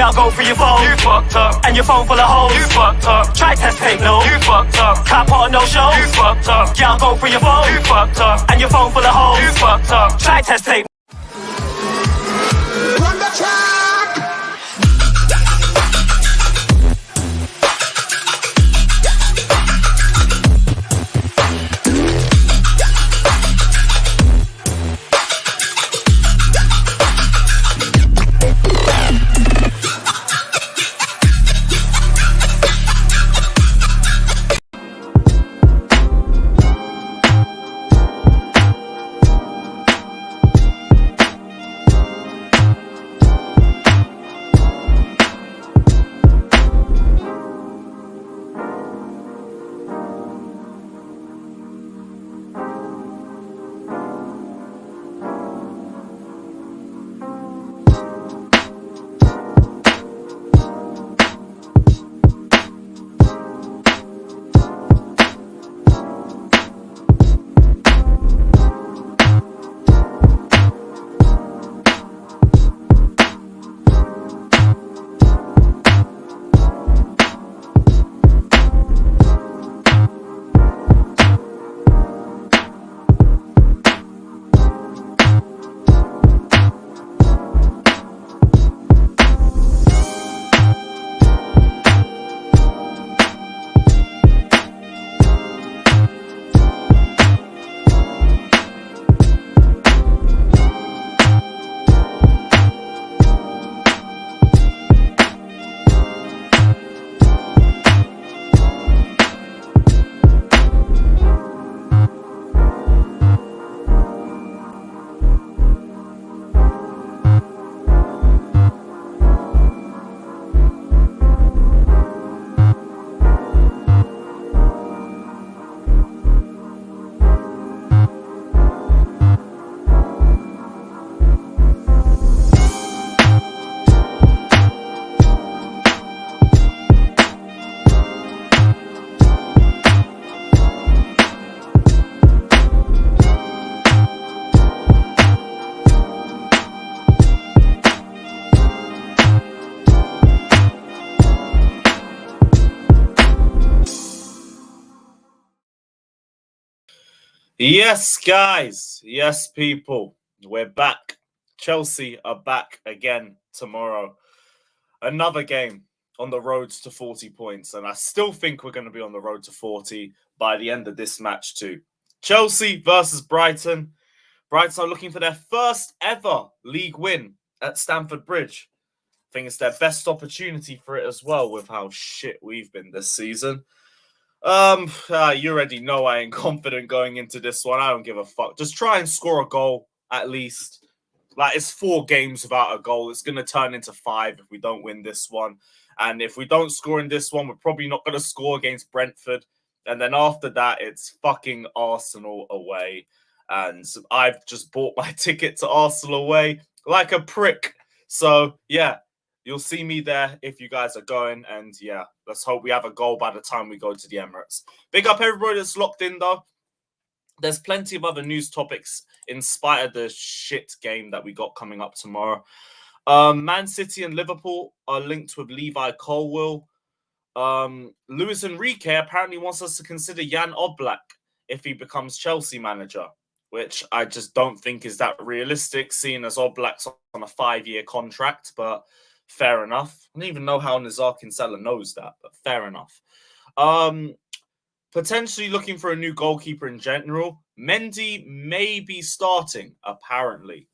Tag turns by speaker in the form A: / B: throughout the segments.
A: Girl, go for your phone. You fucked up. And your phone full of hoes. You fucked up. Try test tape, no. You fucked up. Can't put on no show. You fucked up. Girl, go for your phone. You fucked up. And your phone full of hoes. You fucked up. Try test tape.
B: Run the track.
C: Yes, guys. Yes, people. We're back. Chelsea are back again tomorrow. Another game on the road to 40 points. And I still think we're going to be on the road to 40 by the end of this match too. Chelsea versus Brighton. Brighton are looking for their first ever league win at Stamford Bridge. I think it's their best opportunity for it as well with how shit we've been this season. You already know I ain't confident going into this one. I don't give a fuck. Just try and score a goal at least. Like, it's 4 games without a goal. It's going to turn into 5 if we don't win this one. And if we don't score in this one, we're probably not going to score against Brentford. And then after that, it's fucking Arsenal away. And I've just bought my ticket to Arsenal away like a prick. So, yeah. You'll see me there if you guys are going. And yeah, let's hope we have a goal by the time we go to the Emirates. Big up everybody that's locked in, though. There's plenty of other news topics in spite of the shit game that we got coming up tomorrow. Man City and Liverpool are linked with Levi Colwill. Luis Enrique apparently wants us to consider Jan Oblak if he becomes Chelsea manager, which I just don't think is that realistic, seeing as Oblak's on a 5-year contract, but fair enough. I don't even know how Nazar Kinsella knows that, but fair enough. Potentially looking for a new goalkeeper in general. Mendy may be starting, apparently.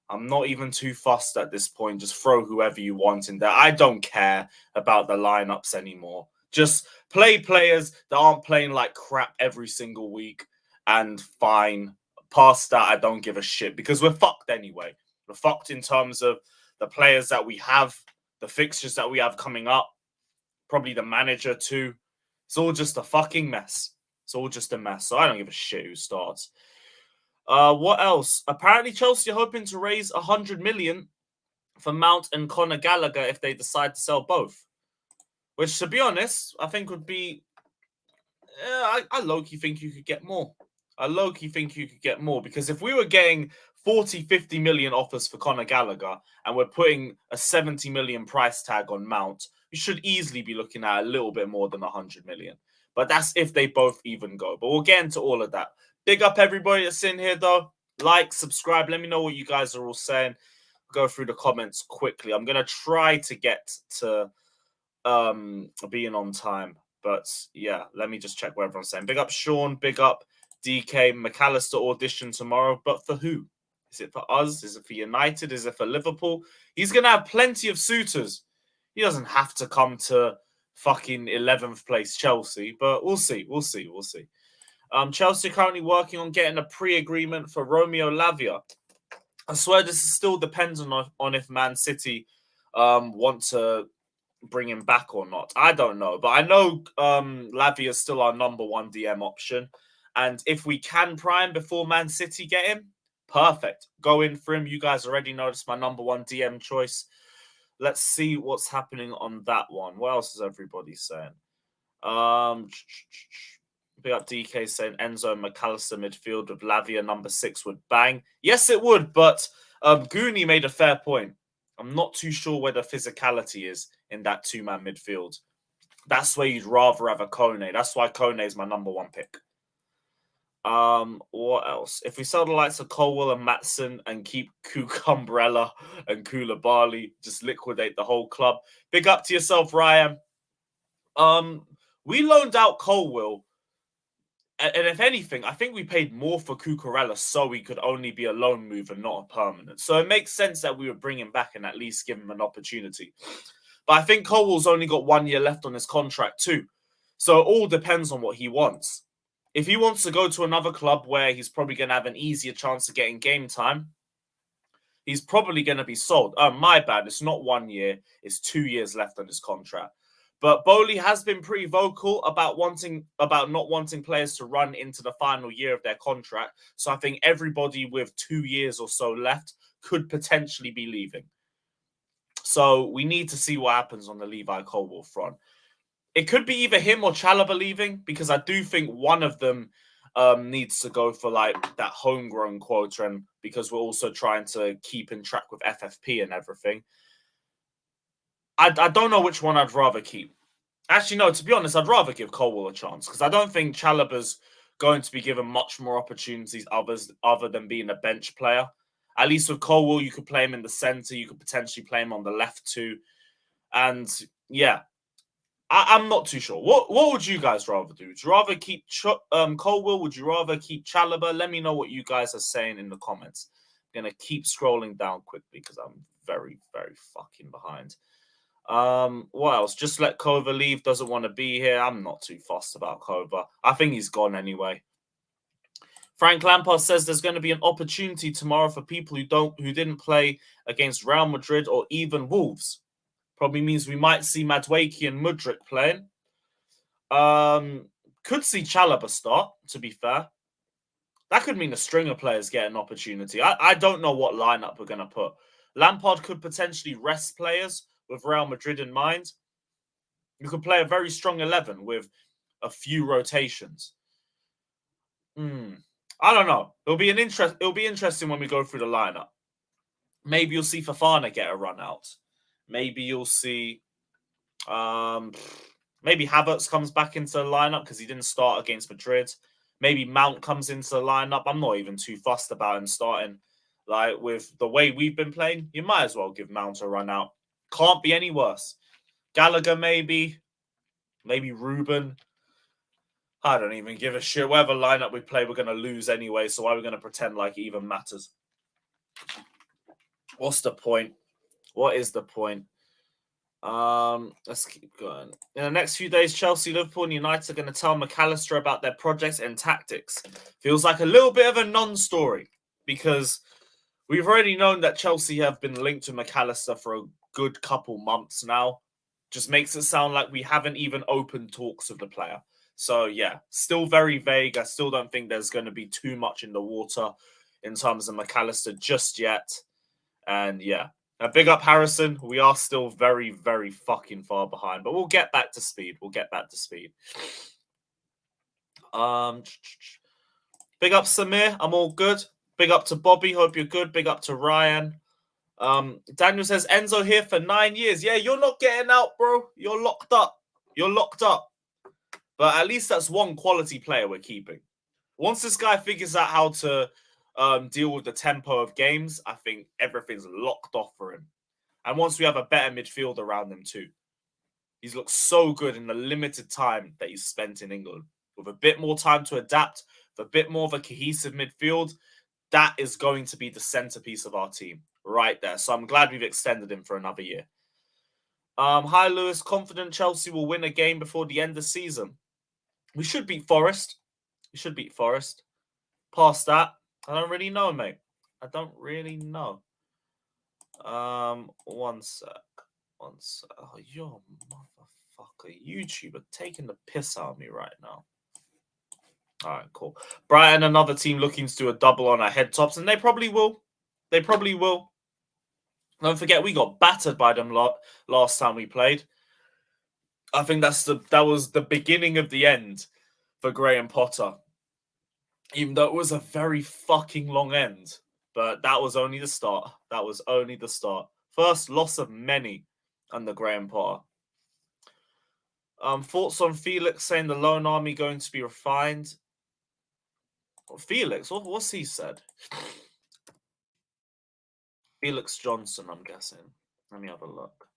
C: I'm not even too fussed at this point. Just throw whoever you want in there. I don't care about the lineups anymore. Just play players that aren't playing like crap every single week, and fine. Past that, I don't give a shit because we're fucked anyway. We're fucked in terms of the players that we have, the fixtures that we have coming up, probably the manager too. It's all just a fucking mess. It's all just a mess. So I don't give a shit who starts. What else? Apparently Chelsea are hoping to raise 100 million for Mount and Conor Gallagher if they decide to sell both. Which, to be honest, I think would be... I low-key think you could get more. I low-key think you could get more, because if we were getting 40, 50 million offers for Conor Gallagher and we're putting a 70 million price tag on Mount, we should easily be looking at a little bit more than 100 million. But that's if they both even go. But we'll get into all of that. Big up everybody that's in here, though. Like, subscribe. Let me know what you guys are all saying. Go through the comments quickly. I'm going to try to get to being on time. But yeah, let me just check what everyone's saying. Big up Sean. Big up DK. McAllister audition tomorrow. But for who? Is it for us? Is it for United? Is it for Liverpool? He's going to have plenty of suitors. He doesn't have to come to fucking 11th place Chelsea, but we'll see. We'll see. We'll see. Chelsea currently working on getting a pre-agreement for Romeo Lavia. I swear this is still dependent on if Man City want to bring him back or not. I don't know. But I know Lavia is still our number one DM option. And if we can prime before Man City get him, perfect. Go in for him. You guys already know it's my number one DM choice. Let's see what's happening on that one. What else is everybody saying? Big up DK saying Enzo and McAllister midfield with Lavia number 6 would bang. Yes, it would, but Goonie made a fair point. I'm not too sure where the physicality is in that two-man midfield. That's where you'd rather have a Kone. That's why Kone is my number one pick. What else? If we sell the likes of Colwell and Matson and keep Cucumbrella and Koulibaly, just liquidate the whole club. Big up to yourself, Ryan. We loaned out Colwell, and if anything, I think we paid more for Cucurella so he could only be a loan move and not a permanent. So it makes sense that we would bring him back and at least give him an opportunity. But I think Colwell's only got 1 year left on his contract too. So it all depends on what he wants. If he wants to go to another club where he's probably going to have an easier chance of getting game time, he's probably going to be sold. My bad. It's not 1 year. It's 2 years left on his contract. But Bowley has been pretty vocal about not wanting players to run into the final year of their contract. So I think everybody with 2 years or so left could potentially be leaving. So we need to see what happens on the Levi Colwell front. It could be either him or Chalobah leaving, because I do think one of them needs to go for like that homegrown quota, and because we're also trying to keep in track with FFP and everything. I don't know which one I'd rather keep. Actually, no, to be honest, I'd rather give Colwell a chance, because I don't think Chalobah's going to be given much more opportunities other than being a bench player. At least with Colwell, you could play him in the centre. You could potentially play him on the left too. And yeah, I'm not too sure. What would you guys rather do? Would you rather keep Colwell? Would you rather keep Chalobah? Let me know what you guys are saying in the comments. I'm going to keep scrolling down quickly because I'm very, very fucking behind. What else? Just let Kova leave. Doesn't want to be here. I'm not too fussed about Kova. I think he's gone anyway. Frank Lampard says there's going to be an opportunity tomorrow for people who didn't play against Real Madrid or even Wolves. Probably means we might see Madueke and Mudryk playing. Could see Chalobah start, to be fair. That could mean a string of players get an opportunity. I don't know what lineup we're going to put. Lampard could potentially rest players with Real Madrid in mind. You could play a very strong 11 with a few rotations. I don't know. It'll be interesting when we go through the lineup. Maybe you'll see Fofana get a run out. Maybe you'll see maybe Havertz comes back into the lineup because he didn't start against Madrid. Maybe Mount comes into the lineup. I'm not even too fussed about him starting. Like, with the way we've been playing, you might as well give Mount a run out. Can't be any worse. Gallagher, maybe Ruben. I don't even give a shit. Whatever lineup we play, we're going to lose anyway. So why are we going to pretend like it even matters? What's the point? What is the point? Let's keep going. In the next few days, Chelsea, Liverpool, and United are going to tell McAllister about their projects and tactics. Feels like a little bit of a non-story, because we've already known that Chelsea have been linked to McAllister for a good couple months now. Just makes it sound like we haven't even opened talks with the player. So yeah, still very vague. I still don't think there's going to be too much in the water in terms of McAllister just yet. And yeah, big up Harrison. We are still very, very fucking far behind, but we'll get back to speed. Big up Samir. I'm all good. Big up to Bobby. Hope you're good. Big up to Ryan. Daniel says Enzo here for 9 years. Yeah, you're not getting out, bro. You're locked up. You're locked up. But at least that's one quality player we're keeping. Once this guy figures out how to deal with the tempo of games, I think everything's locked off for him. And once we have a better midfield around him too. He's looked so good in the limited time that he's spent in England. With a bit more time to adapt, with a bit more of a cohesive midfield, that is going to be the centerpiece of our team right there. So I'm glad we've extended him for another year. Hi, Lewis. Confident Chelsea will win a game before the end of the season. We should beat Forest. We should beat Forest. Past that, I don't really know, mate. I don't really know. One sec. Oh, you're a motherfucker. YouTuber taking the piss out of me right now. All right, cool. Brighton, another team looking to do a double on our head tops, and they probably will. They probably will. Don't forget, we got battered by them last time we played. I think that was the beginning of the end for Graham Potter. Even though it was a very fucking long end. But that was only the start. That was only the start. First loss of many under Graham Potter. Thoughts on Felix saying the loan army going to be refined? Felix, what's he said? Felix Johnson, I'm guessing. Let me have a look.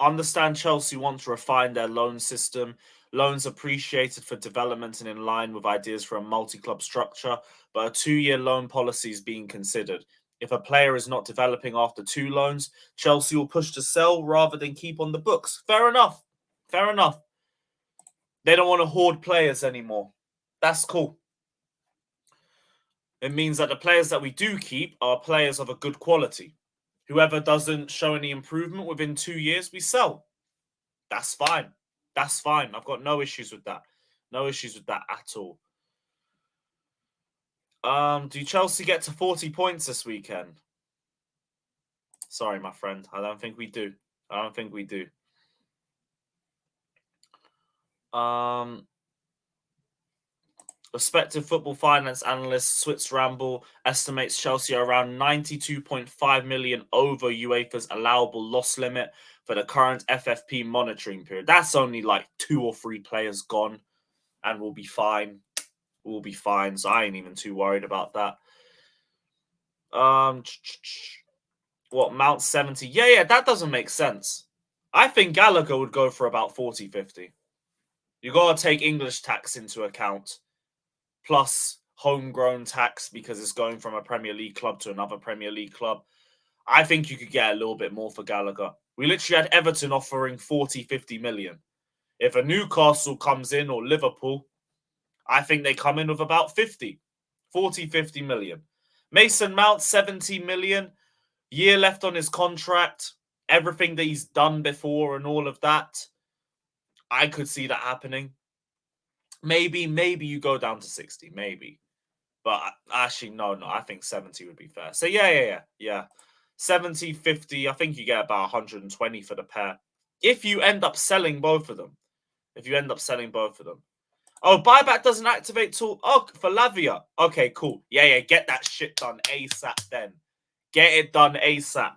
C: Understand Chelsea want to refine their loan system. Loans appreciated for development and in line with ideas for a multi-club structure, but a 2-year loan policy is being considered. If a player is not developing after 2 loans, Chelsea will push to sell rather than keep on the books. Fair enough. Fair enough. They don't want to hoard players anymore. That's cool. It means that the players that we do keep are players of a good quality. Whoever doesn't show any improvement within 2 years, we sell. That's fine. That's fine. I've got no issues with that. No issues with that at all. Do Chelsea get to 40 points this weekend? Sorry, my friend. I don't think we do. I don't think we do. Respective football finance analyst Switz Ramble estimates Chelsea are around 92.5 million over UEFA's allowable loss limit for the current FFP monitoring period. That's only like 2 or 3 players gone, and we'll be fine. We'll be fine, so I ain't even too worried about that. What, Mount 70? Yeah, that doesn't make sense. I think Gallagher would go for about 40, 50. You got to take English tax into account, plus homegrown tax because it's going from a Premier League club to another Premier League club. I think you could get a little bit more for Gallagher. We literally had Everton offering 40, 50 million. If a Newcastle comes in or Liverpool, I think they come in with about 40, 50 million. Mason Mount, 70 million. Year left on his contract. Everything that he's done before and all of that. I could see that happening. Maybe you go down to 60, maybe. But actually, no, I think 70 would be fair. So yeah. 70, 50, I think you get about 120 for the pair. If you end up selling both of them. Oh, buyback doesn't activate till... Oh, for Lavia. Okay, cool. Yeah, get that shit done ASAP then. Get it done ASAP.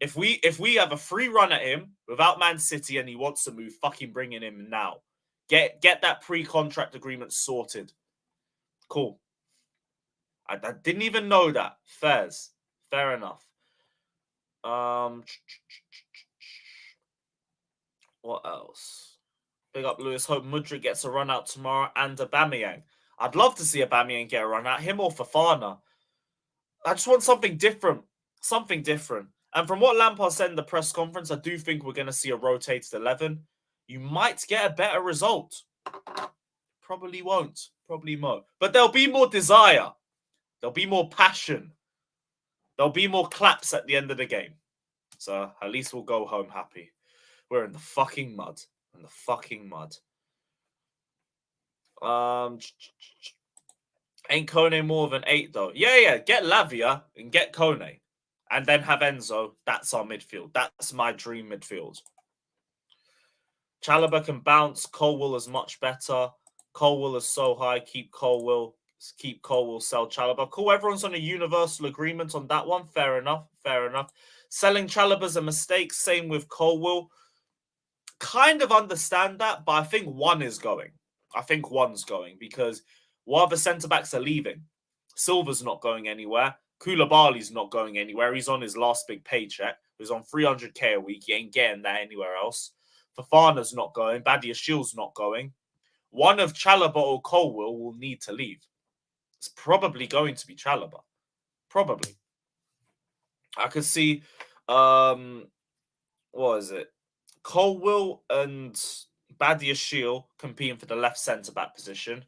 C: If we have a free run at him without Man City and he wants to move, fucking bring him in now. Get that pre-contract agreement sorted. Cool. I didn't even know that. Fair enough. What else? Big up Lewis. Hope Mudryk gets a run out tomorrow and Aubameyang. I'd love to see Aubameyang get a run out. Him or Fofana. I just want something different. Something different. And from what Lampard said in the press conference, I do think we're going to see a rotated 11. You might get a better result. Probably won't. But there'll be more desire. There'll be more passion. There'll be more claps at the end of the game. So at least we'll go home happy. We're in the fucking mud. Ain't Kone more of an 8 though? Yeah. Get Lavia and get Kone. And then have Enzo. That's our midfield. That's my dream midfield. Chalobah can bounce. Colwill is much better. Colwill is so high. Keep Colwill. Sell Chalobah. Cool. Everyone's on a universal agreement on that one. Fair enough. Fair enough. Selling Chalobah's a mistake. Same with Colwill. Kind of understand that, but I think one is going. I think one's going because while the centre-backs are leaving, Silva's not going anywhere. Koulibaly's not going anywhere. He's on his last big paycheck. He's on 300k a week. He ain't getting that anywhere else. Fofana's not going. Badiashiel's not going. One of Chalobah or Colwill will need to leave. It's probably going to be Chalobah. Probably. I could see, what is it? Colwill and Badiashiel competing for the left centre-back position.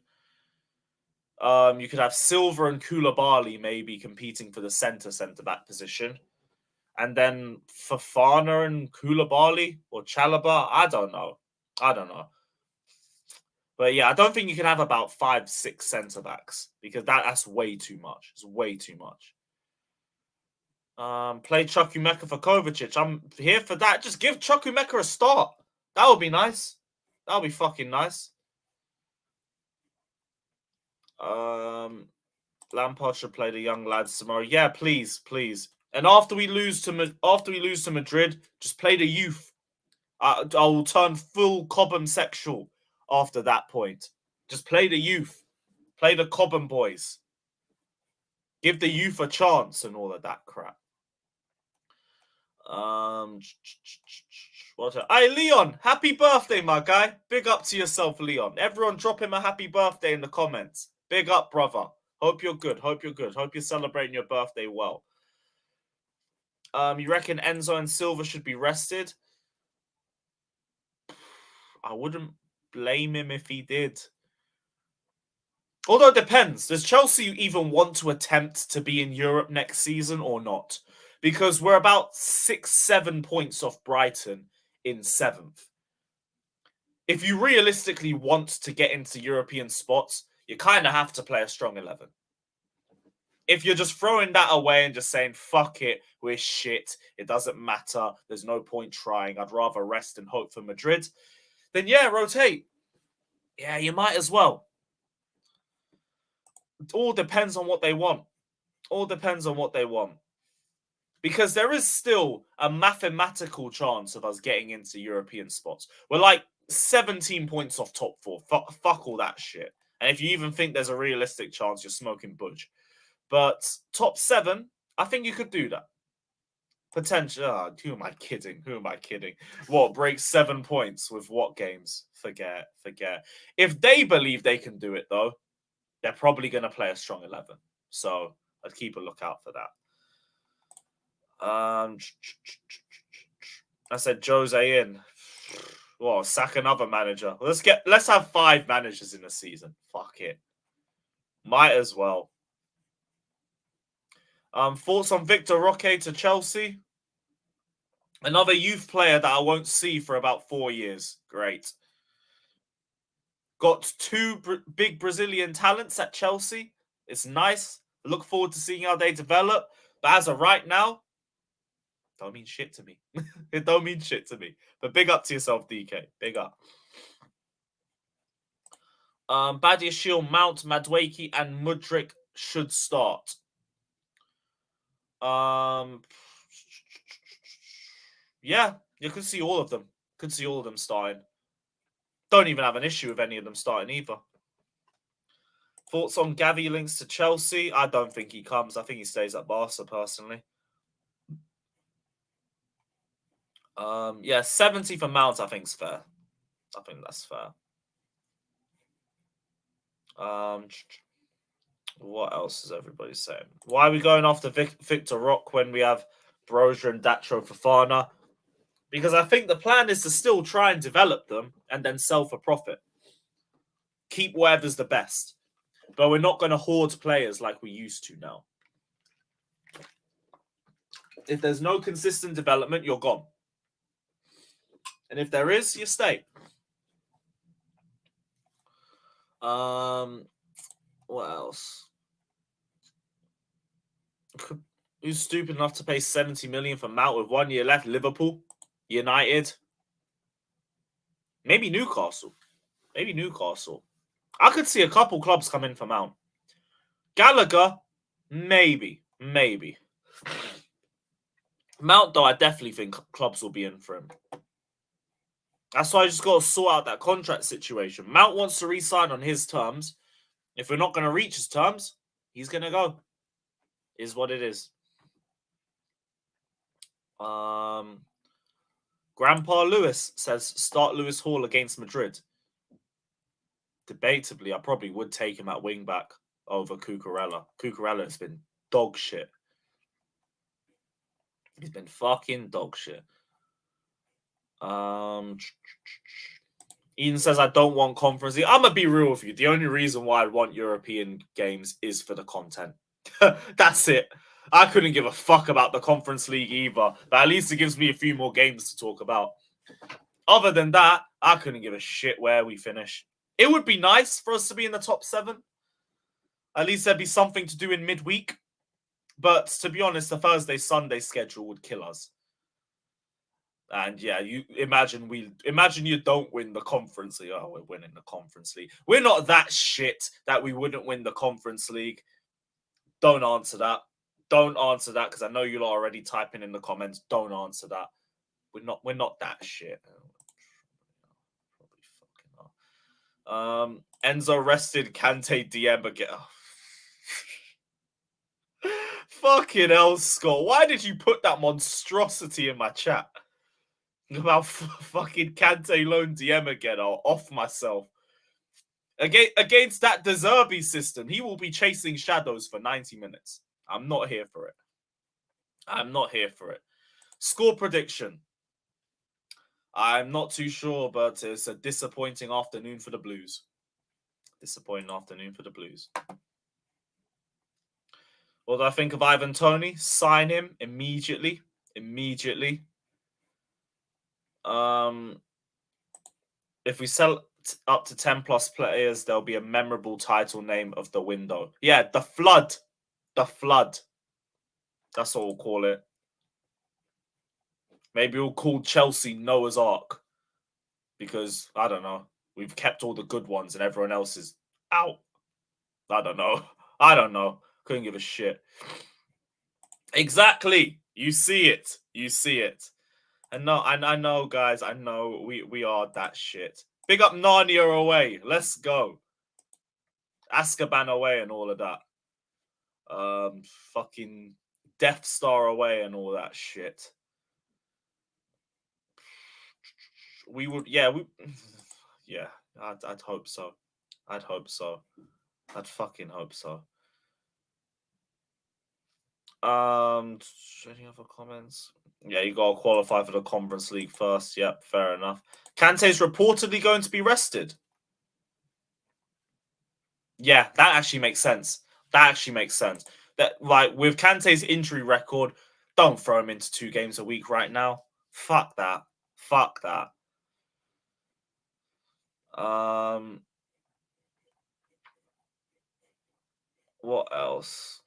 C: You could have Silva and Koulibaly maybe competing for the centre-back position. And then Fofana and Koulibaly or Chalobah, I don't know. But yeah, I don't think you can have about 5-6 centre-backs because that's way too much. It's way too much. Play Chukwuemeka for Kovacic. I'm here for that. Just give Chukwuemeka a start. That would be nice. That would be fucking nice. Lampard should play the young lads tomorrow. Yeah, please. And after we lose to Madrid, just play the youth. I will turn full Cobham sexual after that point. Just play the youth. Play the Cobham boys. Give the youth a chance and all of that crap. Hey, Leon, happy birthday, my guy. Big up to yourself, Leon. Everyone drop him a happy birthday in the comments. Big up, brother. Hope you're good. Hope you're celebrating your birthday well. You reckon Enzo and Silva should be rested? I wouldn't blame him if he did. Although it depends. Does Chelsea even want to attempt to be in Europe next season or not? Because we're about 6-7 points off Brighton in 7th. If you realistically want to get into European spots, you kind of have to play a strong 11. If you're just throwing that away and just saying, fuck it, we're shit, it doesn't matter, there's no point trying, I'd rather rest and hope for Madrid, then yeah, rotate. Yeah, you might as well. It all depends on what they want. Because there is still a mathematical chance of us getting into European spots. We're like 17 points off top 4. Fuck all that shit. And if you even think there's a realistic chance, you're smoking budge. But top 7, I think you could do that. Potential. Oh, who am I kidding? What, break 7 points with what games? Forget. If they believe they can do it, though, they're probably going to play a strong 11. So I'd keep a lookout for that. I said Jose in. Well, sack another manager. Let's have 5 managers in a season. Fuck it. Might as well. Thoughts on Victor Roque to Chelsea? Another youth player that I won't see for about 4 years. Great. Got 2 big Brazilian talents at Chelsea. It's nice. Look forward to seeing how they develop. But as of right now, don't mean shit to me. It don't mean shit to me. But big up to yourself, DK. Big up. Badiashile, Mount, Madueke, and Mudryk should start. Yeah, you could see all of them. Starting. Don't even have an issue with any of them starting either. Thoughts on Gavi links to Chelsea? I don't think he comes. I think he stays at Barca, personally. Yeah, 70 for Mount, I think is fair. I think that's fair. What else is everybody saying? Why are we going after Victor Roque when we have Brozier and Datro Fofana? Because I think the plan is to still try and develop them and then sell for profit. Keep whatever's the best. But we're not going to hoard players like we used to now. If there's no consistent development, you're gone. And if there is, you stay. What else? Who's stupid enough to pay 70 million for Mount with 1 year left? Liverpool? United? Maybe Newcastle. Maybe Newcastle. I could see a couple clubs come in for Mount. Gallagher, maybe. Mount, though, I definitely think clubs will be in for him. That's why I just got to sort out that contract situation. Mount wants to re-sign on his terms. If we're not going to reach his terms, he's going to go. Is what it is. Grandpa Lewis says start Lewis Hall against Madrid. Debatably, I probably would take him at wing back over Cucurella. Cucurella has been dog shit. He's been fucking dog shit. Ian says I don't want Conference League. I'm gonna be real with you. The only reason why I want European games is for the content. That's it. I couldn't give a fuck about the Conference League either, but at least it gives me a few more games to talk about. Other than that, I couldn't give a shit where we finish. It would be nice for us to be in the top 7. At least there'd be something to do in midweek. But to be honest, the Thursday-Sunday schedule would kill us. And yeah, you imagine you don't win the Conference League. Oh, we're winning the Conference League. We're not that shit that we wouldn't win the Conference League. Don't answer that. Don't answer that because I know you're already typing in the comments. Don't answer that. We're not that shit. Enzo rested Kante DM again. Oh. Fucking hell, Scott. Why did you put that monstrosity in my chat? About fucking Kante loan DM again. I'll off myself. Against that De Zerbi system, he will be chasing shadows for 90 minutes. I'm not here for it. Score prediction. I'm not too sure, but it's a disappointing afternoon for the Blues. What do I think of Ivan Toney? Sign him immediately. If we sell up to 10 plus players, there'll be a memorable title name of the window. Yeah, the Flood. That's what we'll call it. Maybe we'll call Chelsea Noah's Ark. Because, I don't know, we've kept all the good ones and everyone else is out. I don't know. Couldn't give a shit. Exactly. You see it. And no, I know, guys. I know we are that shit. Big up Narnia away. Let's go. Azkaban away and all of that. Fucking Death Star away and all that shit. We would, yeah. I'd hope so. I'd fucking hope so. Any other comments? Yeah, you gotta qualify for the Conference League first. Yep, fair enough. Kante's reportedly going to be rested. Yeah, that actually makes sense. That, like, with Kante's injury record, don't throw him into 2 games a week right now. Fuck that. What else?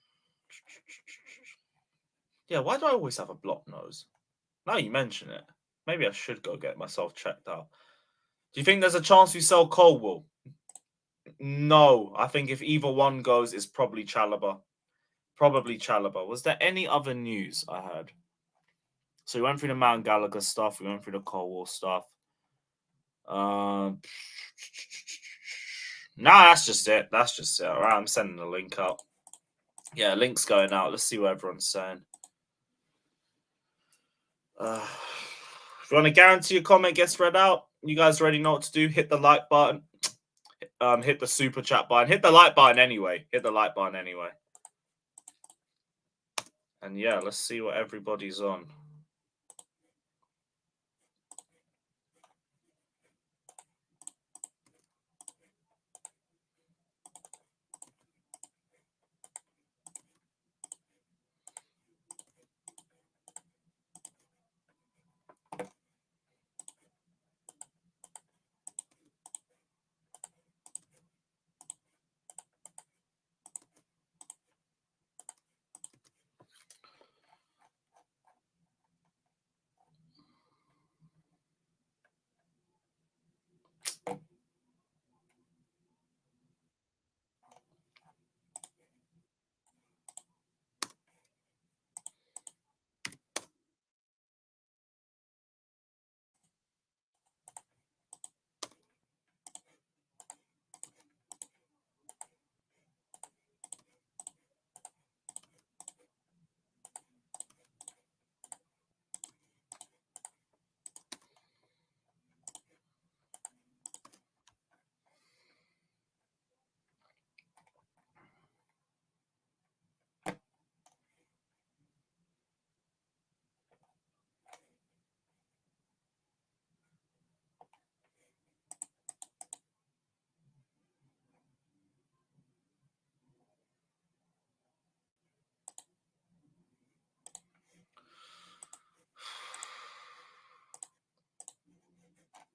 C: Yeah, why do I always have a blocked nose? Now you mention it. Maybe I should go get myself checked out. Do you think there's a chance we sell Chilwell? No. I think if either one goes, it's probably Chalobah. Was there any other news I heard? So we went through the Mount Gallagher stuff. We went through the Chilwell stuff. Nah, that's just it. All right, I'm sending the link out. Yeah, link's going out. Let's see what everyone's saying. If you want to guarantee a comment gets read out, you guys already know what to do. Hit the like button. Hit the super chat button. Hit the like button anyway. And yeah, let's see what everybody's on.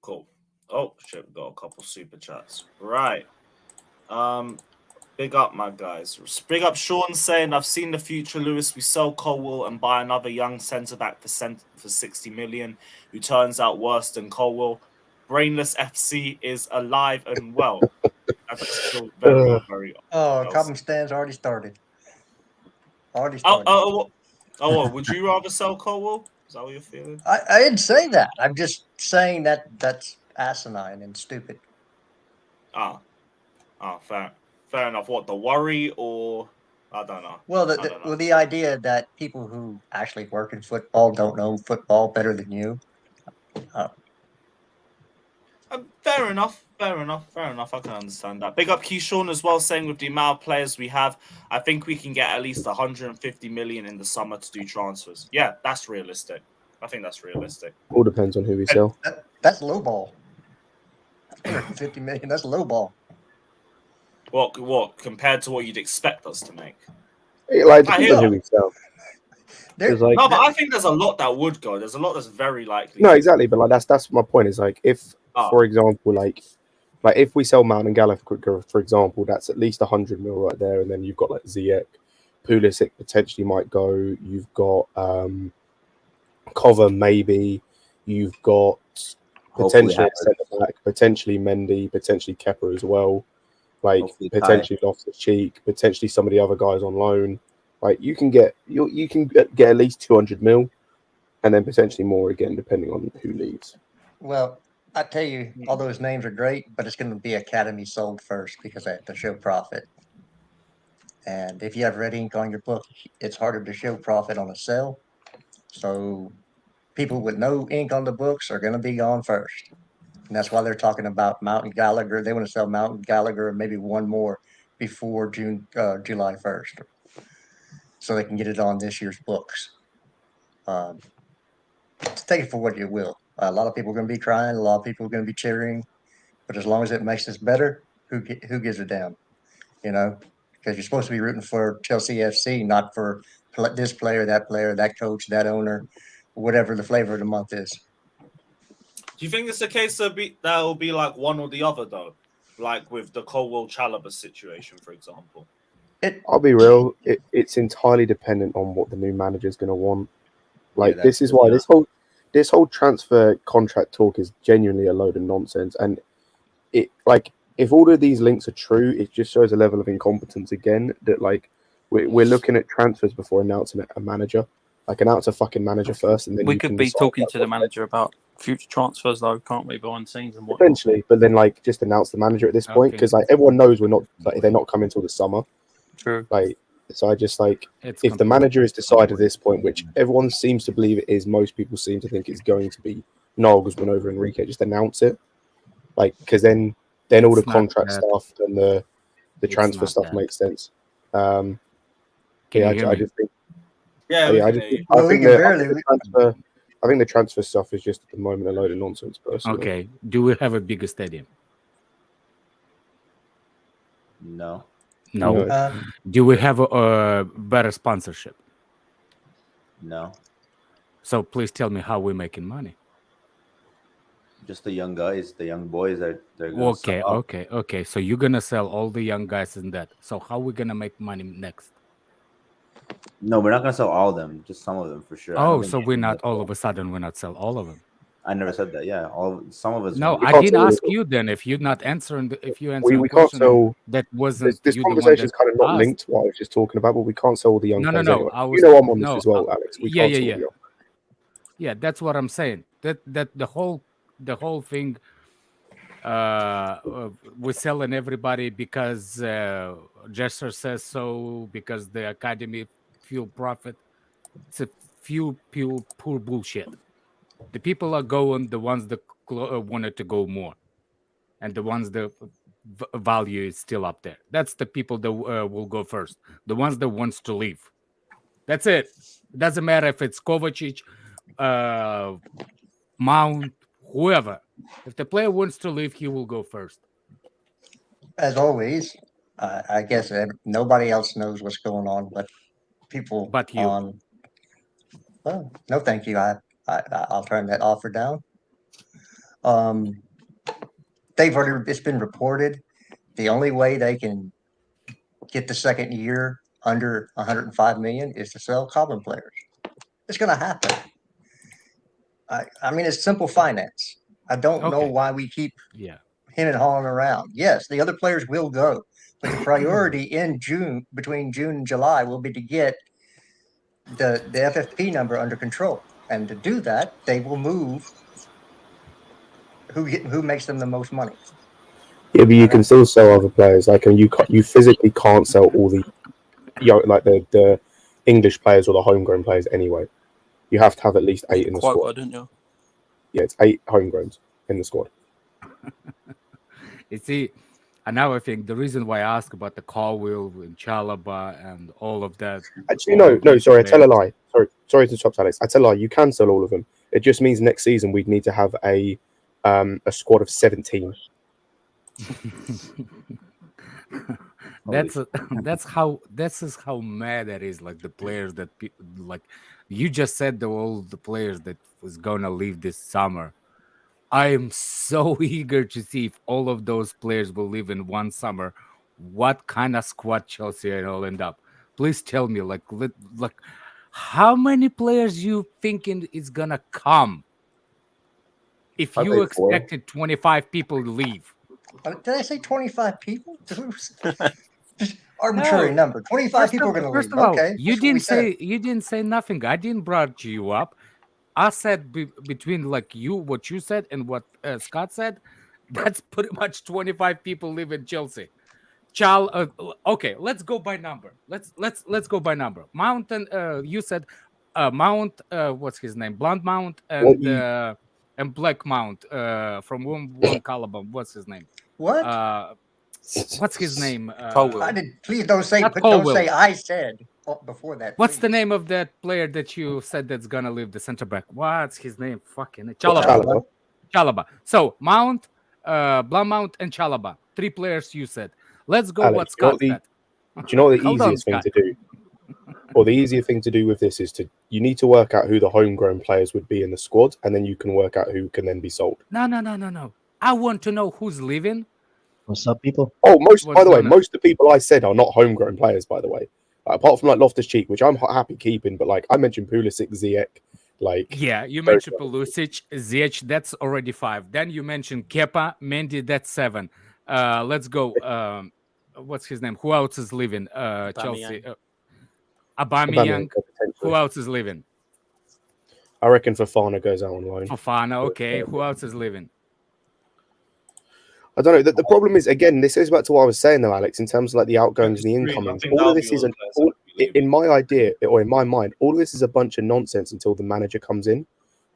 C: Cool. Oh shit, we got a couple super chats. Right. Big up, my guys. Big up Sean saying, I've seen the future, Lewis. We sell Colwell and buy another young centre-back for 60 million, who turns out worse than Colwell. Brainless FC is alive and well. That's still very, very...
B: Cobham stands already started. Already started.
C: Would you rather sell Colwell? Is that what you're feeling?
B: I didn't say that. I'm just saying that that's asinine and stupid.
C: Fair enough. What, the worry or... I don't know.
B: Well, the idea that people who actually work in football don't know football better than you.
C: Fair enough. I can understand that. Big up Keyshawn as well, saying with the amount of players we have, I think we can get at least 150 million in the summer to do transfers. Yeah, that's realistic. I think that's realistic.
D: All depends on who we sell.
B: That's low ball. 150 million, that's low ball.
C: What compared to what you'd expect us to make?
D: Like, depends on who we sell.
C: But I think there's a lot that would go. There's a lot that's very likely.
D: No, exactly. But like that's my point. Is like if, for example, like if we sell Mount and Gallagher, for example, that's at least 100 mil right there, and then you've got like Ziyech, Pulisic potentially might go. You've got Cover maybe. You've got potentially centre back, potentially Mendy, potentially Kepa as well. Like potentially Loftus-Cheek, potentially some of the other guys on loan. Like you can get at least 200 mil, and then potentially more again depending on who leaves.
B: Well, I tell you, all those names are great, but it's going to be academy sold first because they have to show profit. And if you have red ink on your book, it's harder to show profit on a sell. So people with no ink on the books are going to be gone first. And that's why they're talking about Mount and Gallagher. They want to sell Mount and Gallagher and maybe one more before July 1st. So they can get it on this year's books. Take it for what you will. A lot of people are going to be crying. A lot of people are going to be cheering. But as long as it makes us better, who gives a damn? You know, because you're supposed to be rooting for Chelsea FC, not for this player, that coach, that owner, whatever the flavor of the month is.
C: Do you think it's a case that will be like one or the other though, like with the Colwell Chalobah situation, for example?
D: I'll be real. It's entirely dependent on what the new manager is going to want. Like this is why this whole transfer contract talk is genuinely a load of nonsense. And it like if all of these links are true, it just shows a level of incompetence again. That like we're looking at transfers before announcing a manager. Like announce a fucking manager first, and then
E: we could be talking to the manager about future transfers, though, can't we? Behind the scenes and what?
D: Eventually, but then like just announce the manager at this point because like everyone knows we're not like they're not coming till the summer.
E: True.
D: Like so, I just like if the manager is decided at this point, which everyone seems to believe it is, most people seem to think it's going to be Noel win over Enrique. Just announce it, like because then all the contract stuff and the transfer stuff makes sense. I just think. I think the transfer stuff is just at the moment a load of nonsense. Personally.
F: Okay. Do we have a bigger stadium?
G: No.
F: Do we have a better sponsorship?
G: No.
F: So please tell me how we're making money.
G: Just the young guys, the young boys they're
F: okay. So you're gonna sell all the young guys in that. So how are we gonna make money next?
G: No, we're not gonna sell all of them, just some of them for sure.
F: Oh, so we're not all of a sudden we're not sell all of them.
G: I never said that. Yeah, some of us.
F: No, I didn't ask you then. If you're not answering, if you answer
D: we can't sell.
F: That wasn't.
D: This conversation is kind of not linked to what I was just talking about, but we can't sell all the young players.
F: No.
D: Anyway. I'm on this as well, Alex. We can't sell the
F: Yeah, that's what I'm saying. That the whole thing. We're selling everybody because Gesser says so, because the academy feel profit. It's a pure bullshit. The people are going, the ones that wanted to go more, and the ones that value is still up there. That's the people that will go first. The ones that wants to leave. That's it. It doesn't matter if it's Kovacic, Mount, whoever. If the player wants to leave, he will go first.
B: As always, I guess nobody else knows what's going on, but people.
F: But you.
B: Well, no, thank you. I'll turn that offer down. It's been reported the only way they can get the second year under 105 million is to sell common players. It's going to happen. I mean, it's simple finance. I don't know why we keep hemming and hawing around. Yes, the other players will go, but the priority in June, between June and July, will be to get the FFP number under control. And to do that, they will move who makes them the most money.
D: Yeah, but you can still sell other players. Like, you physically can't sell all the, like the English players or the homegrown players anyway. You have to have at least 8 in the squad.
E: Well, didn't you?
D: Yeah, it's 8 homegrowns in the squad.
F: You see, and now I think the reason why I ask about the Chilwell and Chalobah and all of that.
D: Actually, no, sorry, I tell a lie. Sorry to stop, Alex. I tell a lie. You can sell all of them. It just means next season we'd need to have a squad of 17.
F: This is how mad that is. Like the players that like you just said, all the players that was gonna leave this summer. I am so eager to see if all of those players will leave in one summer. What kind of squad Chelsea will end up? Please tell me, like how many players you thinking is gonna come if you expected 25 people to leave?
B: Did I say 25 people? Just arbitrary number. 25 people are going to leave. Okay.
F: You didn't say nothing. I didn't brought you up. I said between like what you said and what Scott said, that's pretty much 25 people live in Chelsea. Okay, let's go by number. Let's go by number. Mount and you said Mount. What's his name? Blonde Mount and Black Mount from one column. What's his name?
B: What?
F: What's his name?
B: Please don't say I said before that.
F: What's the name of that player that you said that's gonna leave the center back? What's his name? Fucking Chalobah. So Mount, Blumount, and Chalobah. 3 players you said. Let's go.
D: Alex,
F: what Scott said.
D: Do you know what the easiest thing to do? Or the easier thing to do with this is you need to work out who the homegrown players would be in the squad, and then you can work out who can then be sold.
F: No. I want to know who's leaving.
H: What's up, people?
D: Oh, most of the people I said are not homegrown players, by the way. Apart from like Loftus-Cheek, which I'm happy keeping, but like I mentioned Pulisic, Ziyech,
F: you mentioned Pulisic, Ziyech, that's already 5. Then you mentioned Kepa, Mendy, that's 7. Let's go. What's his name? Who else is leaving? Chelsea. Aubameyang. Who else is leaving?
D: I reckon Fofana goes out on loan.
F: Fofana, okay. Who else is leaving?
D: I don't know. The problem is, again, this goes back to what I was saying, though, Alex, in terms of like the outgoings and the incomings. All of this is, in my idea, or in my mind, all of this is a bunch of nonsense until the manager comes in.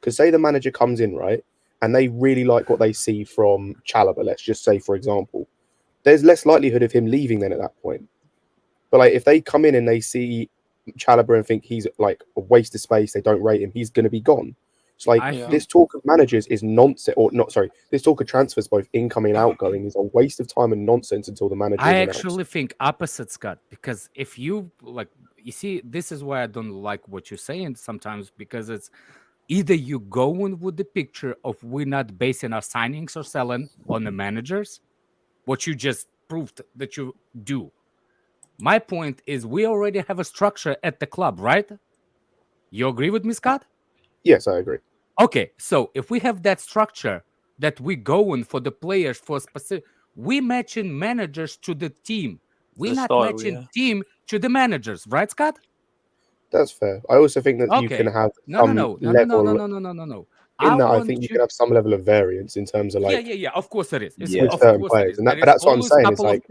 D: Because say the manager comes in, right, and they really like what they see from Chalobah, let's just say, for example, there's less likelihood of him leaving then at that point. But like if they come in and they see Chalobah and think he's like a waste of space, they don't rate him, he's going to be gone. It's like this talk of managers is nonsense, or not, sorry, this talk of transfers, both incoming and outgoing, is a waste of time and nonsense until the manager
F: I actually think opposite, Scott, because if you like, you see, this is why I don't like what you're saying sometimes, because it's either you going with the picture of we're not basing our signings or selling on the managers, what you just proved that you do. My point is we already have a structure at the club, right? You agree with me, Scott?
D: Yes, I agree.
F: Okay, so if we have that structure that we going for the players for specific, we matching managers to the team. We're not matching team to the managers, right, Scott?
D: That's fair. I also think that you can have
F: no.
D: In that, I think you can have some level of variance in terms of like
F: yeah. Of course it is.
D: With certain players, and that's what I'm saying. It's like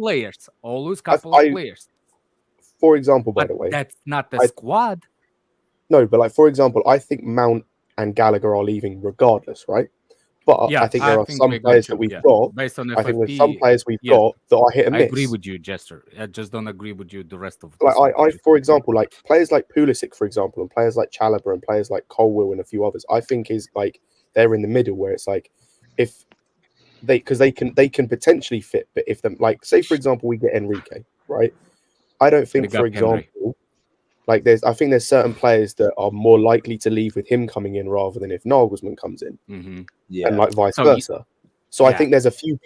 F: always couple of players.
D: For example, by the way,
F: that's not the squad.
D: No, but like for example, I think Mount and Gallagher are leaving regardless, right? But I think there are some players that we've got.
F: Based on
D: I think there's some players we've got that are hit and miss.
F: I agree with you, Jester. I just don't agree with you the rest of
D: like I for example, like players like Pulisic, for example, and players like Chalobah and players like Chilwell and a few others, I think is like they're in the middle where it's like if they can potentially fit, but if them like say for example we get Enrique, right? I don't think for example like I think there's certain players that are more likely to leave with him coming in rather than if Nagelsmann comes in.
F: Mm-hmm.
D: and like vice
F: So
D: versa. So I
F: yeah.
D: think there's a few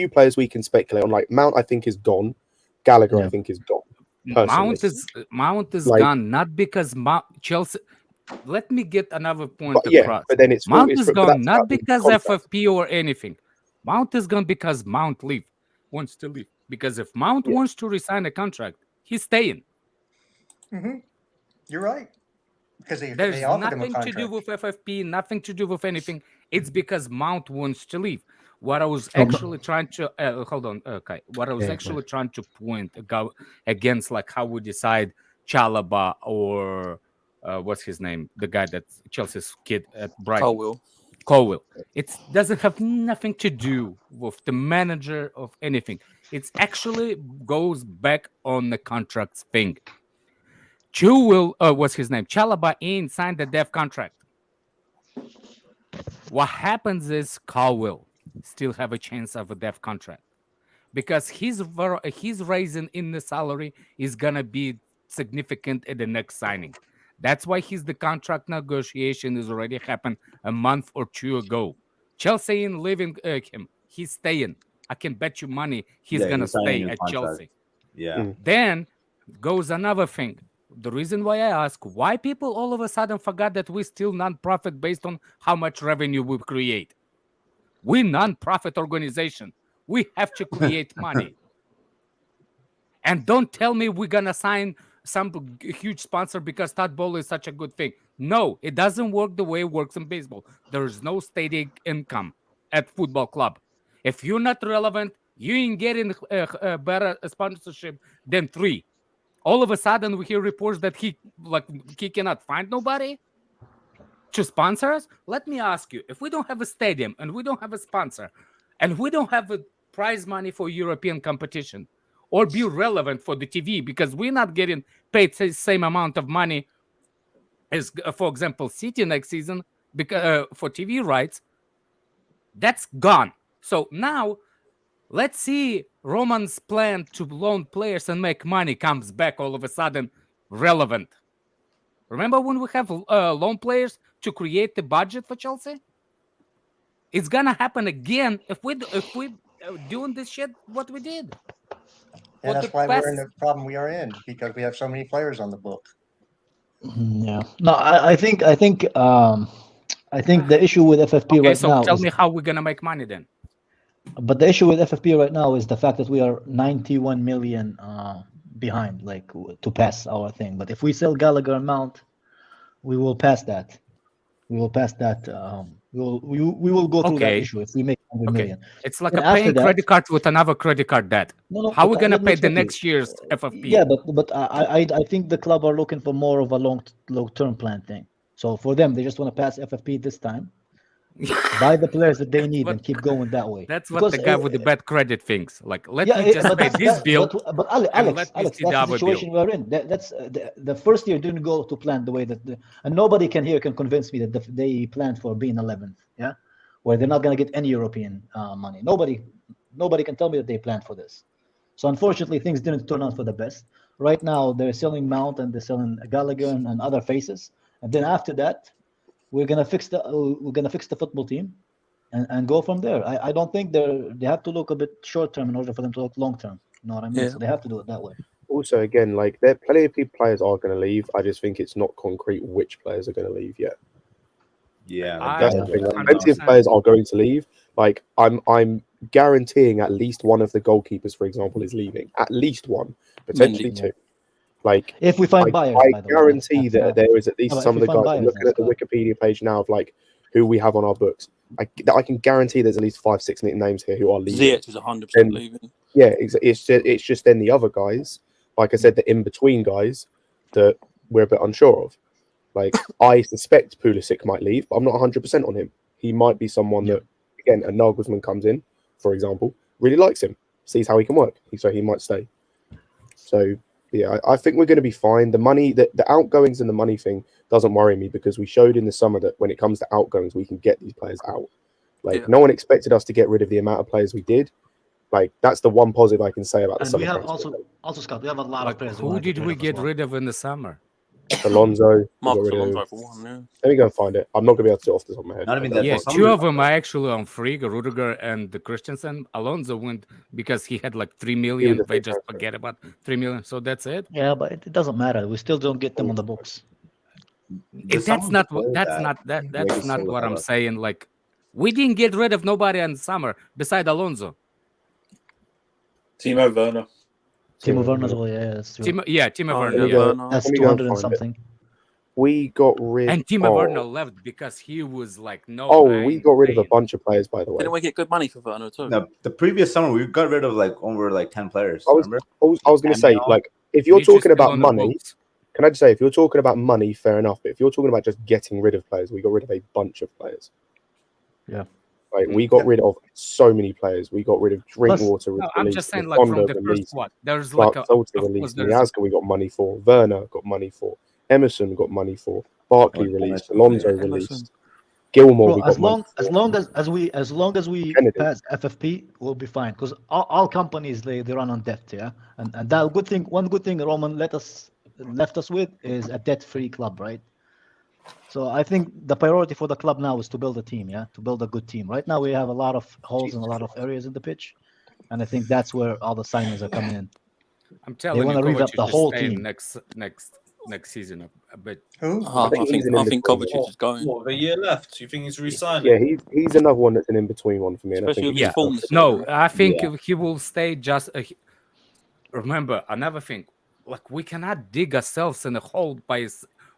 D: players we can speculate on. Like Mount, I think is gone. Gallagher, I think is gone. Personally.
F: Mount is
D: Like-
F: gone, not because Chelsea. Let me get another point
D: But, yeah,
F: across.
D: but then it's
F: Mount
D: it's
F: is
D: but
F: gone
D: that's
F: not
D: about the
F: because
D: contract.
F: FFP or anything. Mount is gone because Mount wants to leave. Because if Mount wants to resign a contract, he's staying.
B: You're right. Because
F: There's
B: they offered him a
F: nothing to
B: contract.
F: do with FFP, nothing to do with anything. It's because Mount wants to leave. What I was actually trying to hold on, okay. What I was actually trying to point against, like how we decide Chalaba or what's his name, the guy that's Chelsea's kid at Brighton, Colwell. It doesn't have nothing to do with the manager of anything. It's actually goes back on the contracts thing. Chilwell, what's his name? Chalaba ain't signed the dev contract. What happens is Colwell still have a chance of a dev contract because his raising in the salary is gonna be significant at the next signing. That's why the contract negotiation has already happened a month or two ago. Chelsea ain't leaving him. He's staying. I can bet you money he's gonna stay at Chelsea.
G: Yeah.
F: Then goes another thing. The reason why I ask why people all of a sudden forgot that we're still non-profit based on how much revenue we create. We're non-profit organization. We have to create money. And don't tell me we're gonna sign some huge sponsor because Todd Bowl is such a good thing. No, it doesn't work the way it works in baseball. There is no static income at football club. If you're not relevant, you ain't getting a better sponsorship than 3. All of a sudden, we hear reports that he cannot find nobody to sponsor us. Let me ask you: if we don't have a stadium and we don't have a sponsor, and we don't have a prize money for European competition, or be relevant for the TV because we're not getting paid the same amount of money as, for example, City next season because for TV rights, that's gone. So now, let's see Roman's plan to loan players and make money comes back all of a sudden relevant. Remember when we have loan players to create the budget for Chelsea? It's gonna happen again if we doing this shit what we did.
B: And that's why we're in the problem we are in, because we have so many players on the book.
H: Yeah. No, I think the issue with FFP right now.
F: Tell me how we're gonna make money then.
H: But the issue with FFP right now is the fact that we are 91 million behind, like to pass our thing. But if we sell Gallagher and Mount, we will pass that. We will pass that. We will go through that issue if we make 100 million.
F: It's like a paying credit card with another credit card debt.
H: No,
F: how are we gonna pay the next year's FFP?
H: Yeah, but I think the club are looking for more of a long-term plan thing. So for them, they just want to pass FFP this time. Buy the players that they need and keep going that way.
F: That's what the guy with the bad credit thinks. Like, let me just pay this bill.
H: But Alex, that's the situation we're in. That's the first year didn't go to plan the way that, and nobody can convince me that they planned for being 11th. Yeah, where they're not going to get any European money. Nobody can tell me that they planned for this. So unfortunately, things didn't turn out for the best. Right now, they're selling Mount and they're selling Gallagher and other faces, and then after that, we're gonna fix the football team, and go from there. I don't think they have to look a bit short term in order for them to look long term. You know what I mean? Yeah. So they have to do it that way.
D: Also, again, like there plenty of players are going to leave. I just think it's not concrete which players are going to leave yet.
G: Yeah,
D: that's the thing. Like, plenty of players are going to leave. Like I'm guaranteeing at least one of the goalkeepers, for example, is leaving. At least one, potentially two. Like
H: if we find buyers,
D: I guarantee that there is at least some of the guys. I'm looking at the Wikipedia page now of like who we have on our books. I can guarantee there's at least 5-6 names here who are leaving.
E: Ziyech is 100% leaving.
D: Yeah, it's just then the other guys, like I said, the in between guys that we're a bit unsure of. Like I suspect Pulisic might leave, but I'm not 100% on him. He might be someone that, again, a Nagelsmann comes in, for example, really likes him, sees how he can work, so he might stay. So. Yeah, I think we're going to be fine. The money, the outgoings and the money thing doesn't worry me because we showed in the summer that when it comes to outgoings, we can get these players out. Like no one expected us to get rid of the amount of players we did. Like that's the one positive I can say about the summer.
H: We have also Scott. We have a lot of players.
F: Who did we get rid of in the summer?
D: Alonso. we got
E: Marcus
D: rid of-
E: Alonso for one. Yeah.
D: Let me go and find it. I'm not gonna be able to do it off the top of my head.
G: Not even
D: but
G: that.
F: Yeah,
G: for some
F: two of
G: reason-
F: them are actually on free, Rudiger and the Christensen. Alonso went because he had like 3 million.
D: a
F: They
D: free
F: just
D: transfer.
F: forget about 3 million. So that's it.
H: Yeah, but it doesn't matter. We still don't get them on the books.
G: Does
F: That's
G: someone
F: not
G: say
F: that's
G: that
F: not that that's
G: Vegas
F: not
G: sold
F: what I'm
G: Havertz?
F: saying. Like, we didn't get rid of nobody in summer beside Alonso.
C: Timo Werner.
H: Timo Werner as well. Yeah, that's true.
F: Timo
E: Oh,
F: Werner.
E: yeah,
F: yeah.
E: Werner.
H: That's
D: Let me go and
H: 200 and
D: find it.
H: something.
D: We got rid
F: And Timo
D: of.
F: Werner left because he was like, no.
D: Oh,
F: I
D: we
F: ain't
D: got rid of a
F: paying.
D: bunch of players, by the way.
E: Didn't we get good money for Werner too?
G: No, the previous summer we got rid of like over like 10 players.
D: I was
G: Remember?
D: going to
G: And
D: say,
G: now-
D: like, if you're
F: Mitch is
D: talking
F: still
D: about
F: on the
D: money,
F: books.
D: can I just say, if you're talking about money, fair enough. But if you're talking about just getting rid of players, we got rid of a bunch of players.
H: Yeah.
D: Like, we got rid of so many players. We got rid of Drinkwater.
F: No,
D: released,
F: I'm just saying, like, from the first
D: released,
F: squad, there's
D: Clark
F: like
D: Salter
F: of course,
D: released,
F: there's
D: Miazga we got money for, Werner got money for, Emerson got money for, Barkley
G: Oh,
D: released,
G: Emerson,
D: Alonso
E: yeah, Emerson.
D: released, Gilmore
H: Bro,
D: we got
H: as
D: money
H: long
D: for.
H: as we
D: Kennedy.
H: pass FFP, we'll be fine. Because all companies they run on debt, yeah. And that one good thing Roman left us with is a debt-free club, right? So I think the priority for the club now is to build a team, yeah, to build a good team. Right now we have a lot of holes in a lot of areas in the pitch, and I think that's where all the signings are coming in.
F: I'm telling you,
H: wanna revamp
F: Kovacic
H: the
F: is
H: whole
F: staying
H: team.
F: next season. But
B: Who?
E: I
D: think
E: think
D: he's an in-between.
E: Kovacic is going.
C: What, the year left? Do you think he's resigning?
D: Yeah, he's another one that's an in-between one for me. And I
E: Especially
D: think
E: with his
F: yeah,
E: form this
F: no,
E: season.
F: I think
G: Yeah.
F: he will stay. Just remember another thing. Like, we cannot dig ourselves in a hole by.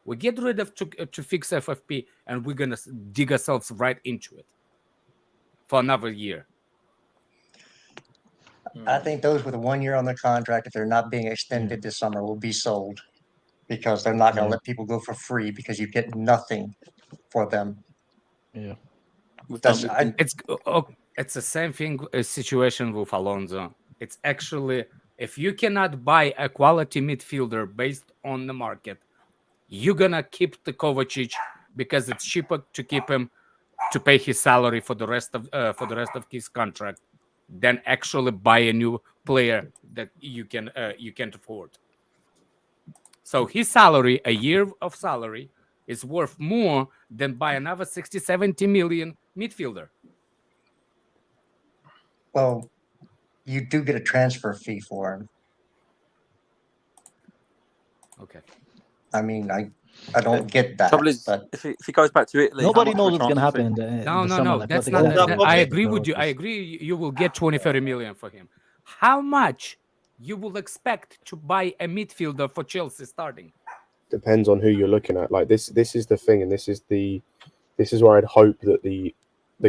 F: We get rid of to fix FFP, and we're gonna dig ourselves right into it for another year.
B: I think those with a 1 year on their contract, if they're not being extended this summer, will be sold because they're not going to
H: Yeah.
B: let people go for free because you get nothing for them.
H: Yeah.
E: We've
B: That's
E: done-
F: It's the same thing situation with Alonso. It's actually, if you cannot buy a quality midfielder based on the market, you're gonna keep the Kovacic because it's cheaper to keep him to pay his salary for the rest of his contract than actually buy a new player that you can't afford. So his salary, a year of salary, is worth more than buy another 60-70 million midfielder.
B: Well, you do get a transfer fee for him.
F: Okay.
B: I mean, I don't get that.
E: Trouble is,
B: But
E: if he goes back to Italy,
H: Nobody
E: how much
H: knows
E: of a
H: what's gonna
E: transfer
H: happen
E: fee?
H: in the
F: No,
H: summer. Like,
F: that's
H: what
F: not.
H: exactly
C: that-
F: I
H: the
F: agree with you. I
H: priorities.
F: agree. You will get 20-30 million for him. How much you will expect to buy a midfielder for Chelsea starting?
D: depends on who you're looking at. Like this is the thing, and this is where I'd hope that the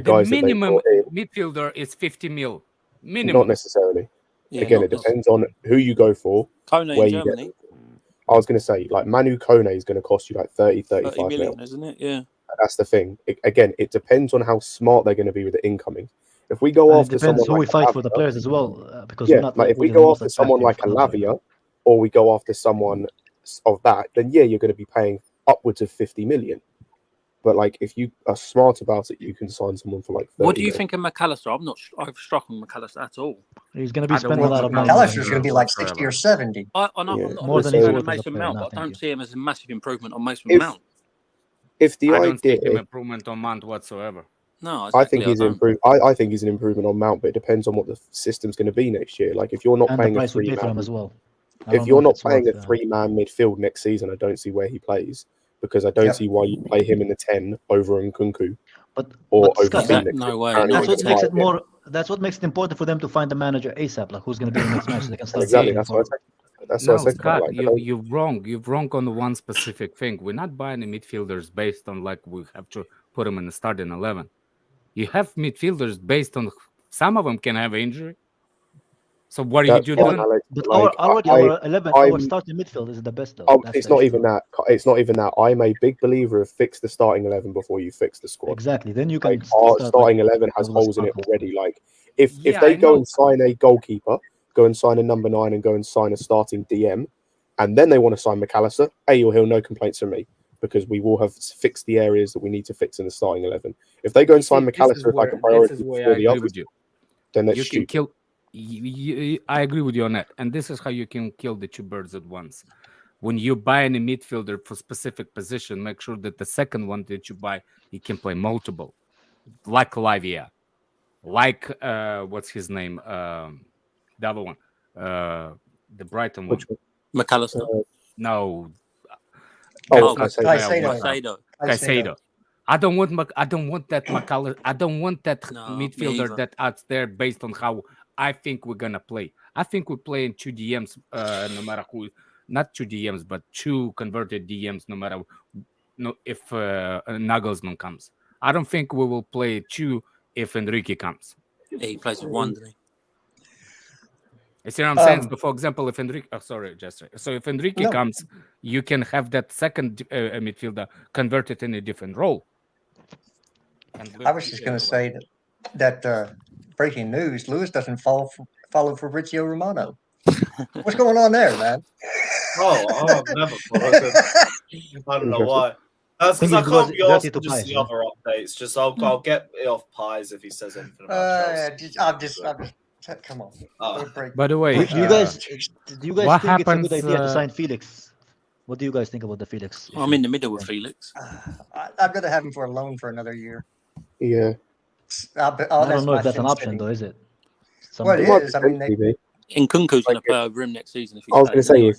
D: guys
F: The minimum
D: that they brought
F: midfielder is 50 mil.
D: in,
F: Minimum.
D: not necessarily.
E: Yeah,
D: Again,
E: not-
D: it depends on who you go for.
E: Kone
D: where
E: in
D: you get
E: Germany,
D: I was going to say, like, Manu Kone is going to cost you like 30
E: 30
D: mil.
E: million, isn't it? Yeah.
D: That's the thing. Again, it depends on how smart they're going to be with the incoming. If we go
H: And it
D: after
H: depends
D: someone
H: who we
D: like
H: fight for the
D: Lavia-
H: players as well, because
D: yeah,
H: we're not
D: like if we
H: really the
D: go
H: most
D: after someone like a
H: attractive club right now.
D: Lavia, or we go after someone of that, then yeah, you're going to be paying upwards of 50 million. But like, if you are smart about it, you can sign someone for like 30
E: What do you
D: mil.
E: think of McAllister? I've struck on McAllister at all.
H: He's going to be
F: I don't
H: spending a
F: want
H: lot of
F: to
H: money.
F: tell
B: McAllister's going to be like 60 or 70.
E: I'm
D: Yeah.
E: not
H: More
E: a
H: than
E: big
H: he's
E: fan
H: worth
E: of
H: as a
E: Mason
H: player
E: Mount,
H: now,
E: but I
H: thank
E: don't
H: you.
E: see him as a massive improvement on Mason
D: If-
E: Mount.
D: If the
F: I don't see him
D: idea,
F: improvement on Mount whatsoever.
E: No,
D: I
E: exactly,
D: think he's
E: don't.
D: improved. I think he's an improvement on Mount, but it depends on what the system's going to be next year. Like if you're not
H: And the
D: paying a
H: price we pay for him
D: three-man,
H: as well. I
D: if
H: don't
D: you're
H: know
D: not
H: it's
D: paying a
H: worth,
D: three-man midfield next season, I don't see where he plays because I don't
B: Yep.
D: see why you play him in the 10 over Nkunku
H: But
D: or over
H: Scott,
E: That-
D: Phoenix.
E: no way.
D: Apparently
H: that's
D: we
H: what
D: can
H: makes
D: buy
H: it
D: him.
H: more. That's what makes it important for them to find the manager ASAP. Like who's going to be the next match? So they can start
D: Exactly.
H: building
D: That's what I
H: for.
D: said. That's
F: No,
D: what I said.
F: Scott,
D: Like, I don't-
F: you're wrong. You're wrong on one specific thing. We're not buying the midfielders based on like we have to put them in the starting 11. You have midfielders based on some of them can have injury. So what are
D: That's
F: you
D: fine,
F: doing?
D: Alex,
H: But
D: like,
H: our 11,
D: I'm-
H: our starting midfield is the best though.
D: Oh,
H: That's
D: it's
H: the
D: not
H: issue.
D: even that. It's not even that. I'm a big believer of fix the starting 11 before you fix the squad.
H: Exactly. Then you can
D: Like our
H: start
D: starting 11 has
H: with the
D: holes in it
H: squad.
D: already. Like if
F: Yeah,
D: they
F: I
D: go
F: know.
D: and sign a goalkeeper, go and sign a number 9, and go and sign a starting DM, and then they want to sign McAllister, A or he'll no complaints from me because we will have fixed the areas that we need to fix in the starting 11. If they go and sign McAllister as like a priority before
F: I
D: the
F: agree
D: others,
F: with you.
D: then that's
F: You can
D: stupid.
F: kill. I agree with you on that, and this is how you can kill the two birds at once. when you buy any midfielder for specific position, make sure that the second one that you buy, he can play multiple, like Lavia, like what's his name, the other one, the Brighton one.
E: McAllister.
F: No.
E: Caicedo.
F: I don't want that McAllister. I don't want that midfielder
E: either.
F: that out there based on how I think we're gonna play. I think we play in 2 DMs, no matter who. Not 2 DMs, but 2 converted DMs, no matter if Nagelsmann comes. I don't think we will play 2 if Enrique comes.
E: Yeah, he plays with 1, doesn't he?
F: You see what I'm saying? So for example, if Enrique, so if Enrique comes, you can have that second midfielder converted in a different role.
B: I was just going to say that breaking news: Lewis doesn't follow Fabrizio Romano. What's going on there, man?
C: I've never followed him. I don't know why. That's because I can't be asked to just see other updates. Just I'll get it off pies if he says anything about Chelsea.
B: I'm just come on.
F: By the way,
H: do you guys think it's a good idea to sign Felix? What do you guys think about the Felix?
E: I'm in the middle with Felix.
B: I'm going to have him for a loan for another year.
D: Yeah.
H: I don't know if that's an option, though, is it?
B: Well, it is. I mean,
E: Nkunku's going to play over him next season.
D: I was going to say,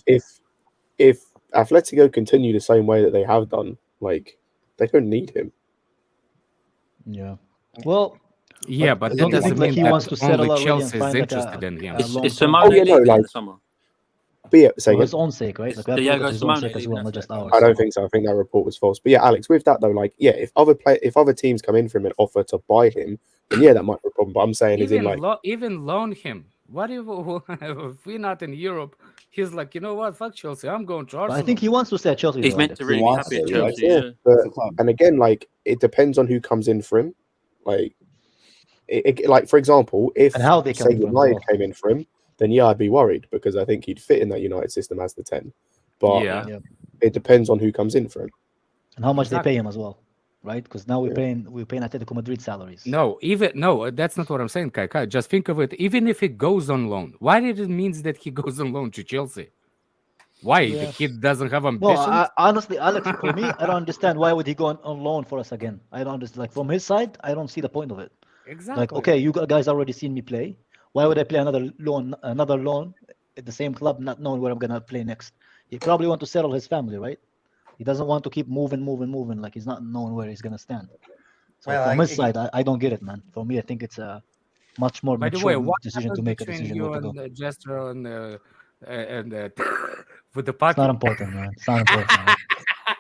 D: if Atletico continue the same way that they have done, like, they don't need him.
H: Yeah. Well,
F: yeah, but that doesn't mean
H: he wants to settle
F: only
H: already
F: Chelsea is interested in him.
E: Is Simone leaving in the summer?
D: But yeah,
H: for his own sake, right? Like his own sake as well, not just ours.
D: I don't think so. I think that report was false. But yeah, Alex, with that though, like, yeah, if other teams come in for him and offer to buy him, then yeah, that might be a problem. But I'm saying
F: even loan him. What if we're not in Europe? He's like, you know what? Fuck Chelsea. I'm going to Arsenal.
H: I think he wants to stay at Chelsea.
E: He's meant to really be happy at Chelsea. Yeah.
D: And again, like, it depends on who comes in for him. Like, like for example, if say United came in for him, then yeah, I'd be worried because I think he'd fit in that United system as the 10. But it depends on who comes in for him
H: and how much they pay him as well, right? Because now we're paying Atletico Madrid salaries.
F: No, that's not what I'm saying, Kai. Just think of it. Even if he goes on loan, why did it mean that he goes on loan to Chelsea? Why the kid doesn't have ambitions?
H: Well, honestly, Alex, for me, I don't understand why would he go on loan for us again. I don't understand. Like from his side, I don't see the point of it.
F: Exactly.
H: Like, okay, you guys already seen me play. Why would I play another loan at the same club, not knowing where I'm gonna play next? He probably want to settle his family, right? He doesn't want to keep moving, like he's not knowing where he's gonna stand. So from his side, I don't get it, man. For me, I think it's a much more mature decision to make a decision.
F: You
H: and
F: Jester and with the party.
H: It's not important, man. It's not important. Man.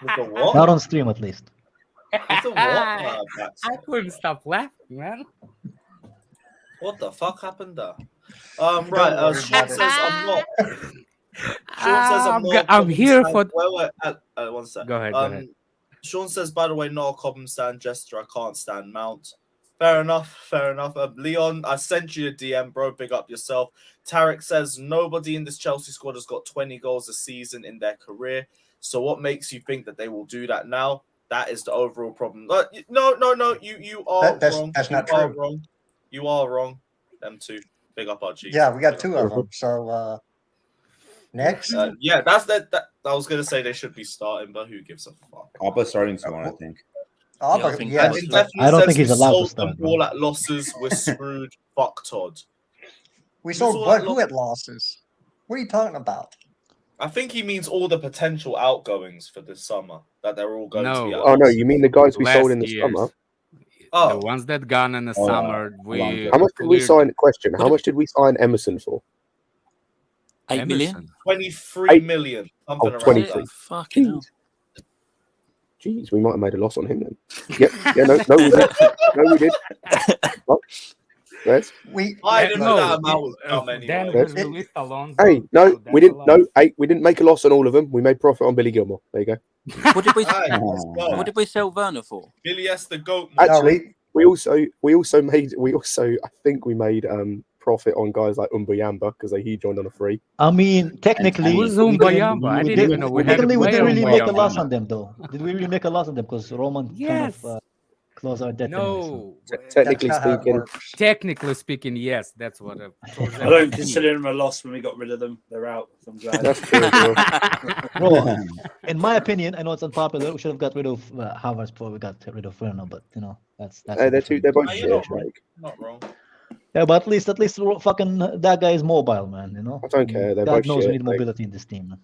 C: With the what?
H: Not on stream, at least.
C: With the what?
F: I couldn't stop laughing, man.
C: What the fuck happened there? Right. Sean says I'm not. Sean says I'm not.
F: I'm here for.
C: Wait, 1 sec.
F: Go ahead.
C: Sean says, by the way, not a Cobham stand Jester. I can't stand Mount. Fair enough. Leon, I sent you a DM, bro. Big up yourself. Tarek says nobody in this Chelsea squad has got 20 goals a season in their career. So what makes you think that they will do that now? That is the overall problem. No. You are wrong.
B: That's not true.
C: Wrong. You are wrong. Them two. Big up our G.
B: Yeah, we got 2 of them. So next.
C: Yeah, that's that. I was gonna say they should be starting, but who gives a fuck?
G: Alba's starting tomorrow, I think.
B: I don't
H: think he's allowed to start.
C: All at losses. We're screwed. Fuck Todd.
B: We sold what? Who at losses? What are you talking about?
C: I think he means all the potential outgoings for this summer that they're all going to be.
D: Oh no, you mean the guys we sold in the summer?
F: The ones that gone in the summer.
D: How much did we sign? Question: how much did we sign Emerson for?
E: 8 million?
C: 23 million. Something around
D: 23.
E: Fucking hell.
D: Jeez, we might have made a loss on him then. Yep. Yeah, no, we did. No, we did. What? Yes.
C: I didn't know that amount was come anyway.
D: Hey, no, we didn't. No, we didn't make a loss on all of them. We made profit on Billy Gilmore. There you go.
E: What did we sell Werner for?
C: Billy S. the goat.
D: Actually, we also I think we made profit on guys like Umbayamba because he joined on a free.
H: I mean, technically,
F: who's Umbayamba? I didn't even know we had.
H: Technically, we didn't really make a loss on them, though. Did we really make a loss on them? Because Roman kind of Close our debt.
F: No,
D: Technically
B: That's not how it
D: speaking,
B: works.
F: technically speaking, yes, that's what.
I: I don't consider them a loss when we got rid of them. They're out. So I'm glad.
D: that's true as well.
H: Bro, in my opinion, I know it's unpopular. We should have got rid of Havertz before we got rid of Werner, but you know that's
D: They're both
C: No,
D: shit.
C: you're not wrong.
D: Like,
C: Not wrong.
H: yeah, but at least fucking that guy is mobile, man. You know,
D: I don't care. They're
H: God
D: both
H: knows we
D: shit.
H: need
D: Like,
H: mobility in this team. Man.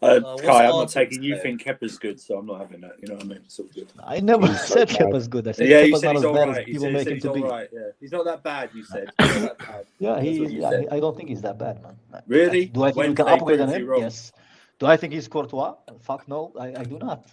I: Kai,
C: what's
I: I'm not
C: Arsenal's
I: taking. You
C: player?
I: think Kepa's good, so I'm not having that. You know what I mean? It's all good.
H: I never
D: He's so
H: said
D: bad.
H: Kepa's good. I said
I: Yeah, you
H: Kepa's
I: said
H: not
I: he's
H: as
I: all
H: bad as
I: right. You
H: people
I: said
H: make him
I: he's
H: to
I: all
H: be.
I: right. Yeah, he's not that bad. You said. He's not that bad.
H: Yeah,
I: That's
H: he
I: what
H: is.
I: you
H: Yeah,
I: said.
H: I don't think he's that bad, man.
I: Really?
H: Do I think we
I: When
H: can
I: did they
H: upgrade on
I: prove you
H: him?
I: wrong?
H: Yes. Do I think he's Courtois? Fuck no, I do not.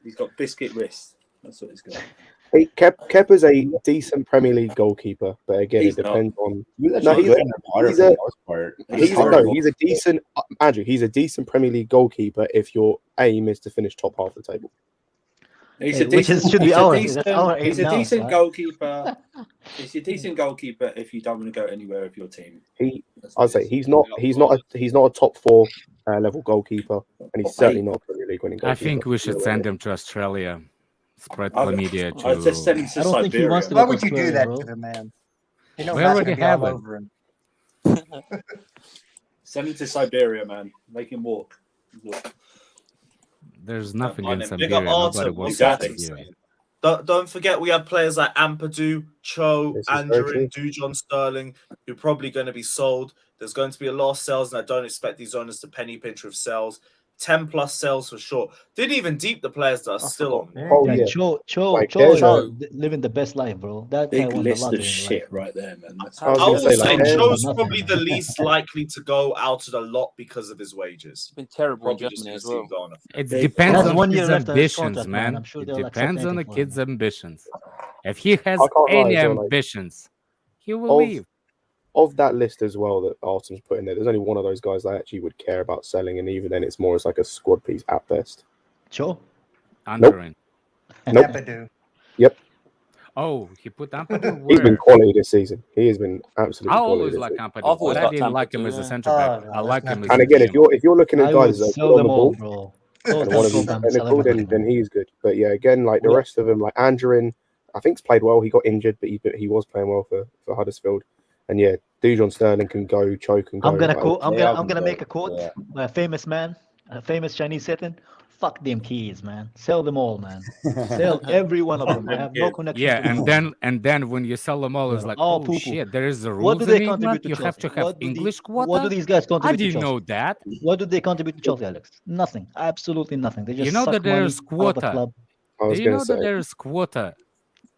I: He's got biscuit wrists. That's what he's got.
D: Hey, Kepa's a decent Premier League goalkeeper, but again,
I: He's
D: it depends on.
G: He was
D: No,
G: actually
D: he's-
G: good underwater
D: he's
G: for
D: a-
G: the most part.
I: He's
D: no,
I: horrible.
D: he's a decent Andrew. He's a decent Premier League goalkeeper if your aim is to finish top half of the table.
I: He's
H: Hey,
I: a
H: which
I: decent.
H: should be
I: he's a
H: ours.
I: decent-
H: That's our aim
I: He's a
H: now,
I: decent
H: right?
I: goalkeeper. He's a decent goalkeeper if you don't want to go anywhere with your team.
D: He,
I: That's what
D: I'd say
I: it is.
D: he's not a top four level goalkeeper, and he's certainly not a Premier League winning
F: I
D: goalkeeper.
F: think we should send him to Australia. Spread
I: I've-
F: chlamydia to.
I: I'd just send him to
H: I don't think he
I: Siberia.
H: wants to
B: Why
H: go
B: would you do
H: Australia,
B: that
H: bro.
B: to the man? You know
F: We
B: that's
F: already
B: gonna be
F: have
B: all
F: him.
B: over him.
I: Send him to Siberia, man. Make him walk.
F: There's nothing
C: Mind
F: in
C: him. Big up
F: Siberia. Nobody
C: Artem.
F: wants
I: Exactly.
F: to hear.
C: Don't forget we have players like Ampadu, Cho,
D: This is very
C: Andrew, and Dujon Sterling, who are probably going to be sold. There's going to be a lot of sales, and I don't expect these owners to penny pinch with sales. 10 plus sales for sure. Didn't even deep the players that are still on.
D: Oh
H: Yeah,
D: yeah,
H: Cho
D: Like,
H: is
E: there's-
H: living the best life, bro. That guy
I: Big
H: won the
I: list
H: lottery
I: of
H: in
I: shit
H: life.
I: right there, man. That's
D: I was
C: I
D: gonna
C: will
D: say,
C: say
D: like,
C: Cho's
H: nothing.
C: probably the least likely to go out of the lot because of his wages.
E: It's been terrible in
C: Probably just
E: Germany as
C: because
E: well.
F: It
I: They-
F: depends
H: He has
F: on
H: 1
F: his
H: year left on his
F: ambitions,
H: contract, man.
F: man.
H: I'm sure
F: It
H: they'll accept
F: depends on the
H: anything for him,
F: kid's
H: man.
F: ambitions. If he has
D: I can't lie
F: any
D: as well, like,
F: ambitions, he will
D: of-
F: leave.
D: of that list as well that Arsenal's put in there, there's only one of those guys that actually would care about selling, and even then, it's more as like a squad piece at best.
H: Cho?
F: Andrew.
D: Nope.
B: Ampadu.
F: Oh, he put Ampadu
D: He's been
F: where?
D: quality this season. He has been absolutely
F: I
D: quality
F: always
D: this
F: like
D: season.
F: Ampadu,
E: I've always
F: but I
E: liked
F: didn't like him
E: Ampadu,
F: as a
E: yeah.
F: centre back.
B: Oh, no,
F: I like
B: let's
F: him
B: not
F: as
B: do
F: a
D: And again,
F: DM.
D: if you're looking at
H: I
D: guys
H: would
D: that are
H: sell
D: good on
H: them
D: the
H: all,
D: ball
H: bro.
D: and
H: Those
D: one
H: guys
D: of
H: sold
D: them's
H: them, sell
D: technical,
H: everybody,
D: then
H: man.
D: he is good. But yeah, again, like the rest of them, like Andrew, I think's played well. He got injured, but he was playing well for Huddersfield. And yeah, Dujon Sterling can go, Cho can go.
H: I'm gonna
D: like,
H: quote. I'm
G: They
H: gonna
G: all
H: I'm gonna
G: can
H: make
G: go,
H: a quote
G: yeah.
H: by a famous man, a famous Chinese Satan. Fuck them keys, man. Sell them all, man. Sell every one of
I: Fuck
H: them. I
I: them
H: have no
I: kids.
H: connection
F: Yeah,
H: to them
F: and
H: all.
F: then when you sell them all, it's
H: They're
F: like,
H: all
F: oh
H: poo-poo.
F: shit, there is a
H: What
F: rules
H: do
F: in
H: they contribute
F: England.
H: to
F: You have
H: Chelsea?
F: to have
H: What do
F: English
H: What do
F: quota.
H: these guys
F: I
H: contribute to
F: didn't
H: Chelsea?
F: know that.
H: What do they contribute to Chelsea, Alex? Nothing. Absolutely nothing. They just
F: You know
H: suck
F: that
H: money
F: there's
H: out of the
F: quota.
H: club.
D: I was
F: Do you
D: gonna
F: know that
D: say,
F: there's quota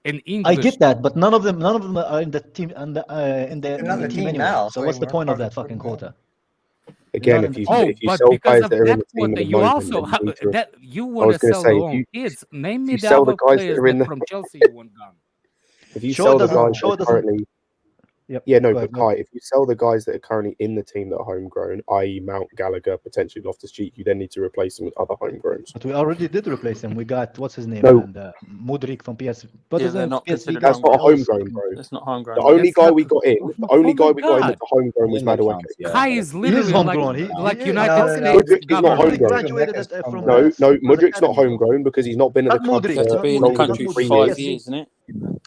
F: in
H: I
F: English?
H: get that, but none of them are in the team in the
B: They're not in the
H: team
B: team
H: anyway.
B: now,
H: So
B: so
H: what's
B: they
H: the point
B: weren't
H: of that
B: part of
H: fucking
B: the team.
H: quota?
D: again,
H: not
D: if
H: in
D: you
H: the
F: Oh,
D: if you
F: but
D: sell
F: because
D: guys
F: of
D: that are in
F: that
D: the team at
F: quota,
D: the
F: you
D: moment,
F: also
D: then you need to,
F: that you
D: I
F: want
D: was
F: to
D: gonna
F: sell
D: say,
F: your
D: if
F: own
D: you
F: kids. Name me
D: you
F: the
D: sell the
F: other
D: guys that
F: players
D: are in
F: that
D: the
F: from Chelsea you want gone.
D: if you
H: Shaw
D: sell the
H: doesn't-
D: guys
H: Shaw
D: that are
H: doesn't-
D: currently
H: Yep.
D: yeah, no,
H: Go
D: but
H: ahead, go
D: Kai, if you sell the guys that are currently in the team that are homegrown, i.e. Mount, Gallagher, potentially Loftus-Cheek, you then need to replace them with other homegrowns.
H: But we already did replace him. We got what's his name
D: No.
H: and Mudryk from PS. What
E: Yeah,
H: is
E: they're
H: it?
E: not
H: PSV
E: considered
H: guy?
D: That's not a
E: homegrown.
D: homegrown, bro.
E: It's not homegrown.
D: The only
F: That's
D: guy
F: not-
D: we got in,
F: Oh
D: the only
F: my
D: guy we got in
F: God.
D: that's a homegrown was
G: England
D: Madueke.
G: counts, yeah.
F: Kai is
H: He is
F: literally
H: homegrown.
F: like,
H: He-
F: like
B: he-
F: United
B: no, no,
F: States
D: Mudryk is not
F: government.
D: homegrown.
H: graduated from
B: No,
D: No,
H: US.
D: no,
H: He was
D: Mudrik's not
H: academy.
D: homegrown because he's not been at the
H: Not
D: club
H: Mudryk,
E: You have to
D: for
E: be in
H: not
E: the
D: longer
E: country
D: than
E: for
D: 3
E: 5
D: years.
E: years, isn't it?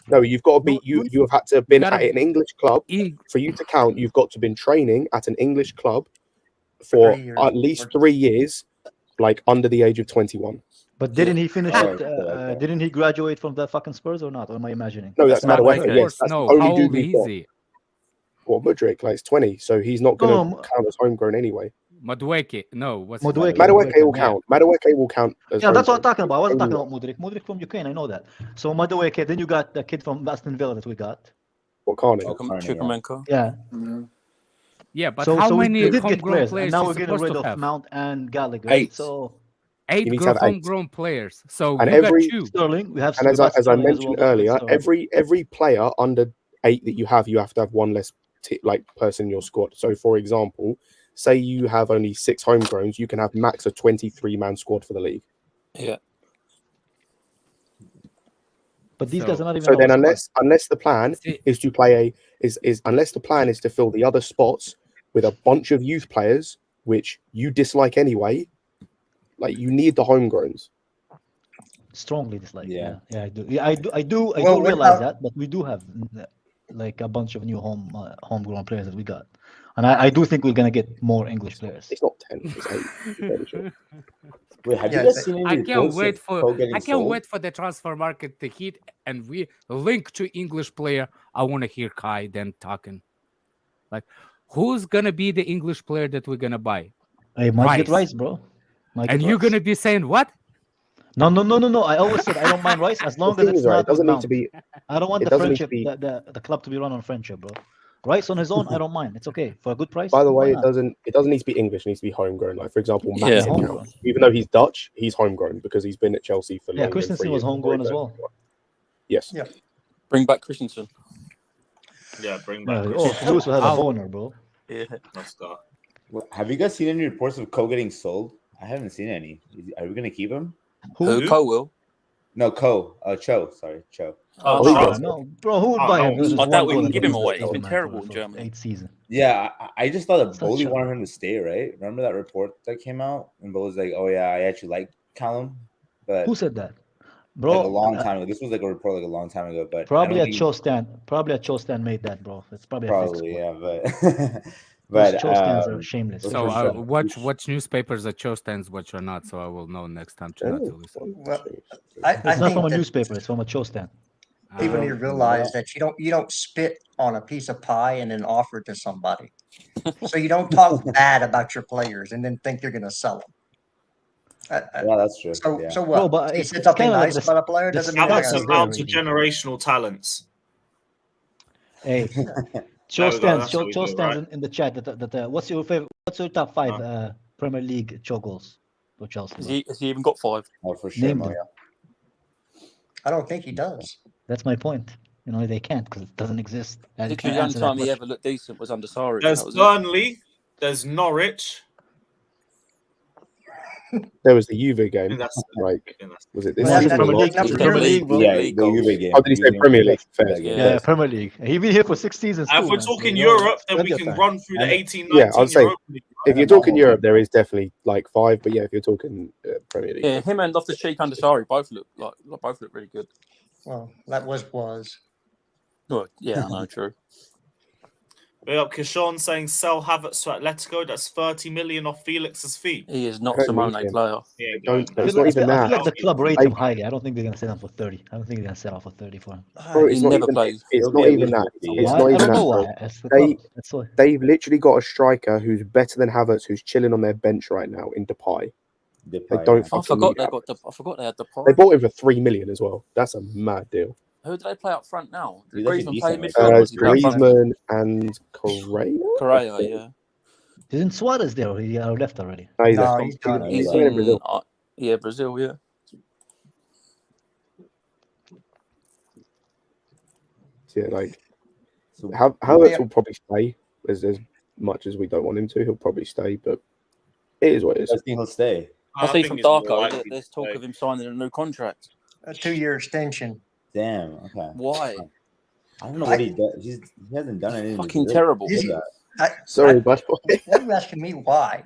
D: No, you've got to be you have had to have been
F: gotta-
D: at an English club
F: He-
D: for you to count. You've got to have been training at an English club for
B: 3 years.
D: at least 3 years, like under the age of 21.
H: But didn't he finish
G: Oh,
H: it?
G: okay.
H: Didn't he graduate from the fucking Spurs or not? Or am I imagining?
D: No, that's
F: Not
D: Madueke.
F: of
D: Yes,
F: course,
D: that's
F: no.
D: the only
F: How
D: dude
F: old
D: we've
F: is
D: got.
F: he?
D: Well, Mudryk, like, he's 20, so he's not going to
H: No,
D: count as homegrown anyway.
F: Madueke. No, what's his
H: Madueke.
F: name?
D: Madueke will
F: Yeah.
D: count. Madueke will count as
H: Yeah, that's what I'm
D: homegrown.
H: talking about. I wasn't talking
D: Only-
H: about Mudryk. Mudryk from Ukraine, I know that. So Madueke, then you got the kid from Aston Villa that we got.
D: What Carney?
E: Chukwuemeka.
H: Yeah.
F: Yeah, but
H: so
F: how
H: we
F: many
H: did get
F: homegrown
H: players,
F: players
H: and now
F: you
H: we're getting
F: supposed
H: rid
F: to
H: of
F: have?
H: Mount and Gallagher.
I: 8.
H: So
F: Eight
D: You need to have 8.
F: homegrown players. So
D: And
F: you got
D: every-
F: 2.
H: Sterling, we have.
D: And as
H: we
D: I,
H: got
D: as I
H: Sterling as
D: mentioned
H: well,
D: earlier,
H: Sterling.
D: every player under 8 that you have to have one less person in your squad. So, for example, say you have only 6 homegrowns, you can have max a 23-man squad for the league.
E: Yeah.
H: But these
F: So-
H: guys are not even.
D: So
H: on
D: then,
H: our squad.
D: unless the plan
F: See-
D: is to play unless the plan is to fill the other spots with a bunch of youth players, which you dislike anyway, like you need the homegrowns.
H: Strongly dislike.
G: Yeah.
H: Yeah, I do. Yeah, I do. I do
B: Well, what
H: realize
B: about-
H: that, but we do have like a bunch of new homegrown players that we got, and I do think we're gonna get more English players.
D: It's not 10, it's 8. I'm fairly sure.
G: Wait, have
B: Yeah,
G: you guys
B: but-
G: seen any
F: I can't
G: reports
F: wait
G: of
F: for
G: Cole getting
F: I can't
G: sold?
F: wait for the transfer market to hit and we link to English player. I want to hear Kai then talking. Like, who's gonna be the English player that we're gonna buy?
H: Hey, might get
F: Rice.
H: Rice, bro. Might
F: And
H: get
F: you're
H: Rice.
F: gonna be saying what?
H: No. I always said I don't mind Rice as long
D: The
H: as
D: thing
H: it's
D: is, right,
H: not
D: it doesn't
H: with
D: need to
H: Mount.
D: be.
H: I don't want
D: it
H: the
D: doesn't need to
H: friendship,
D: be-
H: the club to be run on friendship, bro. Rice on his own, I don't mind. It's okay for a good price.
D: By the
H: why
D: way,
H: not?
D: it doesn't need to be English. It needs to be homegrown. Like for example,
E: Yeah.
D: Max,
H: Homegrown.
D: even though he's Dutch, he's homegrown because he's been at Chelsea for
H: Yeah,
D: longer than 3
H: Christensen
D: years.
H: was homegrown as well.
D: Yes.
B: Yeah.
E: Bring back Christensen.
C: Yeah, bring back.
H: Oh,
C: Chris.
H: Lewis will have a
F: I'll-
H: boner, bro.
E: Yeah.
C: Let's go.
G: Have you guys seen any reports of Cole getting sold? I haven't seen any. Are we gonna keep him?
E: Who? Cole will.
G: No, Cho. Sorry, Cho.
C: Oh,
E: Oh,
C: Charles.
H: No, bro, who would buy him?
C: no.
H: This is
E: I
H: one
E: doubt we
H: goal
E: can
H: in
E: give
H: the
E: him
H: league
E: away.
H: this
E: He's been
H: season,
E: terrible in
H: for
E: Germany.
H: 8 season.
G: Yeah, I just thought that
H: Such
G: Bowley
H: a-
G: wanted him to stay, right? Remember that report that came out? And Bowley was like, oh, yeah, I actually like Callum. But
H: Who said that,
G: like
H: bro?
G: a long time ago. This was like a report like a long time ago. But
H: Probably
G: I
H: a
G: don't
H: Cho stand. Probably a Cho stand made that, bro. It's probably a fake
G: Probably,
H: squad.
G: yeah, but
H: Those Cho stands are shameless.
G: those
F: So
G: for sure.
F: watch newspapers that show stands, watch or not, so I will know next time to not to listen.
B: Well, I
H: It's not
B: think
H: from a
B: that
H: newspaper. It's from a Cho stand.
B: people need to realize that you don't spit on a piece of pie and then offer it to somebody. So you don't talk bad about your players and then think you're going to sell them.
G: Yeah, that's true.
B: So
G: yeah.
B: so
H: Bro,
B: what?
H: but
B: He
H: it's
B: said something
H: kinda like
B: nice
H: the-
B: about a player
H: the
B: doesn't mean
C: Alex
B: they're
H: stats
B: gonna-
H: are
C: amounts of generational talents.
H: Hey,
C: There
H: Cho
C: we go,
H: stands.
C: that's what we
H: Cho
C: do,
H: stands
C: right?
H: in the chat. What's your favorite? What's your top 5 Premier League Cho goals for Chelsea?
E: Has
H: bro?
E: he even got 5?
G: Oh, for sure.
H: Name
G: Mo,
H: them.
G: yeah.
B: I don't think he does.
H: That's my point. You know they can't because it doesn't exist. And you
E: Literally,
H: can't
E: the only
H: answer that
E: time he
H: question.
E: ever looked decent was under Sarri.
C: There's
E: That was it.
C: Burnley. There's Norwich.
D: There was the Juve
C: I
D: game.
C: think that's.
D: Like,
C: I think that's
D: was it this
B: Well,
D: season?
B: that's
D: or
B: Premier
D: last
B: League, that's
D: season?
B: Premier League, bro.
G: Yeah,
E: League
G: the
E: goals.
G: Juve game.
D: Oh, did he say
G: Juve
D: Premier
G: game.
D: League? Fair.
G: That game.
H: Yeah, Premier League. He's been here for 6 seasons.
C: And
H: too,
C: if we're
H: man.
C: talking
H: So, you know,
C: Europe, then we
H: plenty of
C: can
H: time.
C: run through the
G: And-
C: 18,
D: Yeah,
C: 19
D: I'd say
C: Europa League.
D: if you're talking Europe, there is definitely like 5. But yeah, if you're talking Premier League,
E: Yeah, him and Loftus-Cheek under Sarri both look really good.
B: Well, that was.
E: Well, yeah, I know, true.
C: Big up Kishon saying sell Havertz to Atletico. That's 30 million off Felix's fee.
E: He is not
D: I don't
E: Simone
D: need him.
E: player.
C: Yeah,
D: Don't-
C: go.
D: It's not even
H: I
D: that.
H: feel like the club rates
D: Like-
H: him highly. I don't think they're gonna sell him for 30. I don't think they're gonna sell him for 30 for him.
D: Bro, it's
E: He
D: not
E: never
D: even.
E: plays.
D: It's
G: He'll
D: not
G: be at
D: even
G: least
D: that.
G: 50,
D: It's
G: yeah.
D: not
H: I
D: even
H: don't
D: that,
H: know
D: bro.
H: why. That's the
D: They-
H: club. That's why.
D: They've literally got a striker who's better than Havertz, who's chilling on their bench right now in Depay. They don't.
E: I
D: fucking
E: forgot
D: need
E: they
D: Havertz.
E: had the
D: They bought him for 3 million as well. That's a mad deal.
E: Who do they play up front now? Did
G: He's actually
E: Griezmann play
G: decent,
E: midfield? or does he play up front?
D: Griezmann and Correa.
E: Correa, yeah.
H: Isn't Suarez there? Or he left already.
D: No, he's
B: No,
D: left.
B: he's done.
E: He's
D: playing in
E: in
D: Brazil.
E: Brazil, yeah.
D: Yeah, like
G: So,
D: Havertz
B: Yeah.
D: will probably stay as much as we don't want him to. He'll probably stay, but it is what it
G: I
D: is.
G: think he'll stay.
E: I see
C: think
E: from
C: he's more
E: Darko
C: likely
E: that
C: to
E: there's talk
C: stay.
E: of him signing a new contract.
B: A 2-year extension.
G: Damn. Okay.
E: Why?
G: I don't know what he does. He hasn't done anything.
E: Fucking terrible.
B: Is he-
D: Sorry, but
B: Why are you asking me why?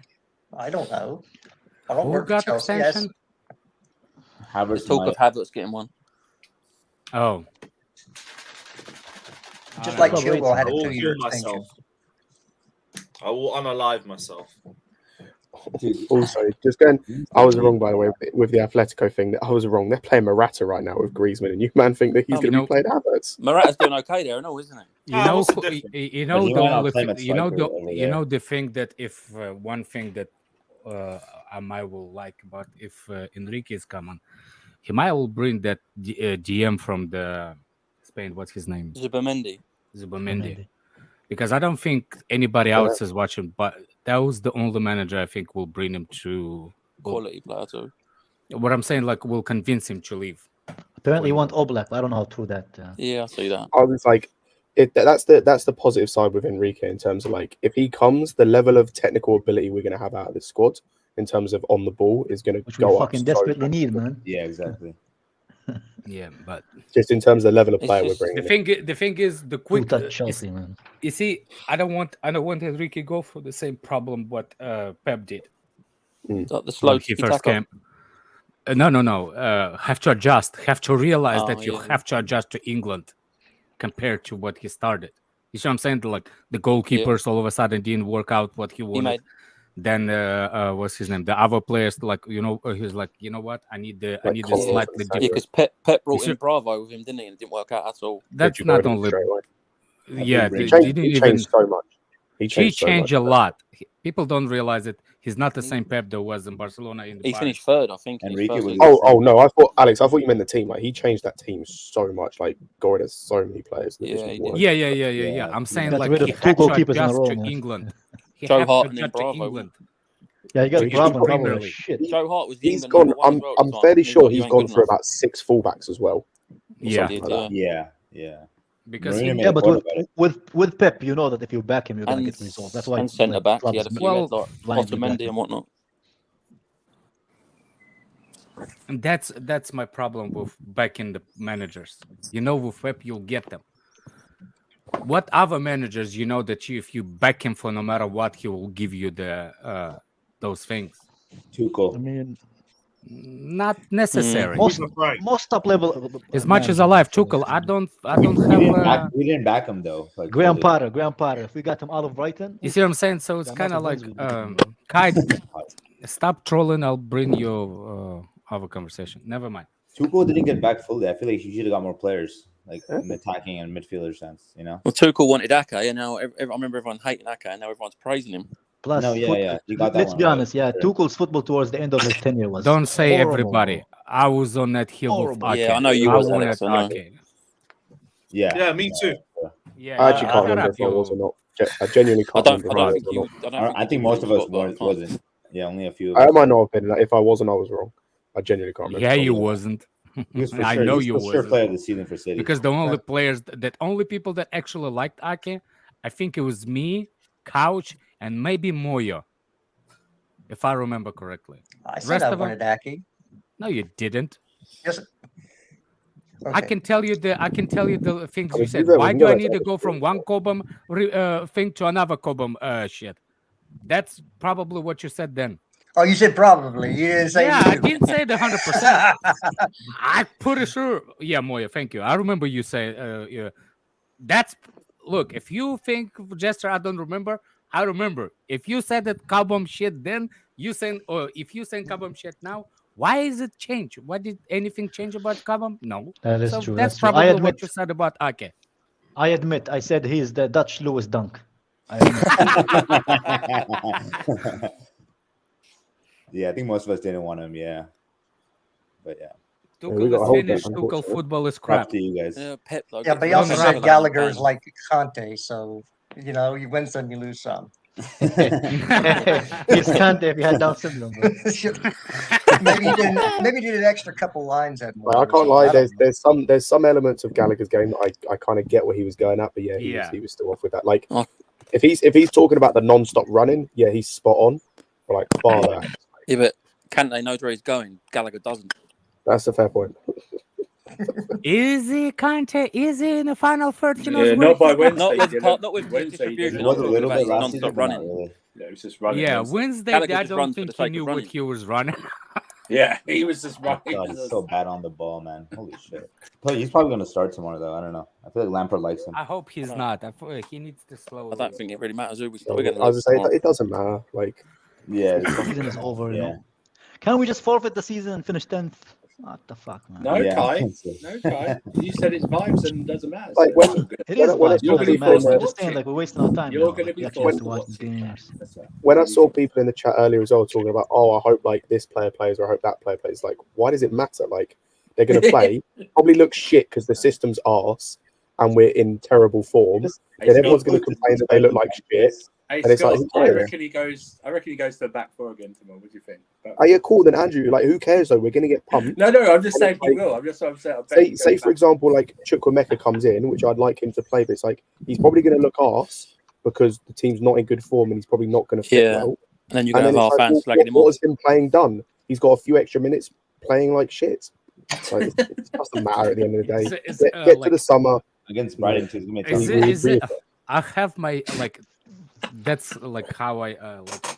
B: I don't know. I don't
F: Who
B: work
F: got
B: for Chelsea. Yes.
F: extension?
E: There's
G: Havertz
E: talk
G: might.
E: of Havertz getting one.
F: Oh.
B: Just
F: I
B: like
F: don't know.
B: Chilwell had
C: I
B: a
C: will
B: 2-year
C: kill
B: extension.
C: myself. I will unalive myself.
D: also just going. I was wrong, by the way, with the Atletico thing. That I was wrong. They're playing Morata right now with Griezmann, and you man think that he's
E: Oh,
D: going to
F: no.
D: be playing Havertz.
E: Morata's doing okay there, no, isn't he?
F: You know,
C: what's the
F: who-
C: difference?
F: you
G: But
F: know
G: he
F: the
G: might not
F: only
G: play him
F: thing,
G: at
F: you know
G: striker over
F: the you
G: there.
F: know the thing that if one thing that I might will like about if Enrique is coming, he might will bring that GM from the Spain. What's his name?
E: Zubimendi.
F: Zubimendi. Because I don't think anybody else is watching, but that was the only manager I think will bring him to.
E: Quality player too.
F: What I'm saying, like, will convince him to leave.
H: Apparently, you want Oblak. I don't know how true that.
E: Yeah, I see that.
D: I was like, that's the positive side with Enrique in terms of like if he comes, the level of technical ability we're going to have out of this squad in terms of on the ball is going to
H: Which we
D: go up.
H: fucking
D: so
H: desperately
D: much.
H: need, man.
G: Yeah, exactly.
F: Yeah, but
D: Just in terms of the level of
E: It's
D: player
E: just
D: we're bringing.
F: the thing is the
H: Who
F: quick.
H: touched Chelsea, man?
F: You see, I don't want Enrique go for the same problem what Pep did
E: Like the slow
F: when he
E: tiki
F: first
E: taka.
F: came. No. Have to adjust. Have to realize that you
E: yeah.
F: have to adjust to England compared to what he started. You see what I'm saying? Like the goalkeepers all of a sudden didn't work out what he wanted.
E: made-
F: Then what's his name? The other players, like he was like, you know what? I need the
D: Cole,
F: slightly
E: Yeah,
F: different.
E: because Pep brought
F: You
E: in Bravo with him, didn't he? And it didn't work out at all.
F: That's
D: you
F: not
D: go
F: only.
D: straight away.
F: Yeah,
G: He
F: they
G: changed-
F: didn't
D: He
F: even.
D: changed so much. He
F: He
D: changed so
F: changed
D: much.
F: a lot. People don't realize it. He's not the same Pep that was in Barcelona. In the
E: He
F: Bayern.
E: finished third, I think. in his
G: Enrique
E: first
G: was-
E: season.
D: Oh no! I thought you meant the team. Like he changed that team so much. Like got rid of so many players. That
E: Yeah,
D: just
E: he
D: worked.
E: did.
F: Yeah. I'm saying
H: got
F: like
H: rid of
F: he
H: two
F: had to
H: goalkeepers in a
F: adjust
H: row,
F: to
H: man.
F: England. He
E: Joe
F: had to
E: Hart and then
F: adjust to
E: Bravo.
F: England.
H: Yeah, you got
D: He's
H: Bravo.
D: got-
H: Bravo
F: Premier
H: was
F: League.
H: shit.
E: Joe Hart was the
D: He's
E: England
D: gone.
E: number one as well at the
D: I'm
E: time.
D: fairly
E: He was
D: sure
E: like, "You
D: he's
E: ain't
D: gone
E: good
D: for
E: enough."
D: about 6 fullbacks as well. or
F: Yeah,
D: something like that.
G: Yeah.
F: because
G: Mourinho
F: he
G: made
H: Yeah,
G: a
H: but
G: point about it.
H: with Pep, you know that if you back him, you're gonna
E: And,
H: get results. That's why
E: and centre back, he had a
H: clubs
E: few
F: Well,
E: like
H: blindly back
E: Otamendi
H: him.
E: and whatnot.
F: And that's my problem with backing the managers. You know, with Pep, you'll get them. What other managers, you know, that if you back him for no matter what, he will give you the those things.
G: Tuchel.
H: I mean,
F: Not necessary.
H: most top level.
F: As much as I love Tuchel, I don't have.
G: We didn't back him though. Like
H: Graham
G: fully.
H: Potter. If we got him out of Brighton,
F: You see what I'm saying? So it's
H: Yeah,
F: kind of like,
H: massive wins
F: Kai, stop trolling. I'll bring you have a conversation. Never mind.
G: Tuchel didn't get back fully. I feel like he should have got more players, like in the attacking and midfielder sense. You know.
E: Well, Tuchel wanted Ake, and now I remember everyone hating Ake, and now everyone's praising him.
H: plus,
G: No, yeah. He got that
H: let's
G: one
H: be
G: right.
H: honest. Yeah,
G: Sure.
H: Tuchel's football towards the end of his tenure was.
F: Don't say
H: horrible.
F: everybody. I was on that hill with
H: Horrible.
F: Ake.
E: Yeah, I know you
F: I
E: was,
F: wanted
E: Alex, I know.
F: Ake.
C: Yeah, me too.
F: Yeah,
D: I actually can't
F: shut
D: remember
F: up,
D: if I was
F: you.
D: or not. I genuinely
E: I
D: can't
E: don't
D: remember if I
E: think
D: was or
E: you.
D: not.
G: I think most of us wasn't. Yeah, only a few. Of
D: I
G: us.
D: might not have been. Like, if I wasn't, I was wrong. I genuinely can't remember.
F: Yeah,
D: if I
F: you
D: was.
F: wasn't.
G: He was for
F: I
G: sure.
F: know
G: He's
F: you
G: for sure
F: wasn't.
G: player of the season for City.
F: Because the only players, that only people that actually liked Ake, I think it was me, Couch, and maybe Moyo, if I remember correctly.
B: I said
F: Rest
B: I
F: of 'em?
B: wanted Aki.
F: No, you didn't.
B: Yes.
F: I
B: Okay.
F: can tell you the things
D: I
F: you
D: mean,
F: said.
D: you
F: Why
D: know
F: do I
D: that's
F: need to
D: all
F: go from one Cobham thing to another Cobham shit? That's probably what you said then.
B: Oh, you said probably. You didn't say.
F: Yeah,
B: you
F: I
B: knew.
F: didn't say the 100%. I'm pretty sure. Yeah, Moya, thank you. I remember you say. Yeah. That's look. If you think Jester, I don't remember. I remember. If you said that Cobham shit then, you saying, or if you saying Cobham shit now, why is it change? Why did anything change about Cobham? No.
H: That is
F: So
H: true.
F: that's
H: That's true. I
F: probably
H: admit.
F: what you said about Ake.
H: I admit. I said he's the Dutch Lewis Dunk. I admit.
G: Yeah, I think most of us didn't want him. Yeah, but yeah,
D: we
F: Tuchel
D: got a
F: is
D: whole
F: finished.
D: bit,
F: Tuchel
D: unfortunately.
F: football is
G: crap
F: crap.
G: to you guys.
E: Pep, though,
B: Yeah, but he
F: Don't
B: also
F: rap
B: said
F: about
B: Gallagher
F: it.
B: is like Conte, so you know you win some, you lose some.
H: He's can't if he had Down syndrome. Bro.
B: maybe he didn't. Maybe he did an extra couple lines at more.
D: Like, I
B: or
D: can't
B: something.
D: lie.
B: I don't know.
D: There's some elements of Gallagher's game that I kind of get where he was going at, but yeah, he was still off with that. Like
E: Oh.
D: if he's talking about the non-stop running, yeah, he's spot on. But like bar that,
E: Yeah, but Kante knows where he's going. Gallagher doesn't.
D: that's a fair point.
F: Is he Conte? Is he in the final third? You know,
I: Yeah, not by Wednesday.
E: Not with,
I: didn't.
E: not with
I: Wednesday,
E: distribution.
G: It
I: didn't.
G: was
E: I'm
G: a
E: talking
G: little
E: about
G: bit
E: his
G: last
E: non-stop
G: season, but not
E: running.
G: really.
I: Yeah, he was just running.
F: Yeah,
I: Wednesday.
F: Wednesday.
E: Gallagher
F: I
E: just
F: don't
E: runs for
F: think
E: the
F: he
E: sake
F: knew
E: of
F: what
E: running.
F: he was running.
I: Yeah, he was just running.
G: God, he's so bad on the ball, man. Holy shit. But he's probably going to start tomorrow, though. I don't know. I feel like Lampard likes him.
F: I hope he's not. I feel like he needs to slow.
E: I don't think it really matters who we
D: So,
E: we're going to
D: I was
E: lose
D: gonna say
E: tomorrow.
D: it doesn't matter. Like
G: Yeah,
H: The season is over. You
G: yeah.
H: know? Can we just forfeit the season and finish 10th? What the fuck, man?
I: No,
G: Yeah, I
I: Kai.
G: think so.
I: No, Kai. You said it's vibes and doesn't matter.
D: Like,
I: so
D: when-
I: it's all good.
H: It
D: When
H: is
D: I- when I
H: fine.
D: saw
H: It doesn't
D: people
H: matter.
D: in the-
H: I'm just saying, like, we're wasting our time.
I: You're
H: now.
I: going to
H: Like,
I: be
H: we actually have
I: forced
H: to
I: to
H: watch
I: watch
H: the
I: it.
H: games.
I: That's right.
D: when I saw people in the chat earlier as well talking about, oh, I hope like this player plays or I hope that player plays. Like, why does it matter? Like, they're going to play, probably look shit because the system's arse and we're in terrible form. Then everyone's going to complain that they look like shit.
I: Hey,
D: And it's
I: Scott,
D: like,
I: I
D: yeah.
I: reckon he goes to the back four again tomorrow. What do you think?
D: Oh, yeah, cool. Then Andrew, like, who cares though? We're going to get pumped.
I: No, I'm just saying he
D: Like,
I: will. I'm saying. I bet he
D: Say
I: goes
D: for
I: back.
D: example, like Chukwuemeka comes in, which I'd like him to play, but it's like he's probably going to look arse because the team's not in good form and he's probably not going to fit
E: Yeah.
D: well.
E: And then you're
D: And
E: going to
D: then
E: have
D: it's
E: our
D: like,
E: fans slagging him
D: what
E: off.
D: has him playing done? He's got a few extra minutes playing like shit. Like, it doesn't matter at the end of the day. Get to the summer.
G: Against Brighton, too. It's gonna be a
F: Is
G: tough
F: it?
G: game.
F: Is it? I have my like. That's like how I like.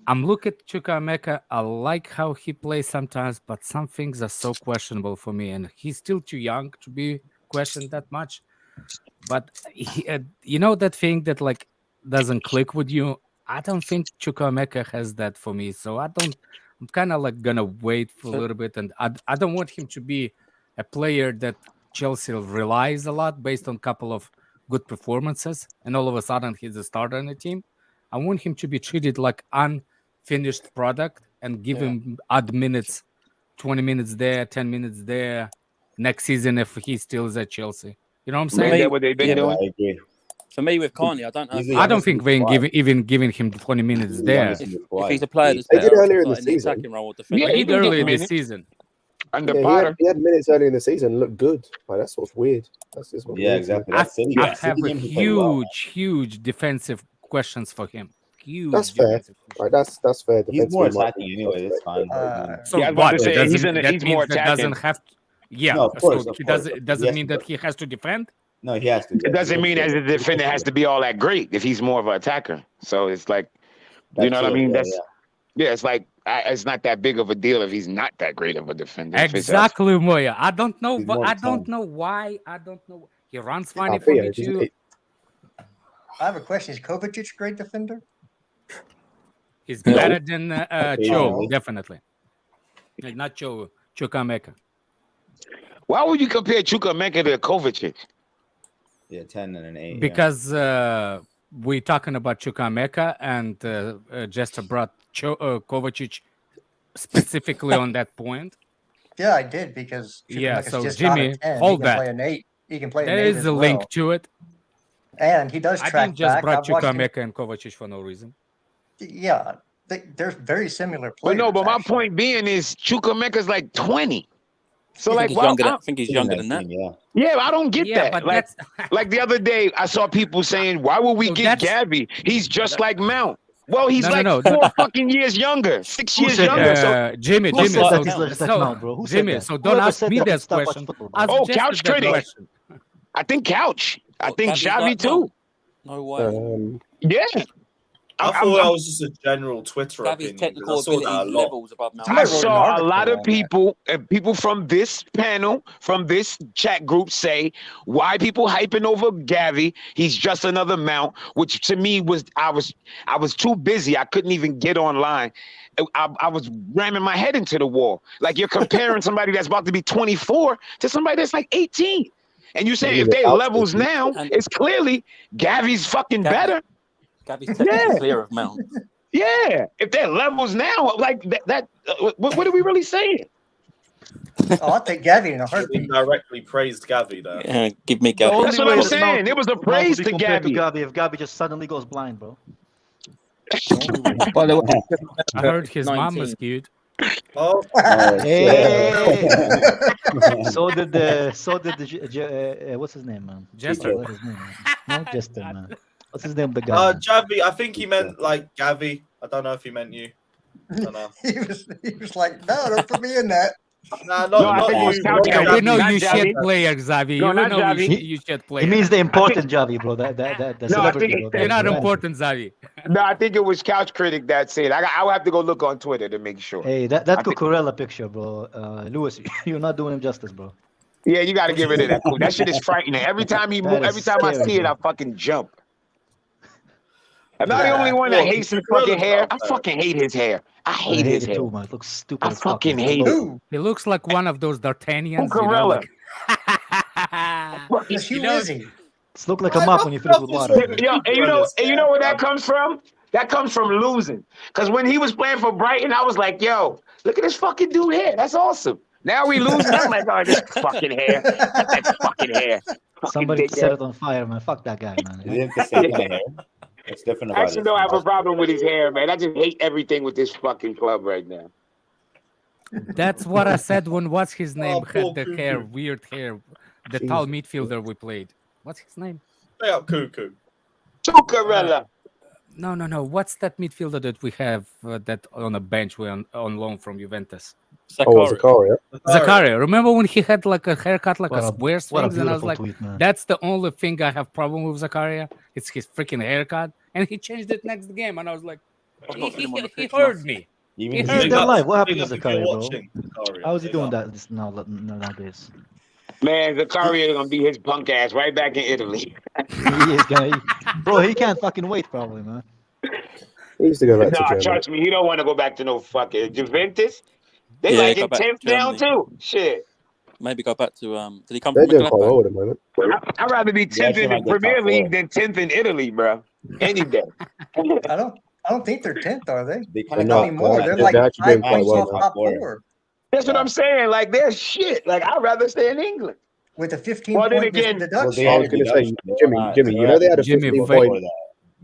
F: I'm looking at Chukwuemeka. I like how he plays sometimes, but some things are so questionable for me, and he's still too young to be questioned that much. But you know that thing that like doesn't click with you. I don't think Chukwuemeka has that for me, so I'm kind of like gonna wait for a little bit, and I don't want him to be a player that Chelsea relies a lot based on a couple of good performances, and all of a sudden he's a starter in the team. I want him to be treated like unfinished product and give him odd minutes, 20 minutes there, 10 minutes there next season if he still is at Chelsea. You know what I'm saying?
J: Is that what they've been doing?
G: I agree.
E: For me, with Carney, I don't know.
G: He's the
F: I don't
G: youngest
F: think
G: in
F: they
G: the
F: even giving him 20 minutes
G: He's the
F: there.
G: youngest in the squad.
E: If he's a player that's
D: They did
E: better
D: earlier in the
E: in the
D: season.
E: attacking role or defensive,
J: Yeah,
F: He
J: he
F: did
J: can get
F: early this
J: minutes.
F: season.
J: Under
D: Yeah,
J: Potter.
D: he had minutes early in the season, looked good. Like that's what's weird. That's just what
G: Yeah,
D: weird to me.
G: exactly. That's City.
F: I
G: Yeah,
F: have
G: City
F: a
G: game, he played well.
F: huge defensive questions for him. Huge.
D: That's fair.
F: defensive questions.
D: Like that's fair.
G: He's more
D: Defensively, might
G: attacking
D: be
G: anyway. It's fine.
F: So
J: Yeah, I was about to
F: what?
J: say,
F: Doesn't-
J: he's
F: that
J: more
F: means that
J: attacking.
F: doesn't have. Yeah.
G: No, of course,
F: so
G: of
F: he
G: course.
F: doesn't. It
G: He
F: doesn't
G: has
F: mean
G: to-
F: that he has to defend.
G: No, he has to.
J: It doesn't mean as a defender has to be all that great if he's more of an attacker. So it's like, you know what I mean? Yeah, it's like it's not that big of a deal if he's not that great of a defender. If it's
F: Exactly, Moya. I don't know.
G: He's
F: But
G: more
F: I
G: of a
F: don't
G: ten.
F: know why. I don't know. He runs
D: I
F: funny for
D: think
F: me
D: it just-
F: too.
B: I have a question. Is Kovacic a great defender?
F: He's
J: No.
F: better than Cho,
B: No.
F: definitely. Not Cho. Chukwuemeka.
J: Why would you compare Chukwuemeka to Kovacic?
G: Yeah, 10 and an 8. yeah.
F: Because we're talking about Chukwuemeka and Jester brought Kovacic specifically on that point.
B: Yeah, I did because
F: Yeah,
B: Chukwuemeka's
F: so
B: just
F: Jimmy,
B: not a 10.
F: hold
B: he can
F: that.
B: play an 8. He can play
F: There
B: an 8
F: is
B: as
F: a
B: well.
F: link to it.
B: And he does
F: I
B: track
F: didn't just
B: back.
F: brought
B: I've watched him.
F: Chukwuemeka and Kovacic for no reason.
B: Yeah, they're very similar
J: But
B: players.
J: no, but my
B: actually.
J: point being is Chukwuemeka's like 20. So
E: I
J: like,
E: think he's
J: well,
E: younger. I think he's younger than that.
G: 19, yeah.
J: yeah, I don't get
F: Yeah,
J: that.
F: but
J: Like,
F: that's
J: like the other day, I saw people saying, "Why would we
F: So
J: get
F: that's-
J: Gabby? He's just like Mount." Well, he's
F: No, no,
J: like
F: no,
J: 4 fucking years younger, 6
H: Who
J: years
H: said
J: younger. So,
F: Jimmy,
H: Who said
F: so,
H: that he's like Mount, bro? Who said
F: Jimmy,
H: that?
F: so don't
H: Whoever
F: ask
H: said
F: me
H: that
F: that
H: stop
F: question.
H: watching football,
F: Ask
H: bro.
J: Oh,
F: Jester
J: couch
F: that
J: critic.
F: question.
J: I think Couch. I think
E: Gabby's
J: Xavi
E: like
J: too.
E: Mount. No way.
J: Yeah.
C: I thought that was just a general Twitter
E: Gavi's
C: opinion.
E: technical
C: 'Cause I saw that a
E: ability
C: lot.
E: levels above Mount.
J: I
B: Somebody wrote an
J: saw a
B: article
J: lot of
B: on that.
J: people from this panel, from this chat group say why people hyping over Gavi. He's just another Mount, which to me was I was too busy. I couldn't even get online. I was ramming my head into the wall. Like you're comparing somebody that's about to be 24 to somebody that's like 18. And you say
D: Yeah,
J: if they
D: but
J: levels now,
E: And-
J: it's clearly Gavi's fucking
E: Gavi-
J: better.
E: Gavi's technically
J: Yeah.
E: clear of Mount.
J: Yeah, if they're levels now, like that what are we really saying?
B: Oh, I'll take Gavi in a
C: He
B: heartbeat.
C: directly praised Gavi there.
E: Yeah, give me
H: The
E: Gavi.
H: only
J: That's what
H: way
J: I'm
H: that
J: saying. It was a
H: Mount
J: praise
H: will be
J: to
H: compared
J: Gavi.
H: if Gavi just suddenly goes blind, bro.
E: By the way,
F: I heard his mom
E: 19.
F: was cute.
C: Oh,
H: Hey. so did the what's his name, man?
F: Jester.
H: What's his name, man? Not Jester, man. What's his name? The guy. man?
C: Javi, I think he meant like Gavi. I don't know if he meant you. I don't know.
B: he was like, no, don't put me in that.
C: Nah,
J: No, I
C: not
J: think it was
C: you.
J: Couch
C: not
J: Gavi.
F: We
C: Gavi.
F: know
J: Not
F: you
J: Javi.
F: shit player, Xavi.
J: No,
F: You
J: not
F: know
J: Javi.
F: you shit
H: It
F: player.
H: means the important Javi, bro. The
J: No, I
H: celebrity,
J: think-
H: bro.
F: You're not
H: The-
F: important, Xavi.
J: No, I think it was Couch Critic that said. I will have to go look on Twitter to make sure.
H: Hey, that
J: I think-
H: Cucurella picture, bro. Lewis, you're not doing him justice, bro.
J: Yeah, you got to get rid of that. That shit is frightening. Every time he
H: That
J: move,
H: is
J: every time I
H: scary,
J: see it,
H: bro.
J: I fucking jump. I'm not the only one that
C: Well,
J: hates his
C: Cucurella's
J: fucking hair.
C: not
J: I
C: bad.
J: fucking hate his hair. I
H: I
J: hate his
H: it
J: hair.
H: too, man. It looks stupid.
J: I
H: as fuck,
J: fucking
H: man.
J: hate it.
B: Who?
F: He looks like one of those D'Artagnans.
J: Cucurella.
B: Yes, who
F: You know-
B: is he?
H: It's look like a mop when you fill it with water. man.
J: Yo, and you know where that comes from? That comes from losing. Because when he was playing for Brighton, I was like, yo, look at this fucking dude hair. That's awesome. Now we losing. I'm like, oh, this fucking hair. That fucking hair. Fucking
H: Somebody
J: dick
H: set
J: hair.
H: it on fire, man. Fuck that guy, man.
G: Is it the same kind of hair? What's different
J: I
G: about
J: actually
G: it?
J: don't have a problem with his hair, man. I just hate everything with this fucking club right now.
F: That's what I said when what's his name
C: poor
F: had the
C: Cuckoo.
F: hair, weird hair. The tall midfielder we played. What's his name?
C: Stay up, Cuckoo.
J: Zuccarella.
F: No. What's that midfielder that we have that on a bench we on loan from Juventus?
D: Oh,
E: Zakaria.
D: Zakaria.
F: Zakaria. Remember when he had like a haircut like
H: What
F: a
H: a-
F: square
H: What a
F: swings, and I was
H: beautiful
F: like,
H: tweet, man.
F: that's the only thing I have problem with Zakaria. It's his freaking haircut, and he changed it next game, and I was like,
E: I've not seen him on the
F: He
E: pitch.
F: heard me.
G: You
F: He
G: mean
F: heard
H: He's
F: me.
H: still alive. What happened
C: Big
H: to
C: up if you're
H: Zakaria, bro?
C: watching, Zakaria.
H: How is he
C: Big
H: doing
C: up.
H: that nowadays?
J: Man, Zakaria is gonna be his punk ass right back in Italy.
H: He is gonna, bro. He can't fucking wait, probably, man.
D: He used to go back to
J: Nah,
D: Germany.
J: trust me, he don't want to go back to no fucking Juventus. They
E: Yeah,
J: like
E: go
J: in
E: back to
J: 10th now
E: Germany.
J: too. Shit.
E: Maybe go back to. Did he come
D: They're
E: from
D: doing quite well
E: Gladbach?
D: at the moment.
J: I'd rather be 10th
G: actually
J: in the
G: might get top
J: Premier
G: four.
J: League than 10th in Italy, bro. Any day.
B: I don't think they're 10th, are they?
G: They
B: I
G: kind
B: mean,
G: of
B: not anymore. They're like
D: they're actually doing
B: 5
D: quite
B: points
D: well
B: off
D: now.
B: top 4
J: That's what
G: Yeah.
J: I'm saying. Like, they're shit. Like, I'd rather stay in England.
B: with a 15
J: Well, then
B: point
J: again-
G: Well,
B: deduction.
G: they
D: I
G: had
D: was
G: a
D: going to say,
G: deduction. They were
D: Jimmy,
G: not-
D: Jimmy,
G: they
D: you
G: were
D: know they
G: at
D: had a
F: Jimmy,
D: 15
G: before
D: point.
G: that.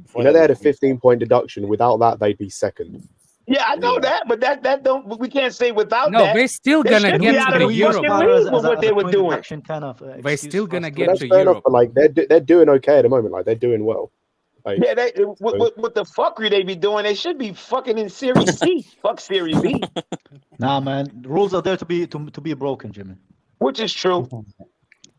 G: Before
D: You know
G: that,
D: they had a
G: was
D: 15 point deduction. Without that, they'd be second.
J: Yeah, I know
G: Yeah.
J: that, but that don't. We can't say without
F: No,
J: that.
F: they still
J: They
F: gonna
J: should
F: get
J: be
F: to
J: out of
F: the
J: the
F: Europe.
J: fucking
H: Power
J: league with what they were
H: point
J: doing.
H: deduction kind of,
F: They
H: excuse
F: still
H: for
F: gonna
H: us to-
F: get
D: That's
F: to
D: fair enough,
F: Europe.
D: but like they're doing okay at the moment. Like they're doing well. Like,
J: Yeah, what the fuckery they be doing? They should be fucking in Serie C. Fuck Serie B,
H: Nah, man. Rules are there to be broken, Jimmy.
J: which is true.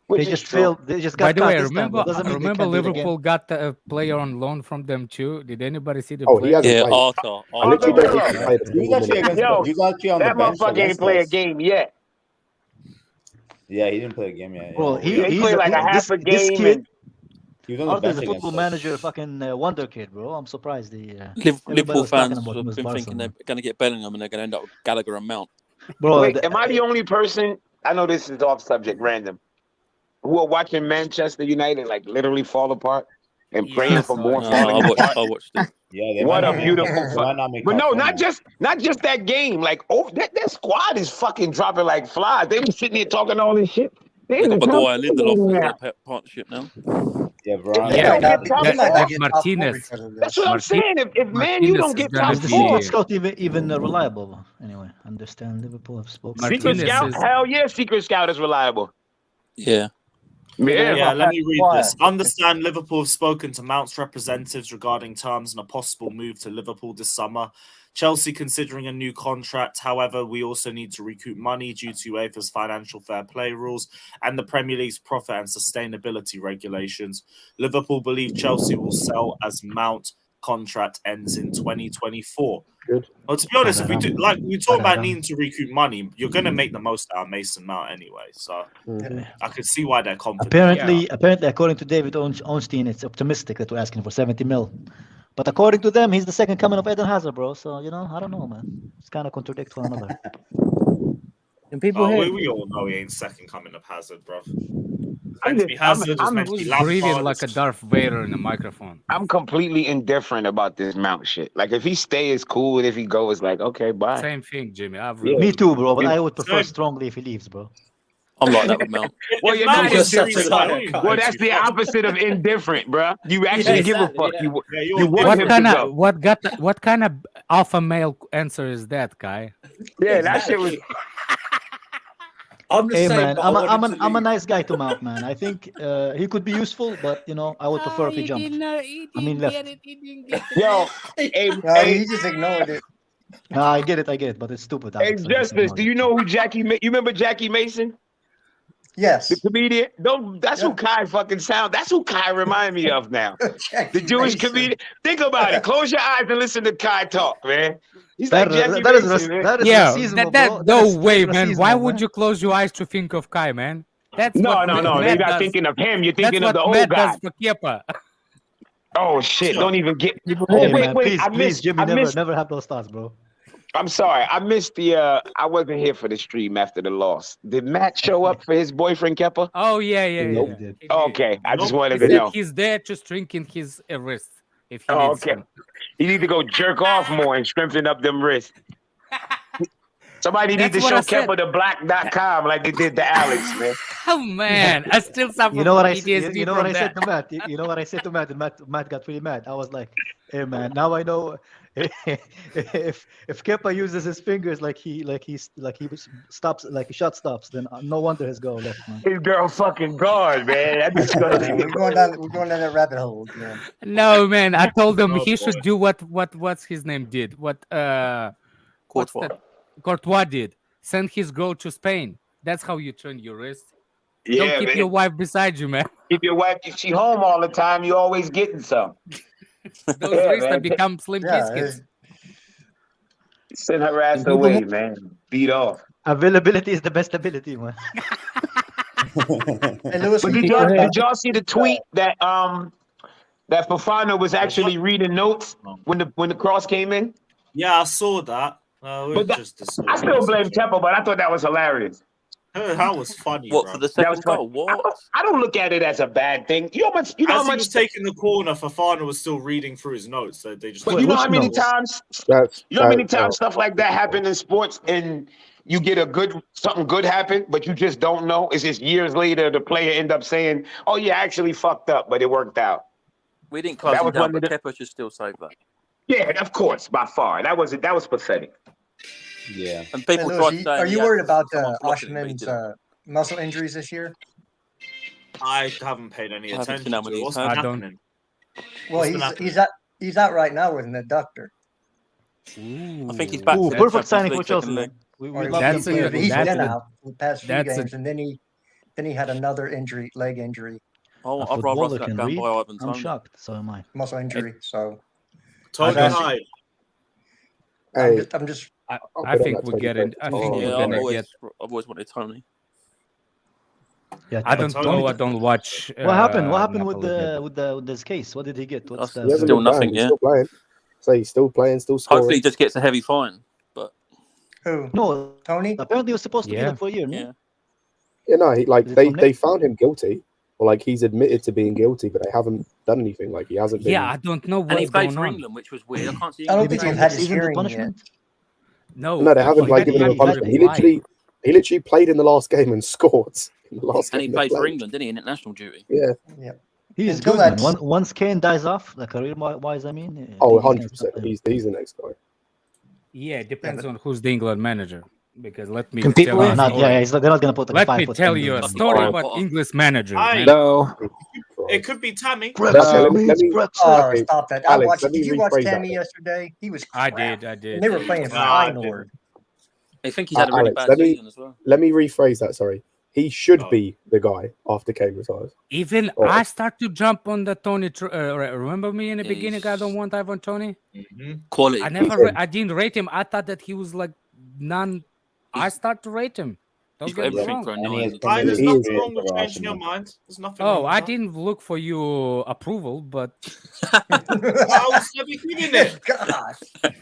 H: They
J: Which is
H: just
J: true.
H: failed. They just got
F: By the
H: caught
F: way,
H: this time.
F: remember,
H: But doesn't mean they
F: remember
H: can do it again.
F: Liverpool got a player on loan from them too. Did anybody see the
D: oh,
F: play?
D: he hasn't
E: Yeah,
D: played.
E: Arthur.
D: I literally don't think he
J: Arthur.
D: played a
G: He was
D: single
G: actually
D: minute.
G: against.
J: Yo,
G: He was actually on the
J: That
G: bench
J: motherfucker ain't
G: against
J: play a
G: us.
J: game yet.
G: Yeah, he didn't play a game yet.
H: Bro,
G: Yeah.
J: He played like a half a
H: this
J: game,
H: kid,
J: and
G: He was on the
H: Arthur's
G: bench
H: a
G: against
H: football
G: us.
H: manager, fucking wonder kid, bro. I'm surprised.
E: Liverpool
H: was talking
E: fans
H: about
E: have
H: him as
E: been
H: Barca,
E: thinking
H: man.
E: they're going to get Bellingham and they're going to end up with Gallagher and Mount.
H: Bro,
J: wait, am I the only person? I know this is off subject, random. Who are watching Manchester United like literally fall apart and praying
F: Yes,
J: for
F: I
J: more
F: know.
J: falling apart?
E: I watched it.
G: Yeah, they
J: What
G: might
J: a
G: not
J: beautiful
G: Make, they might not make
J: But
G: top
J: no,
G: four
J: not
G: now.
J: just that game. Like, oh, that squad is fucking dropping like flies. They were sitting here talking all this shit.
E: They
J: in
E: got
J: the
E: Maguire
J: top
E: and
J: four
E: Lindelof
J: now.
E: as their partnership now.
G: Yeah,
J: If
G: Veron.
J: they
F: Yeah,
J: don't get
B: They
J: top
B: might
J: four,
B: not get top 4
F: Martinez.
B: because of
J: that's
B: this.
J: what I'm saying. If Man U
F: Martinez
J: don't
F: is
J: get
F: gonna
J: top
H: is the
F: be-
J: four,
H: secret scout even reliable? Anyway, understand Liverpool have spoken.
J: Secret
F: Martinez
J: Scout,
F: is-
J: hell yeah, Secret Scout is reliable.
E: Yeah.
C: Yeah, let me read
I: Why?
C: this. Understand Liverpool have spoken to Mount's representatives regarding terms and a possible move to Liverpool this summer. Chelsea considering a new contract. However, we also need to recoup money due to UEFA's financial fair play rules and the Premier League's profit and sustainability regulations. Liverpool believe Chelsea will sell as Mount contract ends in 2024.
D: Good.
C: Well, to be honest, if we do, like we talk about needing to recoup money, you're going to make the most out of Mason Mount anyway. So I could see why they're confident.
H: Apparently, according to David Ornstein, it's optimistic that we're asking for 70 mil. But according to them, he's the second coming of Eden Hazard, bro. So, I don't know, man. It's kind of contradict one another.
F: And people
C: we all know he ain't second coming of Hazard, bro. Meant to be Hazard, was meant to be
F: breathing
C: Lampard.
F: like a Darth Vader in the microphone.
J: I'm completely indifferent about this Mount shit. Like, if he stay, it's cool. And if he go, it's like, okay, bye.
F: Same thing, Jimmy.
H: Me too, bro. But I would prefer strongly if he leaves, bro.
E: I'm like that with Mount.
J: Well,
C: If
J: you
C: Mount
J: know,
C: is serious about it,
J: well, that's the opposite of indifferent, bro. You actually give a fuck. You want
F: What
J: him
F: kind
J: to
F: of
J: go.
F: what kind of alpha male answer is that, Kai?
J: Yeah, that shit was.
I: I'm the
H: Hey,
I: same,
H: man,
I: but I want him to
H: I'm a
I: leave.
H: nice guy to Mount, man. I think he could be useful, but I would prefer if he jumped. I mean, left.
J: Yo, hey,
B: No,
J: hey,
B: he just ignored it.
H: No, I get it, but it's stupid.
J: hey,
H: Alex, I just
J: Justice,
H: ignored
J: do
H: it.
J: you know who you remember Jackie Mason?
B: Yes.
J: The comedian? That's
B: Yeah.
J: who Kai fucking sound. That's who Kai remind me of now.
B: Jackie
J: The Jewish
B: Mason.
J: comedian. Think about it. Close your eyes and listen to Kai talk, man. He's
H: That,
J: like Jackie
H: that is
J: Mason, man.
H: that is
F: Yeah,
H: racism,
F: that
H: bro.
F: no
H: is
F: way,
H: straight
F: man. Why
H: racism,
F: would
H: man.
F: you close your eyes to think of Kai, man? That's
J: No,
F: what
J: no, no. You're
F: Matt
J: not
F: does.
J: thinking of him. You're
F: That's
J: thinking
F: what
J: of the old
F: Matt
J: guy.
F: does for Kepa.
J: Oh shit! Don't even get.
H: Hey,
J: Oh, wait,
H: man,
J: wait.
H: please, Jimmy,
J: I
H: never
J: missed.
H: never have those thoughts, bro.
J: I'm sorry. I missed the. I wasn't here for the stream after the loss. Did Matt show up for his boyfriend Kepa?
F: Oh yeah.
H: Nope.
F: He did.
J: Okay, I just wanted
F: He
J: to
F: said
J: know.
F: he's there just drinking his wrist. If he
J: Oh,
F: needs
J: okay.
F: some.
J: You need to go jerk off more and strengthen up them wrists. Somebody need to
F: That's what
J: show
F: I said.
J: Kepa the black.com like they did to Alex, man.
F: Oh man, I still suffer
H: You know what
F: from
H: I
F: PTSD
H: you know what
F: from
H: I
F: that.
H: said to Matt. You know what I said to Matt, and Matt got really mad. I was like, "Hey man, now I know if Kepa uses his fingers like he stops like shot stops, then no wonder his goal left, man."
J: His girl fucking guard, man. That's disgusting.
B: We're going down that rabbit hole. Yeah.
F: No man, I told him
C: Oh,
F: he
C: boy.
F: should do what's his name did. What's
E: Courtois.
F: that? Courtois did. Send his girl to Spain. That's how you turn your wrist. Don't
J: Yeah,
F: keep
J: man.
F: your wife beside you, man.
J: If your wife, if she home all the time, you always getting some.
F: Those
J: Yeah,
F: wrists
J: man.
F: have become slim
B: Yeah,
F: biscuits.
J: Send her ass away, man. Beat off.
H: Availability is the best ability, man.
B: Hey, Lewis,
J: But did y'all see the tweet that that Fofana was actually reading notes when the cross came in?
C: Yeah, I saw that.
J: But I still blame Temple, but I thought that was hilarious.
C: That was funny.
E: What
C: bro.
E: for the second goal? What?
J: I don't look at it as a bad thing. You know how much? You know
C: As
J: how
C: he
J: much?
C: was taking the corner, Fofana was still reading through his notes. So they just.
J: But you know how many times? You know how many times stuff like that happen in sports, and you get something good happen, but you just don't know. It's just years later the player end up saying, "Oh yeah, I actually fucked up, but it worked out."
E: We didn't close him down, but Kepa should still save that.
J: Yeah, of course, by far. That was pathetic.
G: Yeah.
E: And people
B: Hey,
E: tried
B: Lewis,
E: saying,
B: are you
E: yeah,
B: worried about
E: someone blocked it, but he
B: Osimhen's
E: didn't.
B: muscle injuries this year?
C: I haven't paid any
E: I haven't
C: attention
E: seen how
C: to
E: many
C: it. What's
E: he's
C: been
E: had.
C: happening?
B: Well, he's out right now with an adductor.
E: I think he's back.
H: Ooh,
E: for the
H: perfect
E: Champions
H: signing for
E: League
H: Chelsea,
E: second leg.
H: man. We
B: Or
H: love
F: That's
H: them
F: a-
H: players.
B: he's
F: that's
B: been
F: a-
B: out the past few
F: that's a-
B: games, and then he had another injury, leg injury,
E: Oh,
H: A
E: I'd rather
H: footballer
E: us get
H: can
E: done
H: read.
E: by Ivan
H: I'm
E: Toney.
H: shocked. So am I.
B: muscle injury. So
C: Tony
B: That's-
C: Hyde.
D: Hey,
B: I'm just
F: I think we're getting. I think
E: Yeah,
F: we're gonna get.
E: I've always wanted Tony.
H: Yeah,
F: I don't
C: Tony-
F: know. I don't watch.
H: What happened? What happened with
F: Napoli
H: the with this case? What did he get? What's
E: That's-
D: he hasn't
E: Still
D: been
E: nothing
D: banned, he's
E: yet.
D: still playing. So he's still playing, still scoring.
E: Hopefully, he just gets a heavy fine. But
B: who?
H: No,
B: Tony?
H: apparently he was supposed to be
F: Yeah.
H: in for a year. No?
E: yeah,
D: Yeah, no, he, like
H: Is it
D: they,
H: from
D: they
H: Nick?
D: found him guilty, or like he's admitted to being guilty, but they haven't done anything. Like he hasn't been.
F: Yeah, I don't know
E: and he
F: what's
E: played
F: going
E: for
F: on.
E: England, which was weird. I can't see.
B: I don't
E: England
B: think
H: Maybe
B: he's
H: it's
B: had
H: next
B: his
H: season, the
B: hearing yet.
H: punishment.
D: No, they haven't
F: he
D: like
F: had-
D: given him a
F: he
D: punishment. He
F: reply.
D: literally played in the last game and scored in the last
E: And
D: game.
E: he
D: they
E: played for England, didn't he, in international duty?
D: Yeah.
H: He is
B: Until
H: good, man.
B: that's-
H: Once Kane dies off, the career-wise, I mean.
D: Oh,
H: I think he's gonna
D: 100%.
H: stop playing.
D: He's the next guy.
F: Yeah, it depends on who's the England manager. Because let me
K: Can
F: tell
K: people-
F: you a
H: Not,
F: story.
H: yeah, they're not gonna put like
F: Let
H: a
F: me
H: 5 foot.
F: tell you a story
E: Oh,
F: about
E: oh.
F: English managers.
C: Aye.
F: man.
K: No.
C: It could be Tammy.
D: Okay, let me-
B: Oh,
D: Okay,
B: stop that!
D: Alex, let me
B: Did you watch
D: rephrase that
B: Tammy
D: then.
B: yesterday? He was.
F: I
B: crap.
F: did.
B: And they were playing for
C: No, I
B: Feyenoord.
E: I think he's had a really
D: Alex,
E: bad
D: let me-
E: season as well.
D: Let me rephrase that. Sorry, he should
C: Oh.
D: be the guy after Kane retires.
F: Even
D: Oh.
F: I start to jump on the Tony. Remember me in the
E: Yeah,
F: beginning? I don't want Ivan Tony.
E: Quality.
F: I never. I didn't rate him. I thought that he was like none. I start to rate him. Don't
E: He's got
F: get me
E: everything
F: wrong.
E: for a
G: And he
E: nine.
G: has
C: Aye, there's
D: He
C: nothing
D: is-
C: wrong with changing your mind. There's nothing wrong
F: Oh,
C: with
F: I
C: that.
F: didn't look for you approval, but
C: I was never giving it.
B: Gosh,
C: I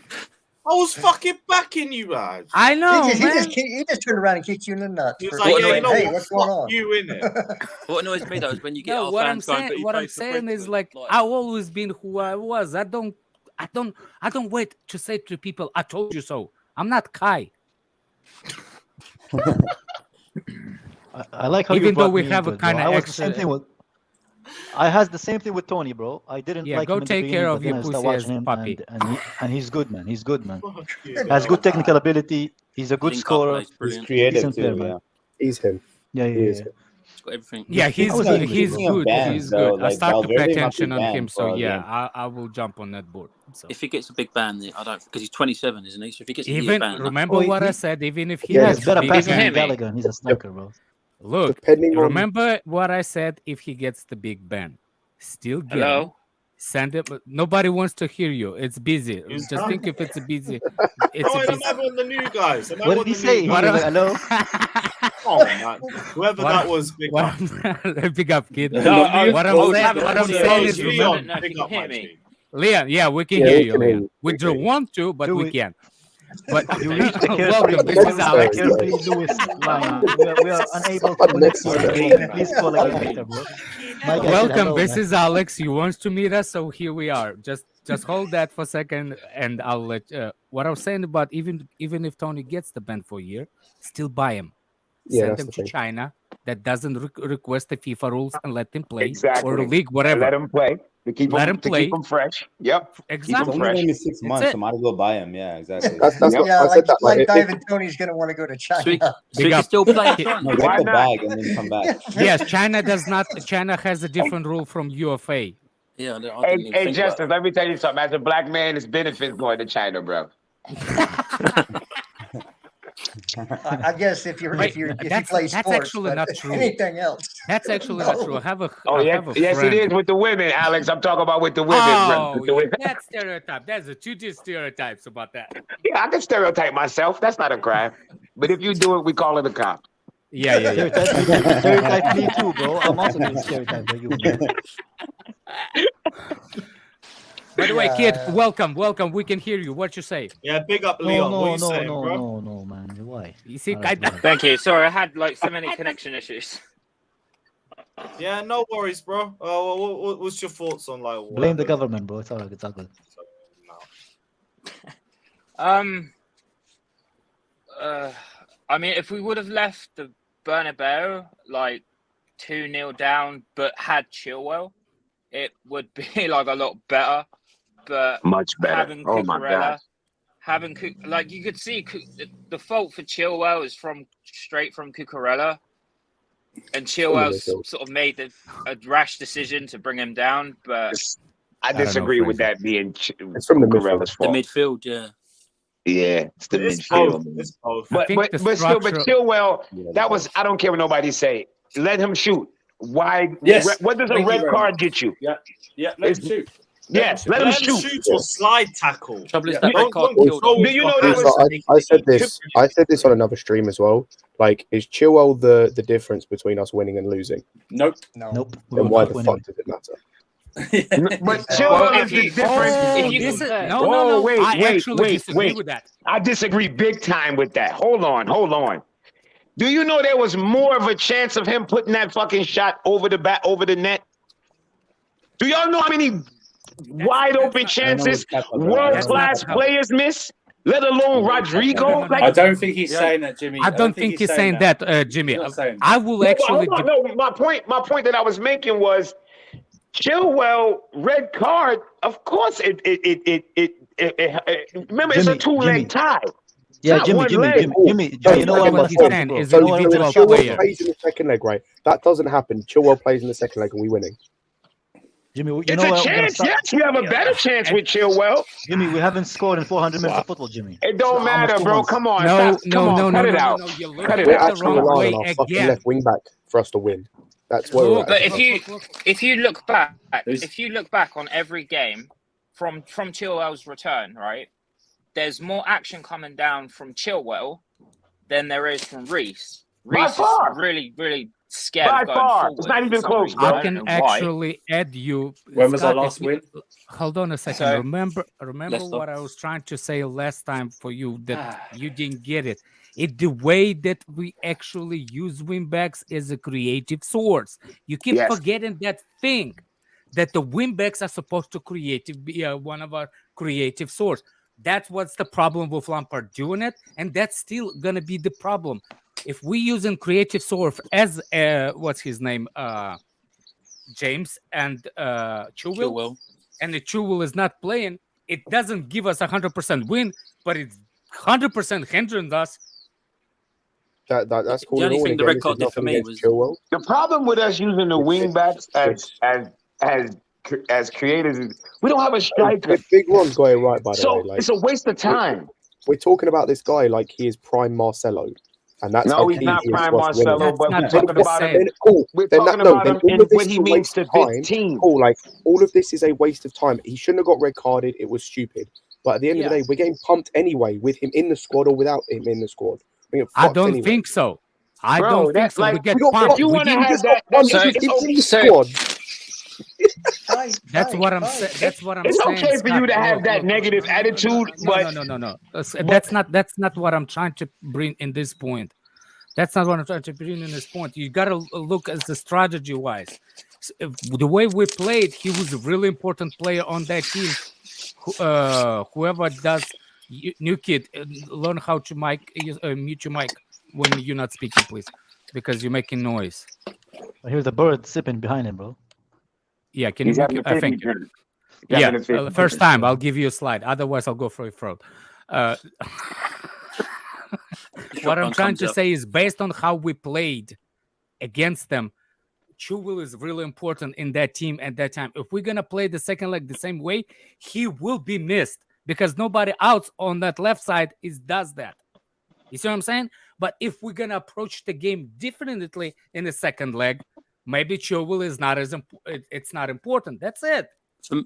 C: was fucking backing you guys.
F: I know,
B: he
F: man.
B: just turned around and kicked you in the nuts.
C: He was
B: for
C: like, yeah,
B: saying,
C: you know
B: hey,
C: what?
B: what's going
C: Fuck
B: on?
C: you, innit?
E: What annoys me though is when you get
F: No,
E: our
F: what I'm
E: fans going,
F: saying,
E: but he
F: what I'm
E: plays for
F: saying is
E: Brentford.
F: like I've always been who I was. I don't wait to say to people, "I told you so." I'm not Kai.
H: I like how
F: Even
H: you
F: though
H: brought
F: we
H: me
F: have
H: into
F: a
H: it, bro.
F: kinda
H: I was
F: extra-
H: the same thing with. I had the same thing with Tony, bro. I didn't
F: Yeah,
H: like
F: go
H: him in the
F: take care
H: beginning,
F: of
H: but then
F: your
H: I started
F: pussy as
H: watching him,
F: puppy.
H: and he's good, man. He's good, man.
C: Fuck you.
H: Has good technical ability. He's a good
E: Link up
H: scorer.
E: plays
G: He's
E: brilliant.
G: creative
H: Decent
G: too.
H: player,
G: Yeah.
H: man.
D: He's him.
H: Yeah,
D: He is
H: yeah.
D: him.
E: He's got everything.
F: Yeah, he's
H: I was
F: good.
H: like,
F: He's
G: speaking of
F: good.
G: bans,
F: He's
G: though,
F: good. I
G: like,
F: start to pay
G: Valverde might be
F: attention on
G: banned
F: him,
G: for
F: so
G: a
F: yeah,
G: game.
F: I will jump on that board. So
E: If he gets a big ban, then I don't because he's 27, isn't he? So if he gets a year
F: even
E: ban,
F: remember
H: Oh,
F: what I
H: he-
F: said. Even if he
H: He
D: Yeah,
H: has
F: gets
H: better
F: big
H: passing
E: hear
H: than
E: me?
H: Gallagher, and he's a striker, bro.
F: look,
D: Depending on
F: remember what I said. If he gets the big ban, still get him.
E: hello.
F: Send it. Nobody wants to hear you. It's busy.
C: He's
F: Just
C: done.
F: think if it's busy. It's
C: Oh,
F: a
C: and I'm
F: busy.
C: having the new guys. I'm
H: What
C: having
H: did he
C: the
H: say?
C: new
H: He
C: guys.
H: was like, hello?
C: Oh, man. Whoever
F: What-
C: that was, big up.
F: Big up, kid.
K: No,
F: what I'm saying is,
C: Leon,
F: remember,
C: big up, my G.
F: Leon. Yeah, we can
D: Yeah,
F: hear
D: we
F: you.
D: can hear
F: Leon.
D: you.
F: We
D: We can
F: don't
D: hear you.
F: want to, but
H: Do
F: we
H: it.
F: can. But
H: You reached the
F: welcome. This is
D: Unnecessary.
F: Alex.
H: carefree Lewis line. We are unable to connect to the game. Please call again later, bro. My guy said
F: Welcome.
H: hello,
F: This
H: man.
F: is Alex. He wants to meet us, so here we are. Just hold that for a second, and I'll let. What I was saying about even if Tony gets the ban for a year, still buy him.
D: Yeah,
F: Send
D: that's
F: him
D: the
F: to
D: thing.
F: China. That doesn't request the FIFA rules and let him play,
J: Exactly.
F: or the league,
J: And
F: whatever.
J: let him play to keep
F: Let
J: him
F: him play.
J: fresh. Yep.
G: It's
F: Exactly.
G: only going to be 6
F: That's
G: months,
F: it.
G: so might as well buy him. Yeah, exactly.
D: That's
J: Yep.
D: what
B: Yeah,
D: I said. That
B: like
D: if-
B: Ivan Tony's gonna want to go to
E: So he,
B: China.
E: so he can
F: up.
E: still play in
G: No,
E: China.
G: get
J: Why
G: the
J: not?
G: bag and then come back.
F: Yes, China does not. China has a different rule from UFA.
E: Yeah, I didn't
J: Hey,
E: even think about
J: Justice, let me tell you something. As a black man, it's benefits going to China, bro.
B: I guess if you play sports,
F: that's actually
B: but
F: not true.
B: anything else.
F: That's actually not true. I have a
J: yes,
F: friend.
J: it is with the women, Alex. I'm talking about with the women.
F: Oh,
J: with the women.
F: that's stereotype. That's the two stereotypes about that.
J: Yeah, I can stereotype myself. That's not a crime. But if you do it, we call it a cop.
F: Yeah.
H: Stereotype me too, bro. I'm also being stereotyped by you.
F: By the way, kid, welcome. We can hear you. What you say?
C: Yeah, big up Leon. What you saying, bro?
H: No, man. Why?
F: You see,
E: Thank you. Sorry, I had like so many connection issues.
C: Yeah, no worries, bro. What's your thoughts on like?
H: Blame the government, bro. It's all right. It's all good.
E: I mean, if we would have left the Bernabeu like 2-0 down, but had Chilwell, it would be like a lot better. But
J: much better.
E: Having Cucurella, like you could see, the fault for Chilwell is straight from Cucurella, and Chilwell's sort of made a rash decision to bring him down. But
J: I disagree with that being.
D: It's from the midfield.
E: The midfield, yeah.
J: Yeah, it's the midfield.
C: It's both.
J: But Chilwell, that was. I don't care what nobody say. Let him shoot. Why?
I: Yes.
J: What does a red card get you?
I: Yeah. Let him shoot.
J: Yes, let him shoot.
C: Or slide tackle.
E: Trouble is that red card killed him.
J: Do you know there was?
D: I said this. I said this on another stream as well. Like, is Chilwell the difference between us winning and losing?
I: Nope.
D: Then why the fuck does it matter?
J: But Chilwell is the difference.
F: No.
J: Wait.
F: With that.
J: I disagree big time with that. Hold on. Do you know there was more of a chance of him putting that fucking shot over the net? Do y'all know how many wide open chances world-class players miss? Let alone Rodrigo.
I: I don't think he's saying that, Jimmy.
F: I don't think he's saying that, Jimmy. I will actually.
J: No. My point that I was making was Chilwell red card. Of course, it remember, it's a two-leg tie.
H: Yeah, Jimmy. You know what he's saying is
D: so Chilwell plays in the second leg, right? That doesn't happen. Chilwell plays in the second leg, and we winning.
H: Jimmy,
J: it's a chance. Yes, you have a better chance with Chilwell.
H: Jimmy, we haven't scored in 400 minutes of football, Jimmy.
J: It don't matter, bro. Come on.
F: No.
J: Cut it out.
D: We're actually relying on our fucking left wing back for us to win. That's where we're at.
E: But if you look back on every game from Chilwell's return, right? There's more action coming down from Chilwell than there is from Reece. Reece is really, really scared
J: by
E: of going
J: far.
E: forward.
J: It's not even close.
F: I can actually add you.
I: When was our last win?
F: Hold on a second.
E: So,
F: remember what I was trying to say last time for you that you didn't get it. It's the way that we actually use wingbacks as a creative source. You keep forgetting that thing, that the wingbacks are supposed to be one of our creative source. That's what's the problem with Lampard doing it, and that's still gonna be the problem. If we using creative source as what's his name, James and Chilwell, and the Chilwell is not playing, it doesn't give us 100% win, but it's 100% hindering us.
D: That's cool.
E: The only thing the red card did for me was
D: Chilwell.
J: The problem with us using the wing backs as creators is we don't have a striker.
D: Big Ron's got it right, by the way. Like,
J: it's a waste of time.
D: We're talking about this guy like he is prime Marcelo. And that's
J: no, he's not prime Marcelo, but we're talking about him. We're talking about him in what he means to this team.
D: Cool, like all of this is a waste of time. He shouldn't have got red carded. It was stupid. But at the end of the day, we're getting pumped anyway with him in the squad or without him in the squad.
F: I don't think so. I don't think so.
J: Like,
F: we get pumped.
J: You want to have that?
F: That's what I'm saying. That's what I'm saying.
J: It's okay for you to have that negative attitude, but
F: no. That's not what I'm trying to bring in this point. That's not what I'm trying to bring in this point. You gotta look at the strategy wise. The way we played, he was a really important player on that team. Whoever does new kid, learn how to mute your mic when you're not speaking, please, because you're making noise.
H: I hear the bird sipping behind him, bro.
F: Yeah, can you? I think. Yeah, first time I'll give you a slide. Otherwise, I'll go for your throat. What I'm trying to say is, based on how we played against them, Chilwell is really important in that team at that time. If we're gonna play the second leg the same way, he will be missed because nobody else on that left side does that. You see what I'm saying? But if we're gonna approach the game differently in the second leg, maybe Chilwell is not as it's not important. That's it.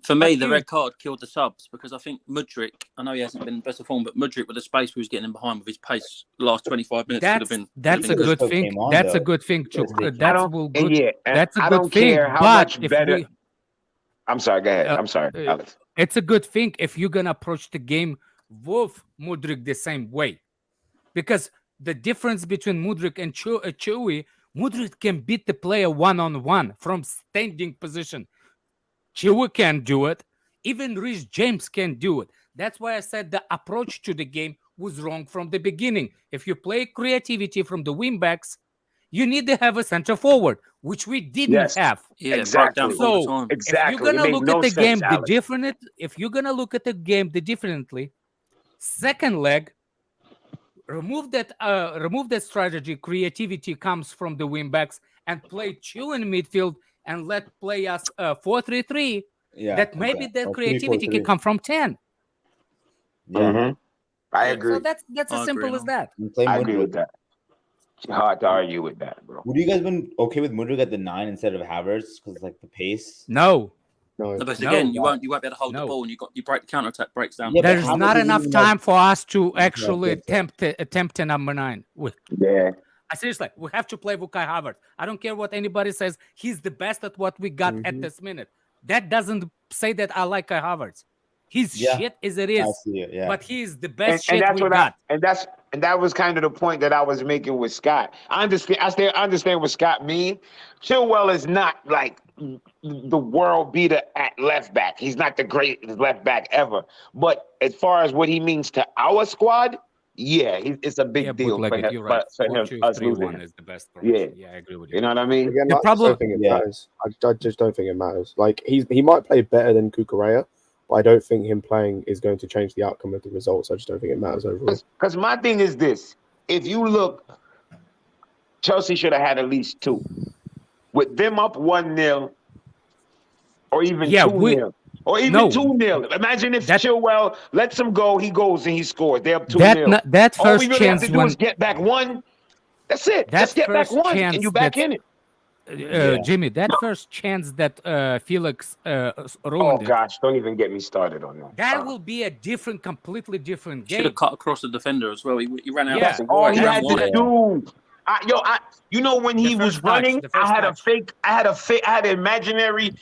K: For me, the red card killed the subs because I think Mudryk, I know he hasn't been in best of form, but Mudryk with the space he was getting in behind with his pace the last 25 minutes
F: That's,
K: could have been.
F: That's a good thing. That's a good thing, Chuk. That's a good
J: I don't
F: thing.
J: care how
F: But
J: much better. I'm sorry. Go ahead. I'm sorry, Alex.
F: It's a good thing if you're gonna approach the game with Mudryk the same way, because the difference between Mudryk and Chewy, Mudryk can beat the player one-on-one from standing position. Chewy can do it. Even Reece James can do it. That's why I said the approach to the game was wrong from the beginning. If you play creativity from the wingbacks, you need to have a center forward, which we didn't have.
K: Yeah,
J: exactly.
F: So
J: exactly.
F: if you're gonna look at the game differently, second leg, remove that strategy. Creativity comes from the wingbacks and play two in midfield and let play us 4-3-3.
G: Yeah,
F: that maybe that creativity can come from 10.
J: Yeah, I agree.
F: So that's as simple as that.
J: I agree with that. It's hard to argue with that, bro.
G: Would you guys been okay with Mudryk at the 9 instead of Havertz because like the pace?
F: No.
K: But again, you won't be able to hold the ball, and you break the counter attack breaks down.
G: Yeah,
F: There's not enough time for us to actually attempt a number 9. Seriously, we have to play with Kai Havertz. I don't care what anybody says. He's the best at what we got at this minute. That doesn't say that I like Kai Havertz. He's shit as it is, but he's the best shit we got.
J: And that was kind of the point that I was making with Scott. I understand what Scott means. Chilwell is not like the world beater at left back. He's not the greatest left back ever. But as far as what he means to our squad, it's a big deal for him.
F: You're right.
J: For him, us losing him.
F: Is the best.
J: Yeah,
F: I agree with you.
J: You know what I mean?
D: Again, the problem. I just don't think it matters. Like he might play better than Cucurella, but I don't think him playing is going to change the outcome of the results. I just don't think it matters overall.
J: Because my thing is this: if you look, Chelsea should have had at least 2. With them up 1-0, or even 2-0. Or even 2-0. Imagine if Chilwell lets him go, he goes and he scores. They're up 2-0.
F: That first
J: All we really
F: chance
J: have to do is get back 1. That's it. Just get back 1 and you back in it.
F: Jimmy, that first chance that Felix ruined.
J: Oh gosh, don't even get me started on that.
F: That will be a completely different game.
K: Should have cut across the defender as well. He ran out.
J: That's all he had to do. You know when he was running, I had an imaginary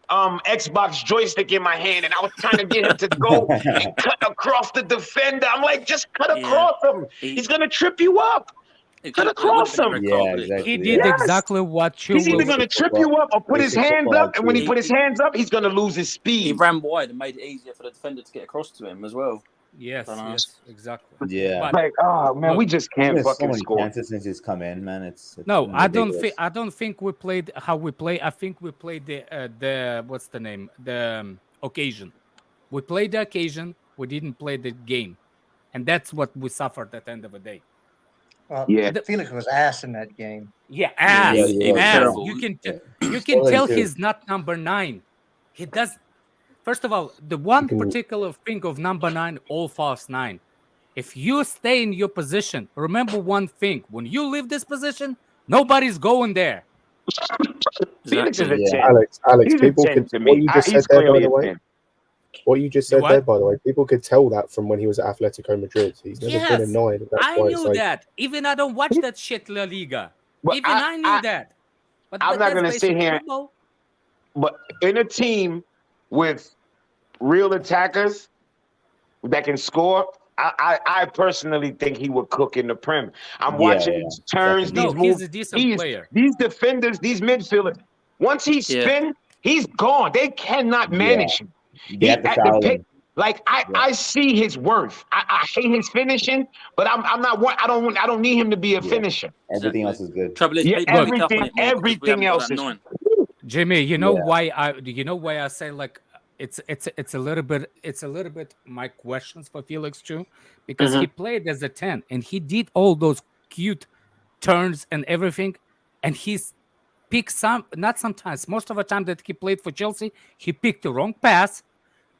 J: Xbox joystick in my hand, and I was trying to get him to go and cut across the defender. I'm like, just cut across him. He's gonna trip you up. Cut across him.
G: Yeah, exactly.
F: He did exactly what Chilwell.
J: He's either gonna trip you up or put his hands up, and when he put his hands up, he's gonna lose his speed.
K: He ran wide and made it easier for the defender to get across to him as well.
F: Yes, exactly.
G: Yeah.
F: But,
J: like, oh man, we just can't fucking score.
G: Chances since he's come in, man. It's
F: no, I don't think we played how we play. I think we played the what's the name? The occasion. We played the occasion. We didn't play the game, and that's what we suffered at the end of the day.
B: Well, Felix was ass in that game.
F: Yeah, ass.
K: Ass.
F: You can tell he's not number 9. He does. First of all, the one particular thing of number 9, all false 9. If you stay in your position, remember one thing: when you leave this position, nobody's going there.
J: Felix is a 10.
D: Alex, people can. What you just said there, by the way. What you just said there, by the way, people could tell that from when he was at Atletico Madrid. He's never been a 9.
F: I knew that. Even I don't watch that shit La Liga. Even I knew that. But
J: I'm not going to sit here. But in a team with real attackers that can score, I personally think he would cook in the Prem. I'm watching his turns, these moves.
F: He's a decent player.
J: These defenders, these midfielders, once he spin, he's gone. They cannot manage him. I see his worth. I hate his finishing, but I don't need him to be a finisher.
G: Everything else is good.
K: Trouble is,
J: everything else is.
F: Jimmy, you know why I say like it's a little bit my questions for Felix too, because he played as a 10 and he did all those cute turns and everything, and he's picked most of the time that he played for Chelsea, he picked the wrong pass,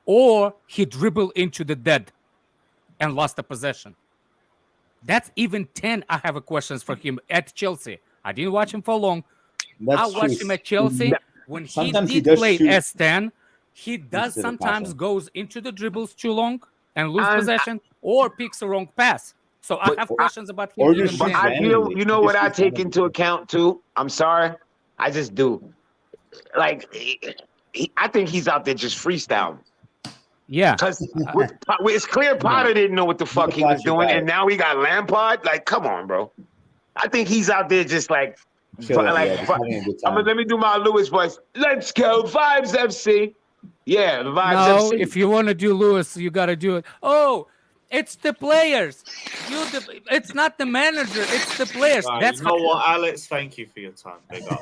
F: or he dribbled into the dead and lost the possession. That's even 10. I have a questions for him at Chelsea. I didn't watch him for long. I watched him at Chelsea when
I: Sometimes
F: he
I: he
F: did
I: does
F: play
I: shoot
F: S10. He does
I: instead of
F: sometimes
I: passing.
F: goes into the dribbles too long and lose possession or picks a wrong pass. So I have questions about him.
I: or
F: Even
I: just
F: then.
I: shoots randomly.
J: You know
I: He
J: what
I: just
J: I
I: shoots
J: take
I: randomly.
J: into account too? I'm sorry, I just do. Like, I think he's out there just freestyling.
F: Yeah,
J: Because it's clear Potter didn't know what the fuck he was doing, and now we got Lampard. Like, come on, bro. I think he's out there just like,
G: I feel like, yeah, just having a good time.
J: let me do my Lewis voice. Let's go, Vibes FC. Yeah, the Vibes
F: no,
J: FC.
F: if you want to do Lewis, you got to do it. Oh, it's the players. It's not the manager. It's the players.
C: Right,
F: That's
C: you know what, Alex? Thank you for your time. Big up.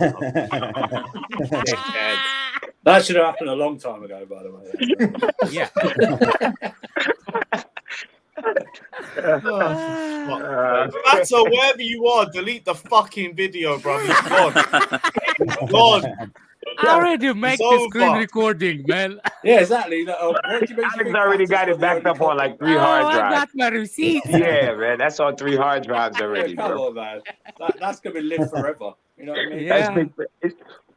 I: That should have happened a long time ago, by the way.
F: Yeah.
C: Matter wherever you are, delete the fucking video, bro. He's gone. He's gone.
F: I already make
C: It's
F: the screen
C: over.
F: recording, man.
I: Yeah, exactly. What do you
J: Alex already got it backed up on like 3
F: Oh,
J: hard
F: I
J: drives.
F: got my receipts.
J: Yeah, man, that's on 3 hard drives already,
I: Come
J: bro.
I: on, man. That's going to live forever. You know what I mean?
F: Yeah.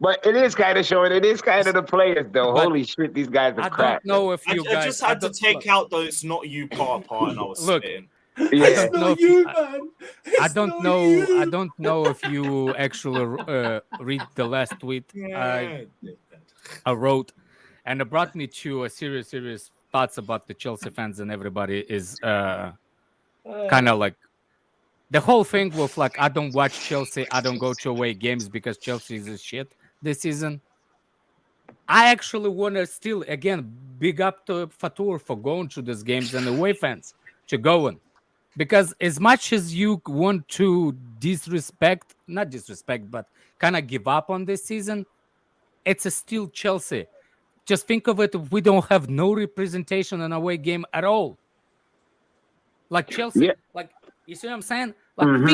J: But it is kind of showing. It is kind of the players, though.
F: But
J: Holy shit, these guys are
F: I
J: crap.
F: don't know if you
C: I
F: guys.
C: just had to
F: don't-
C: take out the "it's not you" part, and I was
F: Look.
C: spitting.
F: I
J: Yeah,
F: don't know if
I: you,
F: you,
I: man.
F: I don't know. I don't know if you actually read the last tweet I wrote, and it brought me to a serious thoughts about the Chelsea fans and everybody is kind of like the whole thing with like I don't watch Chelsea, I don't go to away games because Chelsea is a shit this season. I actually want to still again big up to Fatur for going to these games and away fans to going. Because as much as you want to not disrespect, but kind of give up on this season, it's still Chelsea. Just think of it, if we don't have no representation in away game at all. Like Chelsea, like, you see what I'm saying? Like,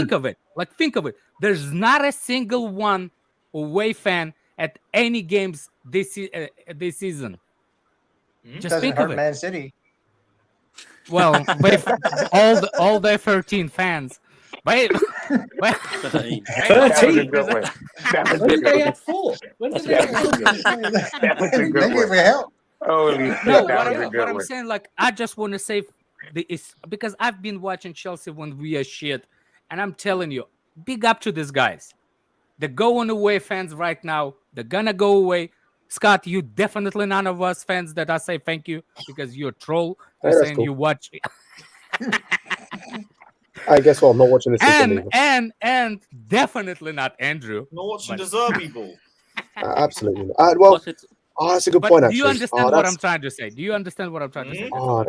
F: think of it. There's not a single one away fan at any games this season. Just
B: Doesn't
F: think
B: hurt
F: of it.
B: Man City.
F: Well, but all the 13 fans. But
I: 13.
J: That was a
I: When did
J: good
I: they
J: one.
I: have 4? When did they have 4?
J: That was a good
B: Maybe it
J: one.
B: will help.
J: Holy shit,
F: no,
J: that was a
F: what
J: good
F: I'm
J: one.
F: saying, like, I just want to say because I've been watching Chelsea when we are shit, and I'm telling you, big up to these guys. They're going away fans right now. They're gonna go away. Scott, you definitely none of us fans that I say thank you because you're a troll. You're
D: that's
F: saying
D: cool.
F: you watch
D: I guess what I'm not watching this season either.
F: and definitely not Andrew.
C: Not watching
F: But-
C: the Zerbi ball.
D: Absolutely. Well,
K: What's it?
D: that's a good
F: But
D: point.
F: do
D: Actually,
F: you understand what
D: that's-
F: I'm trying to say? Do you understand what I'm trying to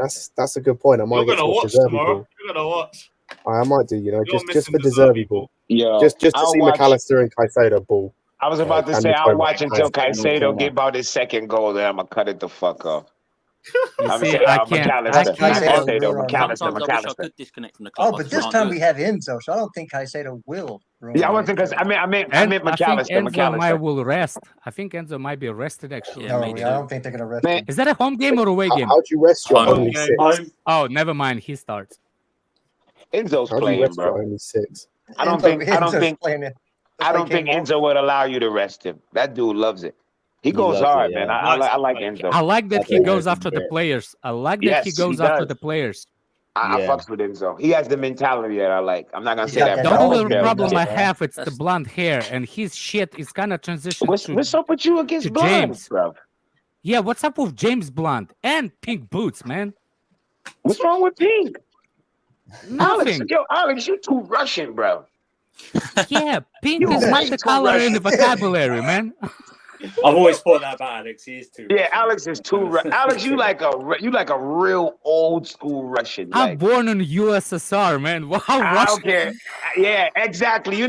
F: say?
D: that's a good point. I might
C: You're
D: get
C: gonna
D: to watch
C: watch
D: the Derby
C: tomorrow.
D: ball.
C: You're gonna watch.
D: I might do,
C: You're
D: just
C: missing
D: for
C: the
D: the
C: Derby
D: Derby ball.
J: Yo,
D: Just to
J: I'll
D: see
J: watch.
D: McAllister and Caicedo ball.
J: I was about to
D: and
J: say, I'll
D: Mitoma.
J: watch until
G: Caicedo,
J: Caicedo
G: Mitoma.
J: get about his second goal, then I'm gonna cut it the fuck off.
F: You
J: I'm
F: see,
J: saying,
F: I can't.
J: McAllister,
B: Caicedo,
J: McAllister,
K: Sometimes I wish I
J: McAllister.
K: could disconnect from the club.
B: Oh,
K: I
B: but
K: just
B: this
K: can't
B: time
K: do
B: we
K: it.
B: have Enzo, so I don't think Caicedo will ruin
J: Yeah, I wasn't
B: it.
J: because I meant
F: I think
J: McAllister,
F: Enzo might
J: McAllister.
F: will rest. I think Enzo might be arrested actually.
K: Yeah,
B: No,
K: me
B: I
K: too.
B: don't think they're gonna rest
J: Man,
B: him.
F: Is that a home game or away game?
D: How'd you rest your
K: Home
D: only
C: game.
D: 6?
I: Home.
F: Oh, never mind. He starts.
J: Enzo's
D: How'd you
J: playing,
D: rest your
J: bro.
D: only 6?
J: I don't think Enzo would allow you to rest him. That dude loves it. He goes
G: loves it,
J: hard,
G: yeah.
J: man. I like Enzo.
F: I like that
G: That's
F: he
G: a
F: goes
G: nice
F: after the
G: compare.
F: players. I like that
J: Yes,
F: he
J: he
F: goes after
J: does.
F: the players.
J: I
G: Yeah.
J: fucks with Enzo. He has the mentality that I like. I'm not gonna say
B: Yeah,
J: that.
F: The
B: that's
F: only
B: all good,
F: problem I
B: bro.
F: have it's the blonde hair and his shit is kind of transitioned
J: What's up with you against
F: to
J: blondes,
F: James.
J: bro?
F: Yeah, what's up with James Blunt and pink boots, man?
J: What's wrong with Pink?
F: Nothing.
J: Alex, you too Russian, bro.
F: Yeah, pink
J: You
F: is not
J: way
F: the
J: too
F: color in the
J: Russian.
F: vocabulary, man.
I: I've always thought that about Alex. He is too.
J: Yeah, Alex is too. Alex, you like a real old school Russian.
F: I'm
J: Like,
F: born in USSR, man. Wow,
J: I
F: Russia.
J: don't care. Yeah, exactly. You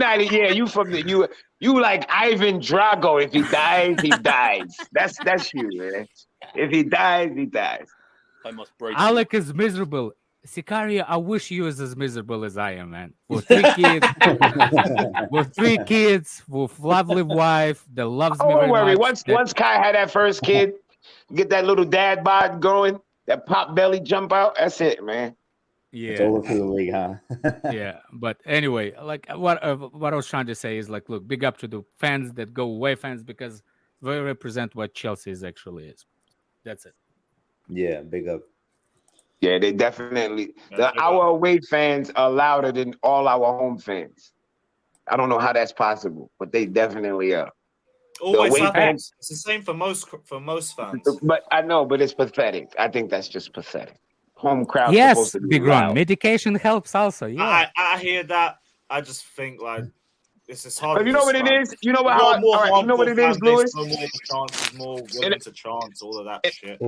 J: from the you like Ivan Drago. If he dies, he dies. That's you, man. If he dies, he dies.
K: I must break.
F: Alec is miserable. Sicario, I wish you was as miserable as I am, man. With 3 kids, with lovely wife that loves me
J: Oh,
F: very
J: don't worry.
F: much.
J: Once Kai had that first kid, get that little dad bod going, that pop belly jump out. That's it, man.
G: It's
F: Yeah.
G: over for the league, huh?
F: Yeah, but anyway, like what I was trying to say is like, look, big up to the fans that go away fans because they represent what Chelsea actually is. That's it.
G: Yeah, big up.
J: Yeah, they definitely.
C: Yeah,
J: Our away fans are louder than all our home fans. I don't know how that's possible, but they definitely are.
C: Always
J: away
C: happens. It's the same for most fans.
J: But I know, but it's pathetic. I think that's just pathetic. Home crowd
F: Yes,
J: supposed to be
F: big
J: loud.
F: run. Medication helps also. Yeah.
C: I hear that. I just think like this is hard.
J: But you know what it is? You know what?
C: All right,
J: you know what it is, Lewis?
C: More chances, more willing to chance, all of that shit.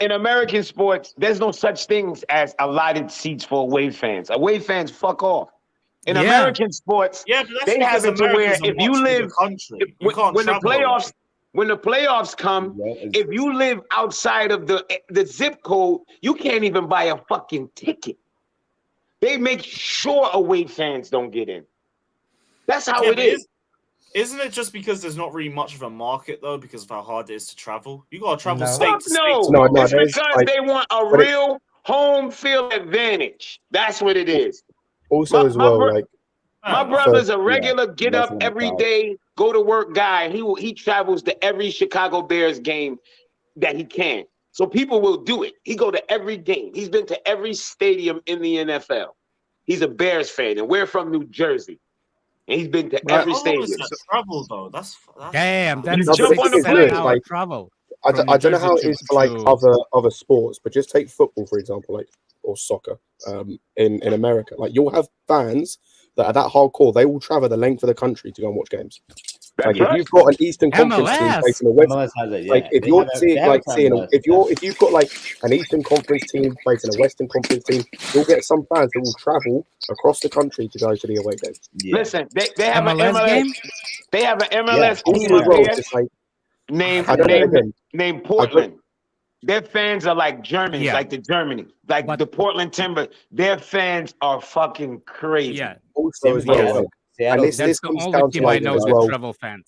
J: In American sports, there's no such things as allotted seats for away fans. Away fans, fuck off. In American sports, they have it to where if you live, when the playoffs come, if you live outside of the zip code, you can't even buy a fucking ticket. They make sure away fans don't get in. That's how it is.
C: Isn't it just because there's not really much of a market though, because of how hard it is to travel? You gotta travel state to state.
J: No, it's because they want a real home field advantage. That's what it is.
D: Also,
J: my brother's a regular get up every day, go to work guy. He travels to every Chicago Bears game that he can. So people will do it. He go to every game. He's been to every stadium in the NFL. He's a Bears fan, and we're from New Jersey. And he's been to every stadium.
C: Travel though. That's
F: damn. That's
J: jump on the plane.
F: Like, travel.
D: I don't know how it is for like other sports, but just take football for example, like or soccer. In America, like you'll have fans that are that hardcore. They will travel the length of the country to go and watch games. Like if you've got an Eastern Conference team facing a West, like if you're seeing if you've got like an Eastern Conference team facing a Western Conference team, you'll get some fans that will travel across the country to go to the away game.
J: Listen, they have an MLS
F: game.
J: They have an MLS team up there named Portland. Their fans are like Germans, like the Germany, like the Portland Timber. Their fans are fucking crazy.
F: Yeah.
D: Also, as well, and this
F: the
D: comes
F: only
D: down
F: team
D: to
F: I
D: like
F: know
D: as
F: with
D: well.
F: travel fans.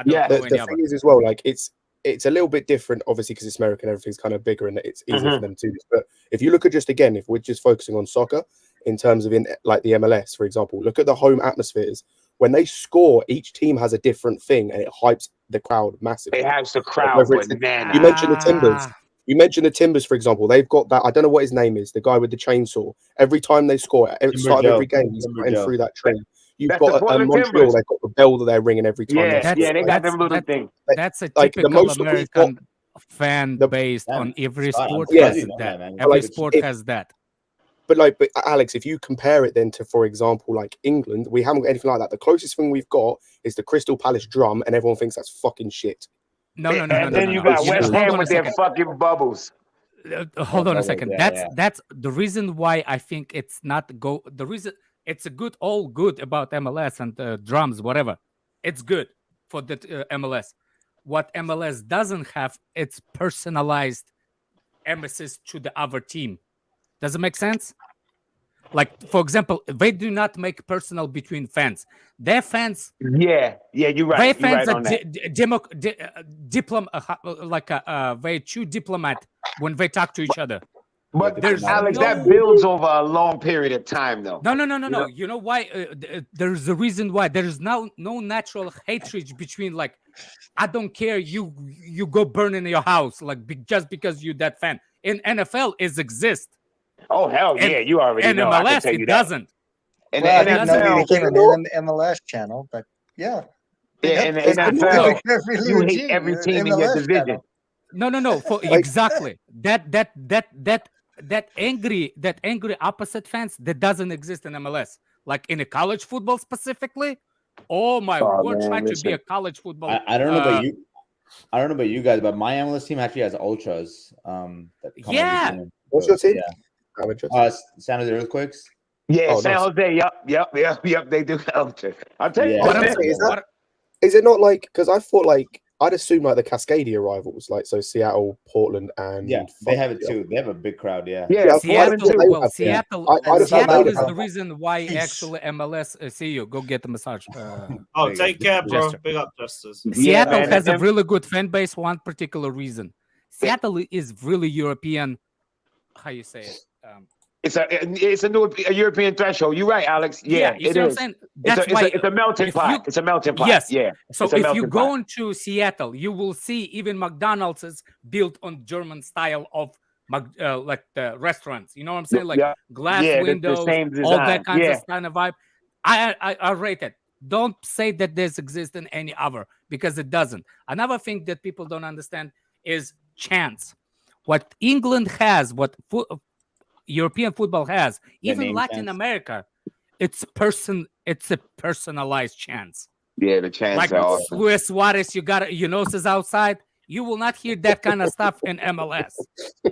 D: The thing is as well, like it's a little bit different, obviously, because it's American. Everything's kind of bigger, and it's easier for them to do this. But if you look at just again, if we're just focusing on soccer in terms of like the MLS, for example, look at the home atmospheres. When they score, each team has a different thing, and it hypes the crowd massively.
J: It hypes the crowd.
D: You mentioned the Timbers. You mentioned the Timbers, for example. They've got that. I don't know what his name is. The guy with the chainsaw. Every time they score, at the start of every game, he's running through that train. You've got Montreal. They've got the bell that they're ringing every time.
J: They got them little things.
F: That's a typical American fan based on every sport. Has that. Every sport has that.
D: But Alex, if you compare it then to, for example, like England, we haven't got anything like that. The closest thing we've got is the Crystal Palace drum, and everyone thinks that's fucking shit.
F: No.
J: And then you got West Ham with their fucking bubbles.
F: Hold on a second. That's the reason why I think it's not the reason it's all good about MLS and drums, whatever. It's good for the MLS. What MLS doesn't have, it's personalized emphasis to the other team. Does it make sense? Like, for example, they do not make personal between fans. Their fans...
J: Yeah, you're right.
F: Their fans
J: are
F: very too diplomat when they talk to each other.
J: But Alex, that builds over a long period of time, though.
F: No. You know why? There's a reason why. There is no natural hatred between, like, I don't care, you go burn in your house, like, just because you're that fan. In NFL, it exists.
J: Oh, hell yeah, you already know.
F: And MLS, it doesn't.
B: And I didn't know it became an MLS channel, but yeah.
J: Yeah, in the NFL, you hate every team in your division.
F: No. Exactly. That angry opposite fans that doesn't exist in MLS. Like in a college football specifically. Oh my word, trying to be a college football.
G: I don't know about you. I don't know about you guys, but my MLS team actually has ultras.
D: What's your team?
G: San Jose Earthquakes.
J: Yeah, San Jose. Yep. They do ultras. I'll tell you what.
D: Is it not like, because I thought like I'd assume like the Cascadia rivals, like so Seattle, Portland, and
G: they have it too. They have a big crowd.
F: Seattle. Seattle is the reason why actually MLS. See you. Go get the massage.
C: Take care, bro. Big up, Justice.
F: Seattle has a really good fan base. One particular reason. Seattle is really European. How you say it?
J: it's a European threshold. You're right, Alex. Yeah,
F: you
J: it
F: see what I'm
J: is.
F: saying? That's why
J: It's a melting pot. It's a melting pot.
F: Yes.
J: Yeah.
F: So if you go into Seattle, you will see even McDonald's is built on German style of like the restaurants. You know what I'm saying? Like glass windows,
J: the same design.
F: all that kind of vibe. I rate it. Don't say that this exists in any other, because it doesn't. Another thing that people don't understand is chance. What England has, what European football has, even Latin America, it's a personalized chance.
J: Yeah, the chance.
F: Like Luis Suarez, your nose is outside. You will not hear that kind of stuff in MLS.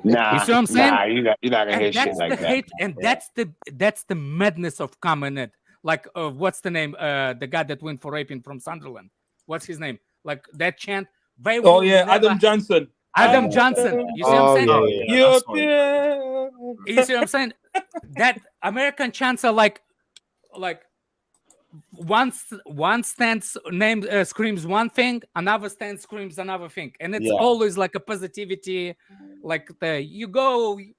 J: Nah,
F: you see what I'm saying?
J: Nah, you're not gonna hear shit like that.
F: And that's the madness of coming in. Like, what's the name? The guy that went for raping from Sunderland. What's his name? Like that chant.
L: Adam Johnson.
F: Adam Johnson. You see what I'm saying? You see what I'm saying? That American chants are like one stand screams one thing, another stand screams another thing, and it's always like a positivity, like you win.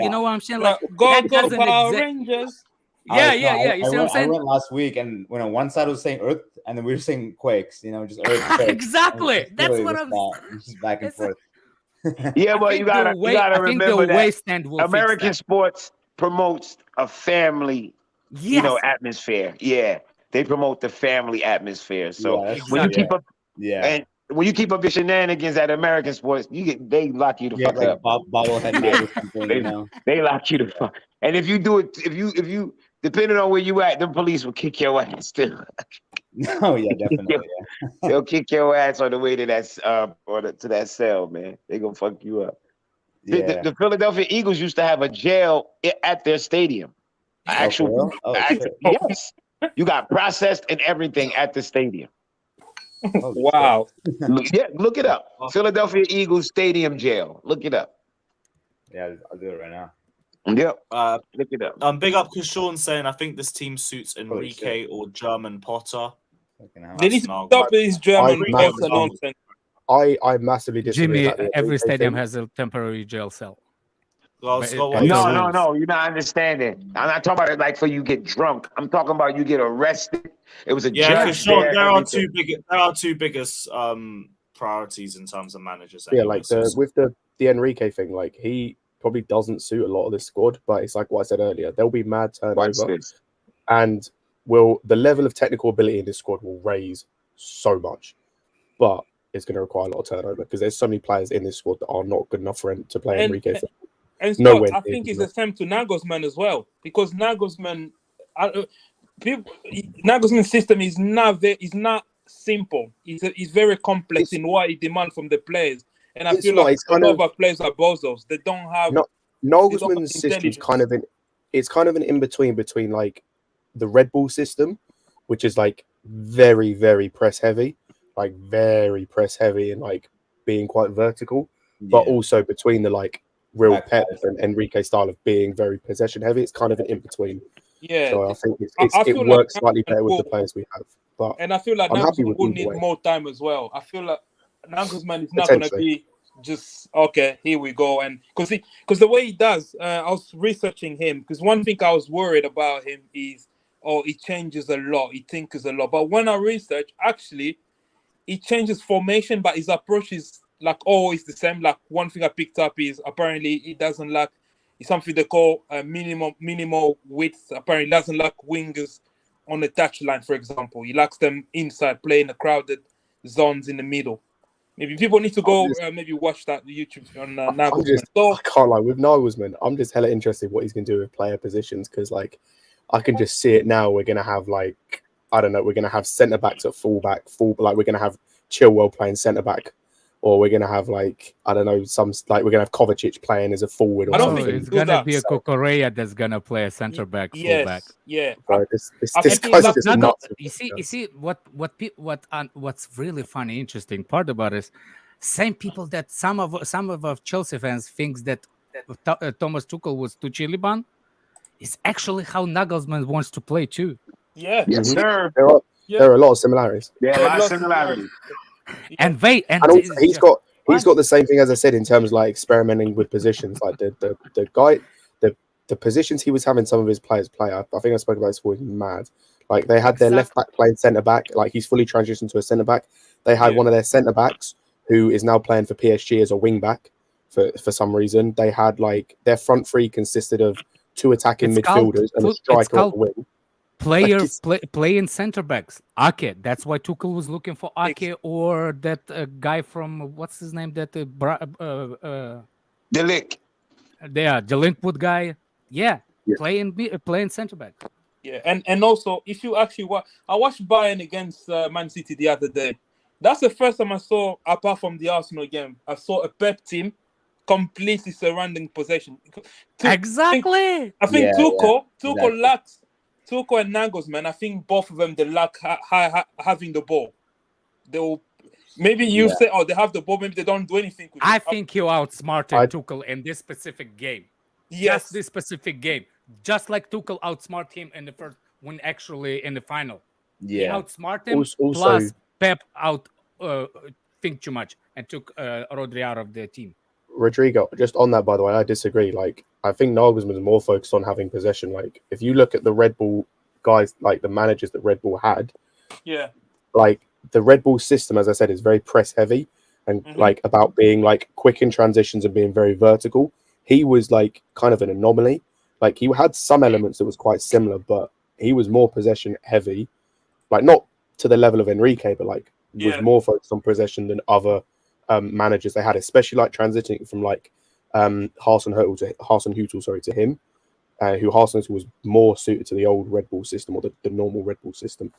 F: You know what I'm saying? Like
L: go Power Rangers.
F: Yeah. You see what I'm saying?
G: I went last week, and when one side was saying Earth, and then we were saying Quakes. You know, just Earth. Quakes.
F: Exactly. That's what I'm saying.
G: Just back and forth.
J: Yeah, but you gotta remember that American
F: that.
J: sports promotes a family, atmosphere. Yeah, they promote the family atmosphere. So when you keep up, and when you keep up your shenanigans at American sports, they lock you the fuck up.
G: Bobblehead or something.
J: They lock you the fuck. And if you do it, if you depending on where you at, them police will kick your ass too.
G: Oh yeah, definitely.
J: They'll kick your ass on the way to that to that cell, man. They gonna fuck you up.
G: Yeah.
J: The Philadelphia Eagles used to have a jail at their stadium. Yes, you got processed and everything at the stadium.
L: Wow.
J: Look it up. Philadelphia Eagles Stadium Jail. Look it up.
G: Yeah, I'll do it right now.
J: Yep. Look it up.
C: Big up because Sean's saying I think this team suits Enrique or German Potter.
L: They need to stop this German Potter nonsense.
D: I massively disagree.
F: Jimmy, every stadium has a temporary jail cell.
J: No, you're not understanding. I'm not talking about it like for you get drunk. I'm talking about you get arrested. It was a
C: for sure. There are two biggest priorities in terms of managers.
D: Yeah, like with the Enrique thing, like he probably doesn't suit a lot of this squad, but it's like what I said earlier. There'll be mad turnover, and the level of technical ability in this squad will raise so much, but it's going to require a lot of turnover because there's so many players in this squad that are not good enough for him to play Enrique.
L: And Scott, I think it's the same to Nagelsmann as well, because Nagelsmann's system is not simple. It's very complex in what he demands from the players, and I feel like a lot of players are bozos. They don't have.
D: Nagelsmann's system is kind of an in between like the Red Bull system, which is like very, very press heavy, and like being quite vertical, but also between the like real Pep and Enrique style of being very possession heavy. It's kind of an in between.
L: Yeah,
D: so I think it works slightly better with the players we have. But
L: and I feel like Nagelsmann will need more time as well. I feel like Nagelsmann is not going to be just okay. Here we go, and because the way he does, I was researching him because one thing I was worried about him is he changes a lot, he thinks a lot. But when I research, actually, he changes formation, but his approach is like always the same. Like one thing I picked up is apparently he doesn't like. It's something they call minimal width. Apparently, doesn't like wingers on the touchline, for example. He likes them inside, playing the crowded zones in the middle. Maybe people need to go maybe watch that YouTube on Nagelsmann.
D: I can't lie with Nagelsmann. I'm just hella interested what he's going to do with player positions because like I can just see it now. We're going to have like we're going to have centre backs at fullback, like we're going to have Chilwell playing centre back. Or we're going to have, we're going to have Kovacic playing as a forward. Or something.
F: It's going to be a Cucurella that's going to play a centre back, fullback.
L: Yeah.
D: Bro, this guy's just nuts.
F: You see what's really funny, interesting part about it is same people that some of our Chelsea fans thinks that Thomas Tuchel was too Chiliban. It's actually how Nagelsmann wants to play too.
L: Yeah.
J: Yes, sir.
D: There are a lot of similarities.
J: Yeah, a lot of similarities.
F: And
D: also, he's got the same thing as I said in terms of like experimenting with positions. Like the guy, the positions he was having some of his players play, I think I spoke about this before, was mad. Like they had their left back playing centre back, like he's fully transitioned to a centre back. They had one of their centre backs who is now playing for PSG as a wing back for some reason. They had like their front three consisted of 2 attacking midfielders and a striker on the wing.
F: Playing centre backs. Ake. That's why Tuchel was looking for Ake or that guy from what's his name? That
J: De Ligt.
F: The Linkwood guy. Yeah. Playing centre back.
L: Yeah, and also if you actually I watched Bayern against Man City the other day. That's the first time I saw, apart from the Arsenal game, I saw a Pep team completely surrounding possession.
F: Exactly.
L: I think Tuchel lacks. Tuchel and Nagelsmann, I think both of them, they lack having the ball. They'll maybe say, they have the ball, maybe they don't do anything with it.
F: I think you outsmarted Tuchel in this specific game.
L: Yes,
F: just this specific game. Just like Tuchel outsmarted him in the first, when actually in the final. He outsmarted him. Plus Pep think too much and took Rodri out of the team.
D: Rodrigo, just on that, by the way, I disagree. Like, I think Nagelsmann is more focused on having possession. Like, if you look at the Red Bull guys, like the managers that Red Bull had, like the Red Bull system, as I said, is very press heavy and like about being like quick in transitions and being very vertical. He was like kind of an anomaly. Like he had some elements that was quite similar, but he was more possession heavy, like not to the level of Enrique, but like was more focused on possession than other managers they had, especially like transitioning from like Hasenhüttl to him, who Hasenhüttl was more suited to the old Red Bull system or the normal Red Bull system.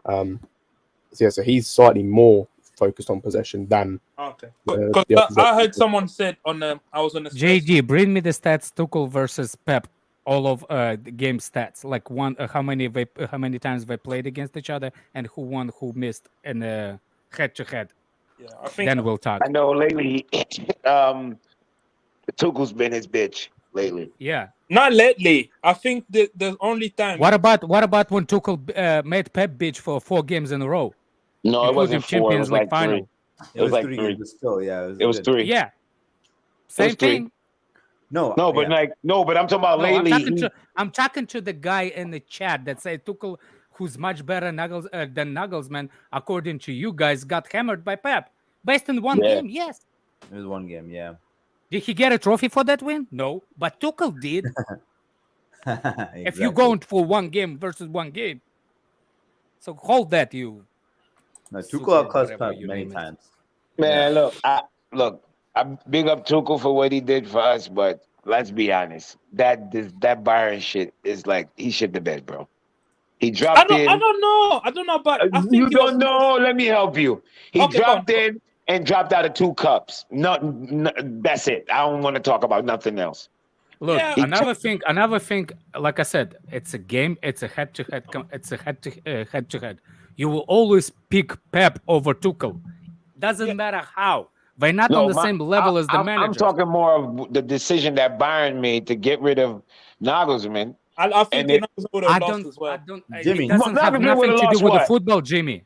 D: So he's slightly more focused on possession than.
L: Okay. I heard someone said on I was on the
F: JG, bring me the stats Tuchel versus Pep, all of the game stats, like how many times they played against each other and who won, who missed in a head-to-head.
L: Yeah, I think
F: then we'll talk.
J: I know lately, Tuchel's been his bitch lately.
F: Yeah,
L: not lately. I think the only time.
F: What about when Tuchel made Pep bitch for 4 games in a row?
J: No, it wasn't 4.
F: Champions
J: it was like
F: final.
J: 3. It was like 3.
G: But still, yeah,
J: it was 3.
F: Yeah, same thing.
G: No,
J: but I'm talking about lately.
F: I'm talking to the guy in the chat that said Tuchel, who's much better than Nagelsmann, according to you guys, got hammered by Pep. Based on one game, yes.
G: It was 1 game, yeah.
F: Did he get a trophy for that win? No, but Tuchel did.
G: Exactly.
F: If you're going for 1 game versus 1 game. So hold that, you.
G: No, Tuchel outclassed Pep many times.
J: Man, look, I big up Tuchel for what he did for us, but let's be honest. That Bayern shit is like, he shit the bed, bro. He dropped in.
L: I don't know, but I think
J: you don't know. Let me help you. He dropped in and dropped out of 2 cups. No, that's it. I don't want to talk about nothing else.
F: Look, another thing. Like I said, it's a game. It's a head-to-head. It's a head-to-head. You will always pick Pep over Tuchel. Doesn't matter how. They're not on the same level as the manager.
J: I'm talking more of the decision that Bayern made to get rid of Nagelsmann.
L: I think Nagelsmann would have lost as well.
G: Jimmy,
F: it doesn't have nothing to do with the football, Jimmy.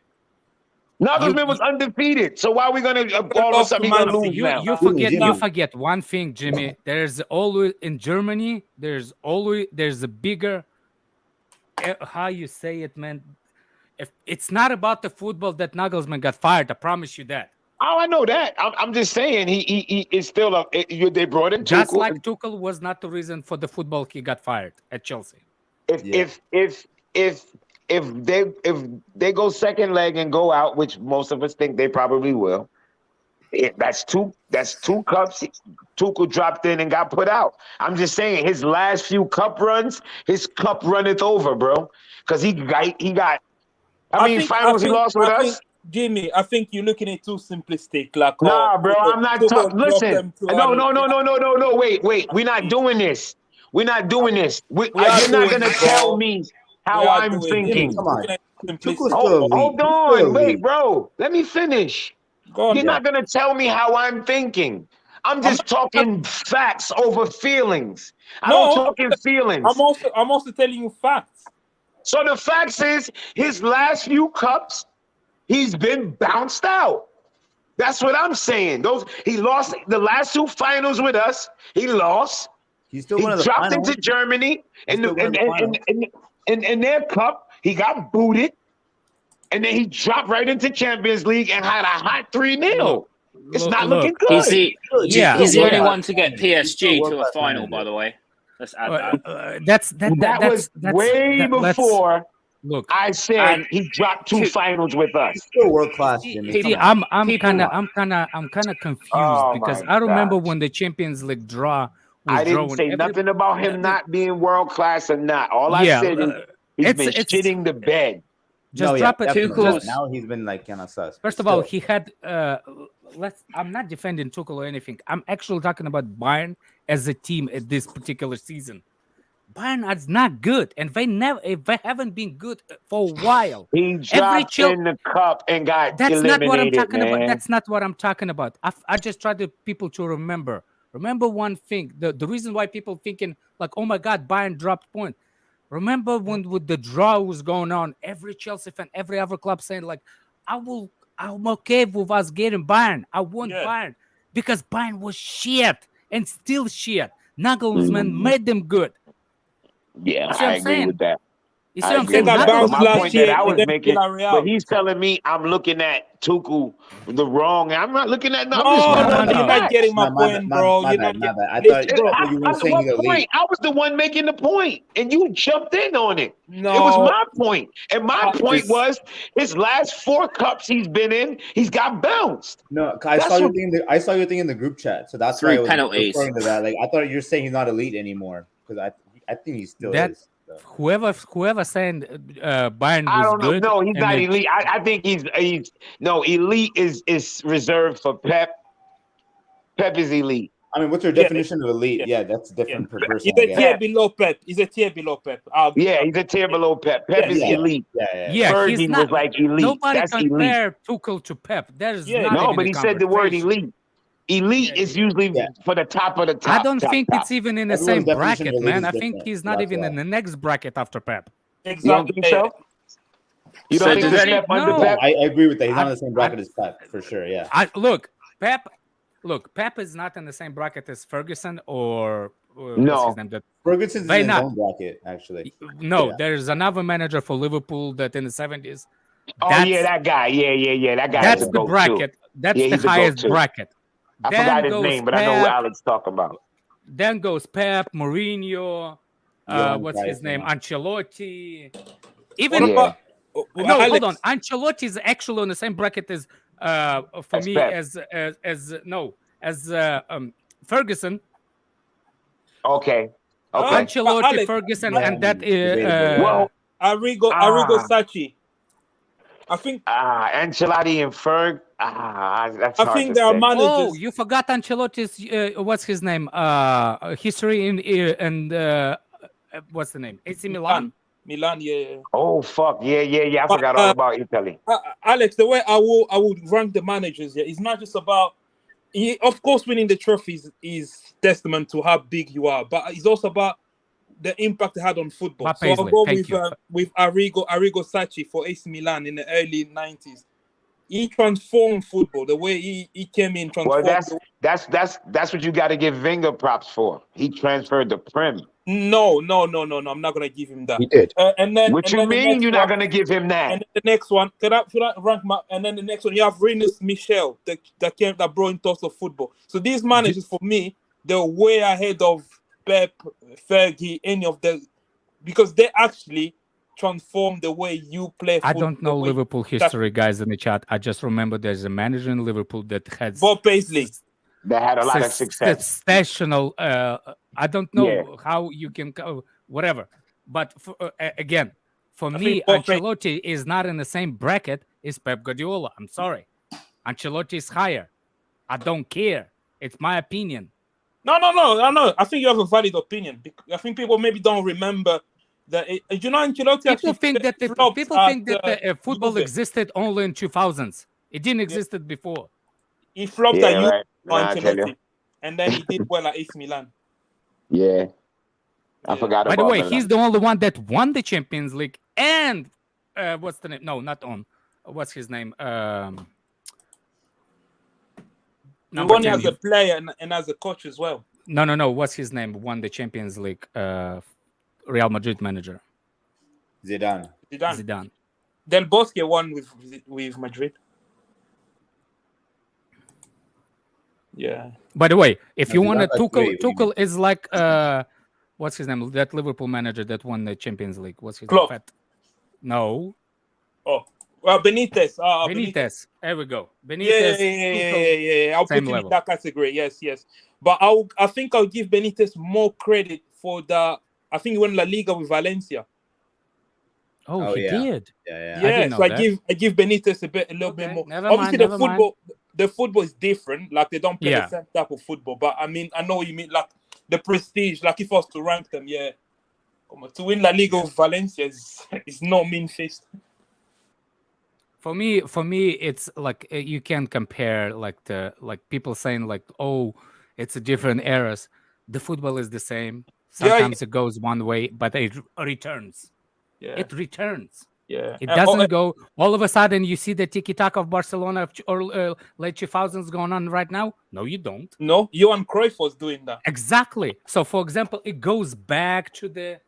J: Nagelsmann was undefeated, so why are we gonna all of a sudden gonna lose now?
F: You forget one thing, Jimmy. There's always in Germany. There's a bigger. How you say it, man? If it's not about the football that Nagelsmann got fired, I promise you that.
J: Oh, I know that. I'm just saying he is still they brought in
F: just
J: Tuchel.
F: like Tuchel was not the reason for the football he got fired at Chelsea.
J: If they go second leg and go out, which most of us think they probably will, that's two cups. Tuchel dropped in and got put out. I'm just saying his last few cup runs, his cup runneth over, bro. Because he got. Finals he lost with us.
L: Jimmy, I think you're looking at it too simplistic. Like,
J: nah, bro, I'm not talking. Listen, no. Wait. We're not doing this. You're not gonna tell me how I'm thinking.
G: Come on.
J: Hold on, wait, bro. Let me finish. You're not gonna tell me how I'm thinking. I'm just talking facts over feelings. I don't talk in feelings.
L: I'm also telling you facts.
J: So the facts is his last few cups, he's been bounced out. That's what I'm saying. He lost the last 2 finals with us. He lost.
G: He's still
J: He
G: one of the
J: dropped
G: finals.
J: into Germany
G: He's
J: in
G: still one of the finals.
J: their cup. He got booted, and then he dropped right into Champions League and had a hot 3-0. It's not looking good.
E: He's the he's the only one to get
G: He's still
E: PSG to a
G: world-class
E: final,
G: manager.
E: by the way. Let's add that.
J: That was way before.
F: Look,
J: I said he dropped 2 finals with us.
G: He's still world class, Jimmy.
F: See, I'm kind of confused
J: Oh
F: because
J: my
F: I remember
J: gosh.
F: when the Champions League draw was
J: I didn't
F: drawn,
J: say nothing about him not being world class or not. All I said is he's been shitting the bed.
F: Just drop it.
G: Tuchel's now he's been like kind of sus.
F: First of all, he had. I'm not defending Tuchel or anything. I'm actually talking about Bayern as a team at this particular season. Bayern is not good, and they haven't been good for a while.
J: He dropped in the cup and got
F: That's
J: eliminated,
F: not what I'm talking
J: man.
F: about. That's not what I'm talking about. I just try to people to remember. Remember one thing. The reason why people thinking like, oh my God, Bayern dropped point. Remember when with the draw was going on, every Chelsea fan, every other club saying like, I'm okay with us getting Bayern. I want Bayern because Bayern was shit and still shit. Nagelsmann made them good.
J: Yeah,
F: I
J: agree with that.
F: You see what I'm
J: agree
F: saying?
J: with that. But my point that I was
L: against
J: making,
L: Villarreal.
J: but he's telling me I'm looking at Tuchel the wrong. I'm not looking at
L: No, you're not getting my point, bro. You're not
G: my bad. I thought you were saying the league.
J: I was the one making the point, and you jumped in on it.
L: No.
J: It was my point, and my point was his last 4 cups he's been in, he's got bounced.
G: No, I saw your thing in the group chat, so that's why I was
E: penalties.
G: referring to that. Like I thought you're saying he's not elite anymore because I think he still is. So.
F: Whoever saying Bayern was
J: I don't know.
F: good.
J: No, he's not elite. I think he's elite is reserved for Pep. Pep is elite.
G: I mean, what's your definition of elite? Yeah, that's different per person.
L: He's a tier below Pep. He's a tier below Pep.
J: He's a tier below Pep. Pep is elite. Fergie
F: he's not,
J: was like elite.
F: Nobody
J: That's
F: compare Tuchel to Pep. There's not
J: no,
F: even
J: but
F: a
J: he said the word elite. Elite is usually for the top of the top.
F: I don't think it's even in the
G: Everyone's
F: same
G: definition of
F: bracket,
G: elite
F: man.
G: is
F: I think
G: different.
F: he's not even in the next bracket after Pep.
J: You don't think so? You don't think the step under
F: No.
J: Pep?
G: I agree with that. He's not in the same bracket as Pep for sure. Yeah.
F: Pep is not in the same bracket as Ferguson or
J: No.
F: what's his name?
G: Ferguson's in his own bracket, actually.
F: No, there's another manager for Liverpool that in the 70s.
J: That guy. Yeah. That guy.
F: That's the bracket. That's the highest bracket.
J: I forgot his name, but I know who Alex talking about.
F: Then goes Pep, Mourinho, what's his name? Ancelotti. Even
L: Alex,
F: hold on. Ancelotti is actually on the same bracket as for me
J: Pep.
F: as Ferguson.
J: Okay.
F: Ancelotti,
L: Alex,
F: Ferguson, and that
L: Arrigo Sacchi. I think
J: Ancelotti and Ferg. That's
L: I
J: hard
L: think
J: to
L: there are
J: say.
L: managers.
F: Oh, you forgot Ancelotti's what's his name? History and what's the name? AC Milan.
L: Milan, yeah.
J: Oh fuck, yeah. I forgot all about Italy.
L: Alex, the way I would rank the managers, it's not just about. Of course, winning the trophies is testament to how big you are, but it's also about the impact it had on football. So I'll go with Arrigo Sacchi for AC Milan in the early 90s. He transformed football. The way he came in, transformed.
J: Well, that's what you got to give Wenger props for. He transferred the Prem.
L: No. I'm not gonna give him that.
J: He did.
L: And then
J: What you mean you're not gonna give him that?
L: And then the next one, should I rank my? And then the next one, you have Rinus Michel that brought in thoughts of football. So these managers, for me, they're way ahead of Pep, Fergie, any of them, because they actually transform the way you play football.
F: I don't know Liverpool history, guys, in the chat. I just remember there's a manager in Liverpool that had
L: Bob Paisley.
J: That had a lot of success.
F: Sensational. I don't know how you can go, whatever. But again, for me, Ancelotti is not in the same bracket as Pep Guardiola. I'm sorry. Ancelotti is higher. I don't care. It's my opinion.
L: No. I think you have a valid opinion. I think people maybe don't remember that. Ancelotti.
F: People think that football existed only in 2000s. It didn't exist before.
L: He flopped at
J: right.
L: Ancelotti, and then he did well at AC Milan.
J: Yeah, I forgot about.
F: By the way,
J: Milan.
F: he's the only one that won the Champions League and what's the name? No, not on. What's his name?
L: He won as a player and as a coach as well.
F: No. What's his name? Won the Champions League. Real Madrid manager.
G: Zidane.
F: Zidane.
L: Del Bosque won with Madrid. Yeah.
F: By the way, if
G: No,
F: you
G: Zidane
F: want to,
G: got three,
F: Tuchel is like what's his name? That Liverpool manager that won the Champions League. What's his
L: Klopp.
F: name? No.
L: Oh, Benitez.
F: Benitez. There we go. Benitez.
L: Yeah. I'll put
F: Same
L: him
F: level.
L: in that category. Yes. But I think I'll give Benitez more credit for the. I think he won La Liga with Valencia.
F: Oh, he
G: yeah.
F: did.
G: Yeah.
L: Yeah,
F: know
L: so I
F: that.
L: give Benitez a little bit more.
F: Never
L: Obviously,
F: mind.
L: the football is different. Like they don't play
F: Yeah.
L: the same type of football. But I mean, I know what you mean. Like the prestige. Like if I was to rank them, yeah, to win La Liga with Valencia is no mean feat.
F: For me, it's like you can't compare like people saying like, oh, it's a different eras. The football is the same. Sometimes it goes one way, but it returns.
L: Yeah.
F: It returns.
L: Yeah.
F: It doesn't go all of a sudden. You see the tiki-taka of Barcelona or late 2000s going on right now. No, you don't.
L: No, Johan Cruyff was doing that.
F: Exactly. So, for example, it goes back to the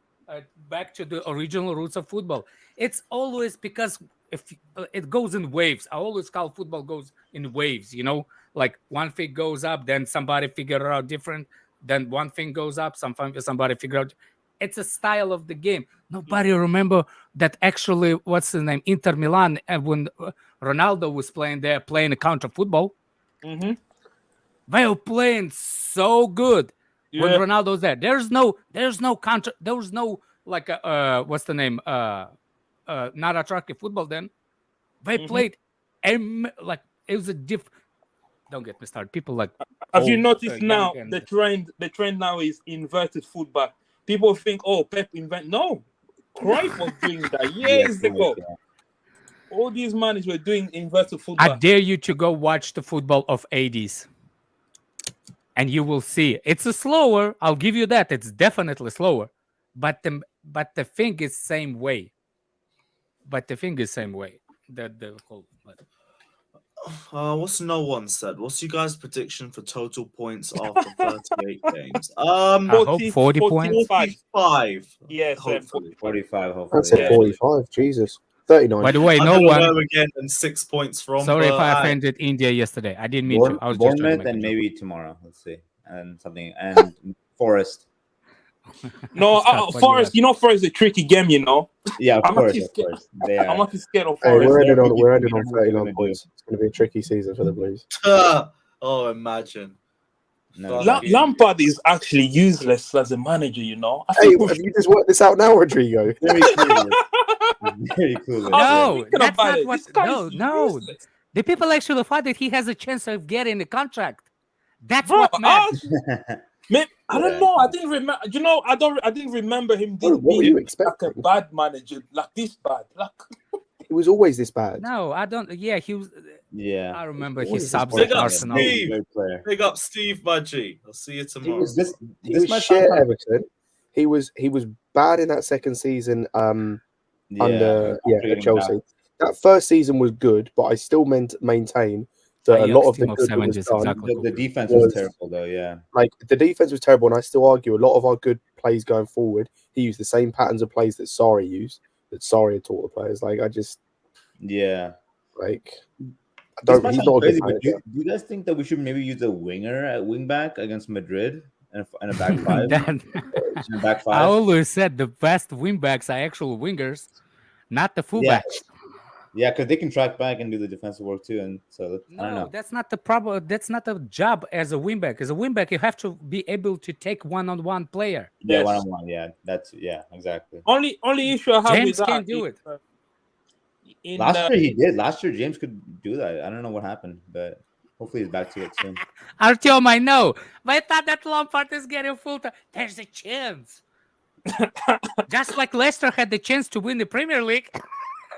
F: original roots of football. It's always because if it goes in waves. I always call football goes in waves. You know, like one thing goes up, then somebody figure it out different. Then one thing goes up, somebody figure out. It's a style of the game. Nobody remember that actually. What's the name? Inter Milan, and when Ronaldo was playing there, playing a counter football.
L: Mm-hmm.
F: They were playing so good when
L: Yeah.
F: Ronaldo's there. There's no counter. There was no like what's the name? Not attractive football. Then they played, like it was a diff. Don't get me started. People like.
L: Have you noticed now
F: young
L: the trend now is inverted fullback. People think, oh, Pep invent. No, Cruyff was doing that years ago. All these managers were doing inverted fullback.
F: I dare you to go watch the football of 80s. And you will see. It's a slower. I'll give you that. It's definitely slower. But the thing is same way. The whole.
C: What's no one said? What's you guys' prediction for total points after 38 games?
F: I hope 40 points.
C: 45.
L: Yes,
C: hopefully.
G: 45. Hopefully.
D: I'd say 45. Jesus. 39.
F: By the way,
C: I'm
F: no
C: gonna
F: one.
C: go again and 6 points from.
F: Sorry if I offended India yesterday. I didn't mean to. I was just trying to
G: Bournemouth
F: make a
G: and
F: joke.
G: maybe tomorrow. Let's see. And something. And Forest.
L: No, Forest. You know, Forest is a tricky game. You know.
G: Yeah, of
L: I'm
G: course.
L: actually
G: Of
L: scared.
G: course. They are.
L: I'm not scared of
D: Hey,
L: Forest.
D: we're ending on 39 points. It's going to be a tricky season for the Blues.
C: Oh, imagine.
G: No.
L: Lampard is actually useless as a manager. You know. I
D: Hey,
L: think
D: have you just worked this out now, Rodrigo?
G: Very clueless. Very clueless.
F: No,
L: thinking
F: that's
L: about
F: not
L: it.
F: what.
L: This guy is
F: No.
L: useless.
F: The people actually thought that he has a chance of getting a contract. That's
L: Bro,
F: what matters.
L: Man, I don't know. I didn't remember. You know, I didn't remember him
D: What were
L: being
D: you
L: like
D: expecting?
L: a bad manager, like this bad. Like
D: It was always this bad.
F: No, I don't. Yeah, he was.
G: Yeah.
F: I remember
D: What
F: he
D: is this
F: subs
C: Big
F: at
C: up
F: Arsenal.
C: Steve.
G: Great player.
C: Big up Steve, my G. I'll see you
G: He
C: tomorrow.
G: was this.
D: He
G: This
D: was
G: might
D: shit
G: sound
D: Everton. He was bad in that second season under
G: after
D: at
G: getting
D: Chelsea.
G: down.
D: That first season was good, but I still maintain that a lot of the
F: team of
D: good that was
F: savages,
D: done,
F: exactly.
G: The defense
D: was-
G: was terrible, though. Yeah.
D: like the defense was terrible, and I still argue a lot of our good plays going forward. He used the same patterns of plays that Sarri used, that Sarri had taught the players. Like I just
G: Yeah.
D: like I
G: This
D: don't.
G: might
D: He's
G: sound
D: not a
G: crazy,
D: good
G: but
D: manager.
G: do you guys think that we should maybe use a winger at wing back against Madrid and a back five? And a back
F: I
G: five?
F: always said the best wingbacks are actual wingers, not the fullbacks.
G: Yeah, because they can track back and do the defensive work too. And so I don't
F: No,
G: know.
F: that's not the problem. That's not a job as a wingback. As a wingback, you have to be able to take one-on-one player.
G: Yeah,
L: Yes.
G: 1-on-1. Yeah, exactly.
L: only issue I have
F: James
L: with that
F: can't do it.
G: Last year he did. Last year James could do that. I don't know what happened, but hopefully he's back to it soon.
F: Artyom, I know, but I thought that Lampard is getting full time. There's a chance. Just like Leicester had the chance to win the Premier League.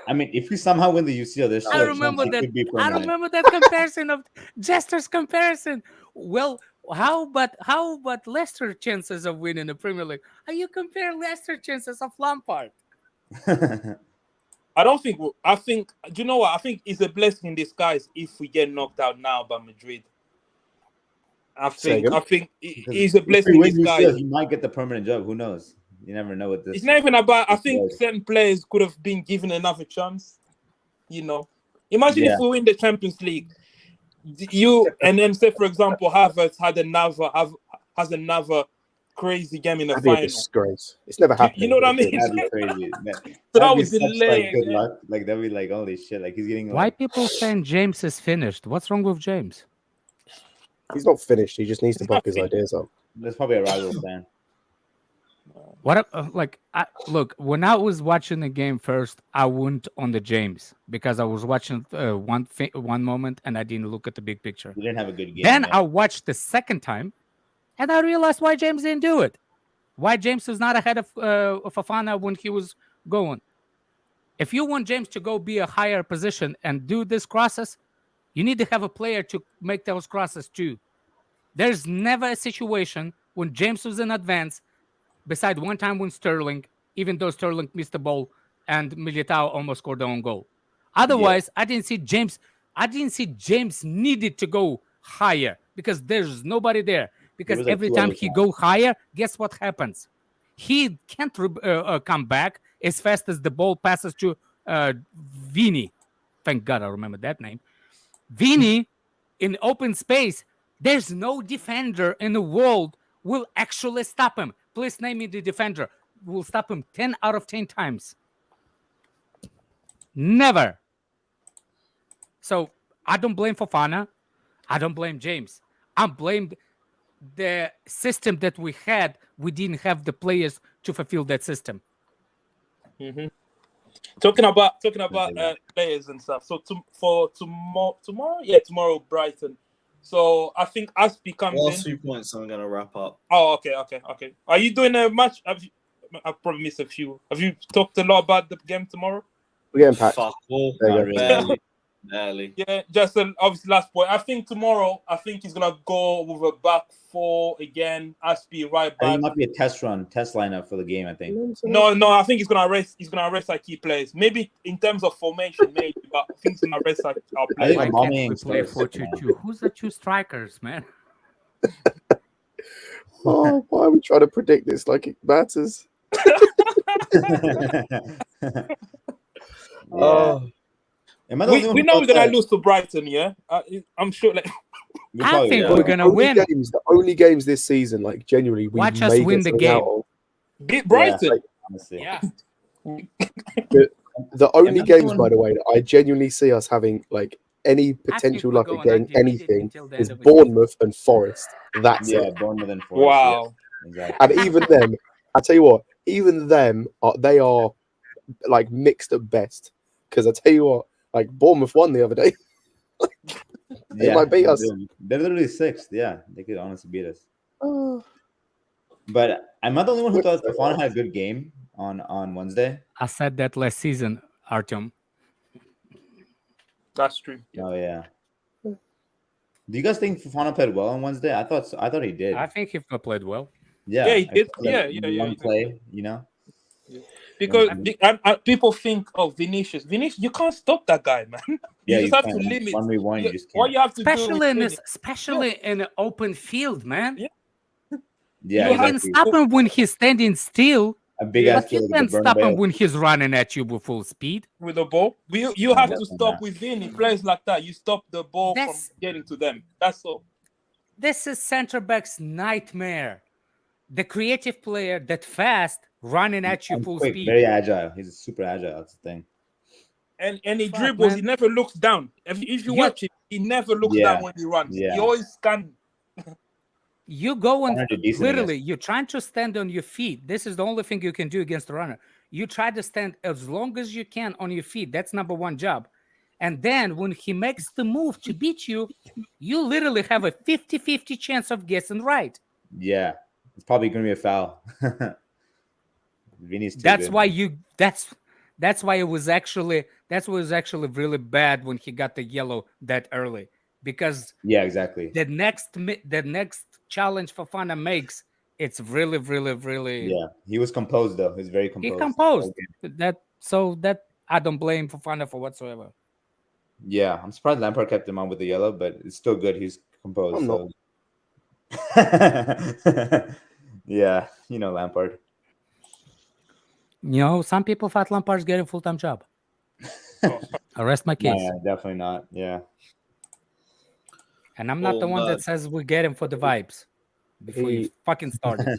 G: I mean, if we somehow win the UCL, there's
F: I
G: still a
F: remember
G: chance he
F: that.
G: could be
F: I
G: permanent.
F: remember that comparison of Jester's comparison. Well, how about Leicester chances of winning the Premier League? How you compare Leicester chances of Lampard?
L: I don't think. I think. Do you know what? I think it's a blessing in disguise if we get knocked out now by Madrid. I think
G: Because
L: he's a
G: if
L: blessing
G: he
L: in
G: wins
L: disguise.
G: UCL, he might get the permanent job. Who knows? You never know with this.
L: It's not even about. I think
G: does.
L: certain players could have been given another chance. You know, imagine if we win the Champions League, and then say, for example, Havertz has another crazy game in the
D: That'd be a
L: final.
D: disgrace. It's never happened.
L: You know what I mean?
G: That'd be crazy.
L: So that
G: That'd be
L: would
G: such
L: delay
G: like good
L: again.
G: luck. Like that'd be like holy shit. Like he's getting
F: Why
G: like
F: people saying James is finished? What's wrong with James?
D: He's not finished. He just needs to
L: He's
D: buck
L: not
D: his
L: finished.
D: ideas up.
G: there's probably a rival fan.
F: Look, when I was watching the game first, I went on the James because I was watching one moment and I didn't look at the big picture.
G: He didn't have a good game.
F: Then
G: yet.
F: I watched the second time, and I realized why James didn't do it. Why James was not ahead of Fofana when he was going. If you want James to go be a higher position and do this crosses, you need to have a player to make those crosses too. There's never a situation when James was in advance, beside one time when Sterling, even though Sterling missed the ball and Militao almost scored their own goal. Otherwise, I didn't see James needed to go higher because there's nobody there. Because
G: like
F: every
G: 2
F: time
G: other
F: he
G: times.
F: go higher, guess what happens? He can't come back as fast as the ball passes to Vini. Thank God I remember that name. Vini in open space. There's no defender in the world will actually stop him. Please name me the defender. Will stop him 10 out of 10 times. Never. So I don't blame Fofana. I don't blame James. I blame the system that we had. We didn't have the players to fulfill that system.
L: Mm-hmm. Talking about players and stuff. So for tomorrow Brighton. So I think Aspie comes
C: Last
L: in.
C: 2 points, I'm gonna wrap up.
L: Oh, okay. Are you doing a match? I've probably missed a few. Have you talked a lot about the game tomorrow?
D: We're getting packed.
C: Fuck all.
D: There you go.
C: Barely.
L: Yeah, just obviously last point. I think tomorrow, he's gonna go with a back four again. Aspie right
G: I think
L: back.
G: it might be a test lineup for the game. I think.
L: No, I think he's gonna rest. He's gonna rest our key players. Maybe in terms of formation, maybe, but I think he's gonna rest our
G: I
L: players.
G: think
F: Why can't we
G: Aubameyang
F: play
G: starts,
F: 4-2-2? Who's the two strikers, man?
D: Oh, why are we trying to predict this like it matters?
G: Oh. Am I the only one
L: We
G: who
L: know
G: thought
L: we're gonna
G: that-
L: lose to Brighton, yeah. I'm sure. Like,
F: I think we're gonna
D: Only
F: win.
D: the only games this season, like genuinely, we
F: Watch us
D: may
F: win
D: get
F: the
D: something
F: game.
D: out of.
L: beat Brighton.
D: like,
G: Honestly.
L: Yeah.
D: The only
G: that's
D: games,
G: the
D: by
G: one-
D: the way, that I genuinely see us having like any potential
F: we're
D: luck
F: going
D: at getting
F: undefeated
D: anything
F: until the
D: is
F: end of the season.
D: Bournemouth and Forest. That's
G: Yeah,
D: it.
G: Bournemouth and Forest.
L: Wow.
G: Yeah, exactly.
D: And even them, I tell you what, even them, they are like mixed at best. Because I tell you what, like Bournemouth won the other day. They might beat us.
G: They're literally sixth. Yeah, they could honestly beat us.
D: Oh.
G: But I'm not the only one who thought Fofana had a good game on Wednesday.
F: I said that last season, Artyom.
L: That's true.
G: Oh yeah. Do you guys think Fofana played well on Wednesday? I thought he did.
F: I think he played well.
G: Yeah,
L: Yeah, he
G: I
L: did.
G: felt like
L: Yeah,
G: one
L: he did.
G: play, you know.
L: Because people think, Vinicius, you can't stop that guy, man.
G: Yeah,
L: you just have to
G: can't.
L: limit.
G: 1v1, you just can't.
L: What you have to
F: Especially
L: do,
F: in an open field, man.
L: Yeah.
G: Yeah,
F: You can
G: exactly.
F: stop him when he's standing still,
G: A big ass
F: but you
G: kill
F: can't
G: with the
F: stop him
G: Bernabeu.
F: when he's running at you with full speed.
L: with the ball. You have to
G: Yeah.
L: stop with Vini. Players like that, you stop the ball
F: That's-
L: from getting to them. That's all.
F: This is center back's nightmare. The creative player that fast running at you
G: And
F: full
G: quick,
F: speed.
G: very agile. He's super agile. That's the thing.
L: And he
F: Fuck,
L: dribbles.
F: man.
L: He never looks down. If you watch it, he never looks
G: Yeah.
L: down when he runs.
G: Yeah.
L: He always scan.
F: You go and
G: Runner did decent
F: literally,
G: against-
F: you're trying to stand on your feet. This is the only thing you can do against the runner. You try to stand as long as you can on your feet. That's number one job. And then when he makes the move to beat you, you literally have a 50-50 chance of guessing right.
G: Yeah, it's probably going to be a foul. Vini's too
F: That's
G: good.
F: why that's why it was actually really bad when he got the yellow that early, because
G: Yeah, exactly.
F: the next challenge Fofana makes, it's really
G: Yeah, he was composed though. He was very composed.
F: he composed that I don't blame Fofana for whatsoever.
G: Yeah, I'm surprised Lampard kept him on with the yellow, but it's still good. He's composed.
D: I'm
G: So.
D: not.
G: Yeah, you know Lampard.
F: You know, some people thought Lampard's getting a full-time job. I rest my case.
G: Yeah, definitely not. Yeah.
F: And I'm not the one that says we get him for the vibes before you fucking started.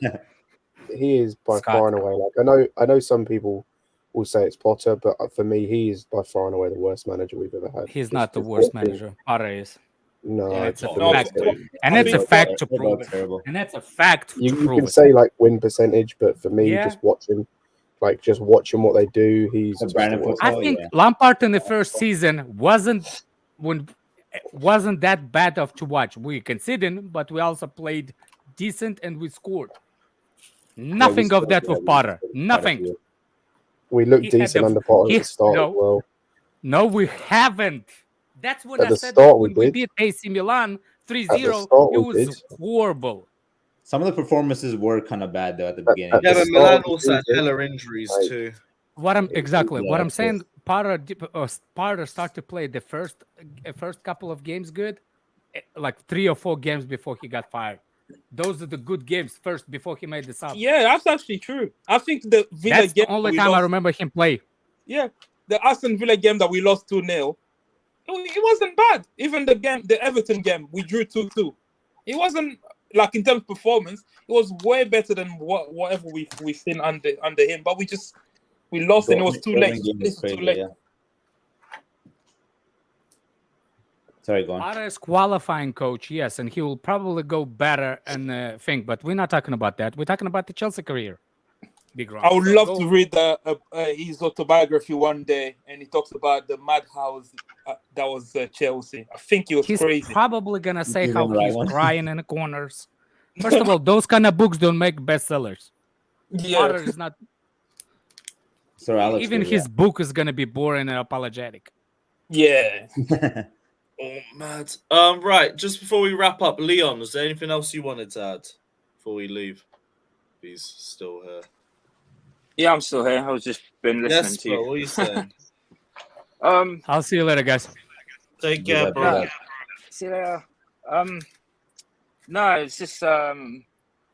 D: He is by far and away. Like I know some people will say it's Potter, but for me, he is by far and away the worst manager we've ever had.
F: He's not the worst manager. Potter is.
D: No,
F: and it's a fact. And it's a fact to prove it. And that's a fact to prove it.
D: You can say like win percentage, but for me, just watching what they do, he's.
F: I think Lampard in the first season wasn't that bad of to watch. We conceded, but we also played decent and we scored. Nothing of that with Potter. Nothing.
D: We looked decent under Potter at the start as well.
F: No, we haven't. That's what
D: at
F: I
D: the
F: said
D: start
F: when we beat AC Milan 3-0. It was horrible.
G: Some of the performances were kind of bad though at the beginning.
C: Yeah, but Milan also had hella injuries too.
F: What I'm saying, Potter started to play the first couple of games good, like 3 or 4 games before he got fired. Those are the good games first before he made the sub.
L: Yeah, that's actually true. I think the Villa
F: That's
L: game
F: the only time I remember him play.
L: Yeah, the Aston Villa game that we lost 2-0, it wasn't bad. Even the Everton game, we drew 2-2. It wasn't like in terms of performance, it was way better than whatever we've seen under him. But we lost and it was too late. Too late.
G: Yeah. Sorry, go on.
F: Potter is qualifying coach, yes, and he will probably go better and think. But we're not talking about that. We're talking about the Chelsea career. Big round.
L: I would love to read his autobiography one day, and he talks about the madhouse that was Chelsea. I think he was crazy.
F: He's probably gonna say how he's crying in the corners. First of all, those kind of books don't make bestsellers.
L: Yeah.
F: Potter is not.
G: So Alex,
F: even his book is gonna be boring and apologetic.
L: Yeah.
C: Oh, mad. Right, just before we wrap up, Leon, was there anything else you wanted to add before we leave? He's still here.
E: Yeah, I'm still here. I was just been listening to you.
C: What are you saying?
F: I'll see you later, guys.
C: Take care, bro.
E: See you later. No, it's just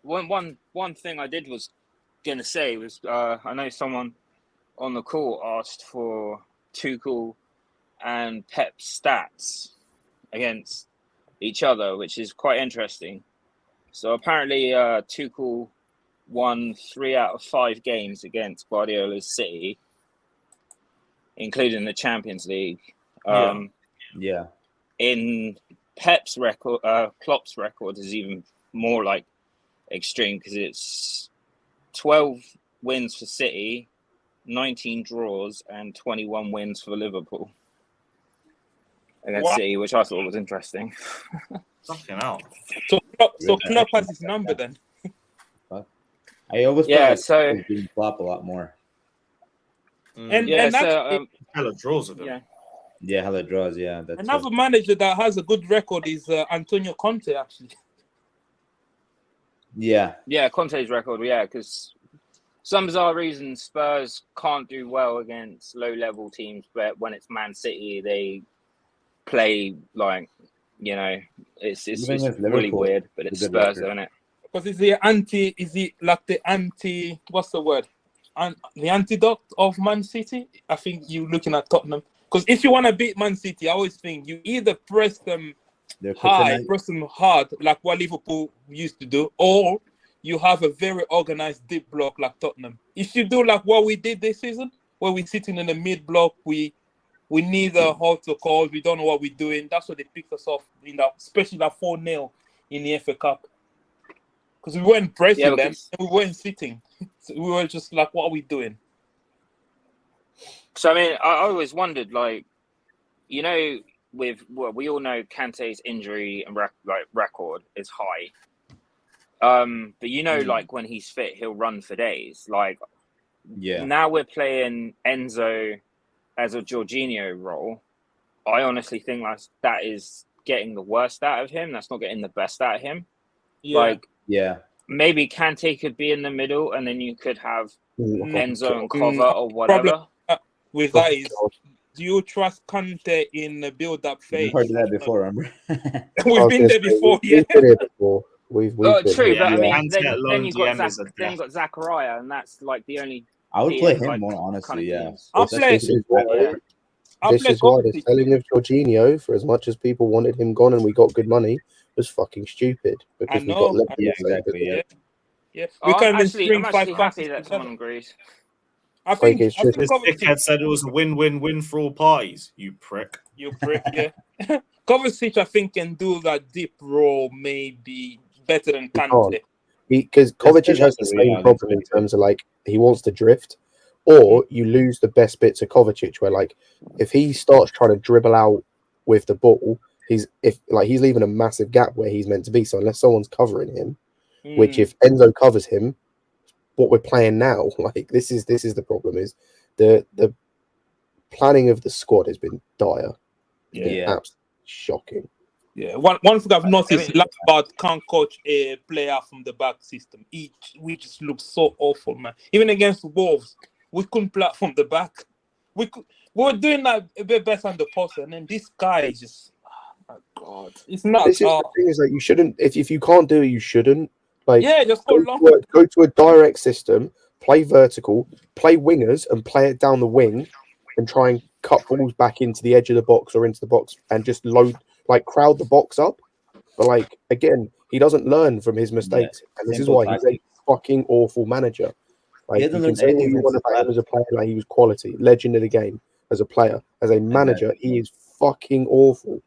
E: one thing I did was gonna say was I know someone on the call asked for Tuchel and Pep's stats against each other, which is quite interesting. So apparently Tuchel won 3 out of 5 games against Guardiola's City, including the Champions League.
G: Yeah.
E: In Pep's record, Klopp's record is even more like extreme because it's 12 wins for City, 19 draws, and 21 wins for Liverpool against City, which I thought was interesting.
C: Fucking hell.
L: So Klopp has his number then.
G: I always felt like being Klopp a lot more.
L: And
C: hella draws of him.
G: Yeah, hella draws. Yeah, that's
L: another manager that has a good record is Antonio Conte. Actually.
G: Yeah,
E: Conte's record. Yeah, because some bizarre reason Spurs can't do well against low-level teams, but when it's Man City, they play like it's really weird. But it's Spurs, isn't it?
L: Because it's the anti? What's the word? The antidote of Man City. I think you're looking at Tottenham. Because if you want to beat Man City, I always think you either press them press them hard, like what Liverpool used to do, or you have a very organized deep block like Tottenham. If you do like what we did this season, where we're sitting in the mid block, we need a halt to call. We don't know what we're doing. That's what they picked us off in that, especially that 4-0 in the FA Cup. Because we weren't pressing them, and we weren't sitting. So we were just like, what are we doing?
E: So, I mean, I always wondered, like, we all know Kante's injury and record is high. But like when he's fit, he'll run for days. Like, now we're playing Enzo as a Jorginho role. I honestly think that is getting the worst out of him. That's not getting the best out of him. Maybe Kante could be in the middle, and then you could have Enzo and Cover or whatever.
L: With that is, do you trust Kante in the build-up phase?
G: We've heard that before, remember?
L: We've been there before,
D: We've been here before. We've
E: true,
C: Yeah,
E: but I mean,
C: and get
E: then
C: loan
E: you got
C: DM is a
E: then you
C: death.
E: got Zachariah, and that's like the only.
G: I would play
E: DM,
G: him
E: like,
G: more,
E: kind
G: honestly.
E: of
G: Yeah.
E: games.
L: I'll play.
D: This is why.
E: Yeah.
D: This is why the selling of Jorginho, for as much as people wanted him gone and we got good money, was fucking stupid because we got
L: know.
D: left.
G: Yeah, exactly. Yeah.
L: Yeah,
E: Oh,
L: we
E: I'm
L: can't even
E: actually
L: string five
E: happy
L: passes
E: that someone
L: together.
E: agrees.
L: I think
D: it's just-
C: This dickhead said it was a win-win-win for all parties. You prick.
L: You prick, yeah. Kovacic, I think, can do that deep role maybe better than Kante.
D: Because Kovacic has the same problem in terms of like he wants to drift, or you lose the best bits of Kovacic. Where like if he starts trying to dribble out with the ball, he's leaving a massive gap where he's meant to be. So unless someone's covering him, which if Enzo covers him, what we're playing now, like this is the problem is the planning of the squad has been dire.
L: Yeah.
D: Absolutely shocking.
L: Yeah, one thing I've noticed, Lampard can't coach a player from the back system. We just look so awful, man. Even against Wolves, we couldn't play from the back. We were doing that a bit better on the post, and then this guy is just, oh my God, it's not.
D: This is the thing is like you shouldn't. If you can't do it, you shouldn't. Like
L: just
D: go to a direct system, play vertical, play wingers, and play it down the wing, and try and cut balls back into the edge of the box or into the box, and just crowd the box up. But like again, he doesn't learn from his mistakes, and this is why he's a fucking awful manager. Like you can say what you want about him as a player, like he was quality, legend of the game as a player, as a manager, he is fucking awful.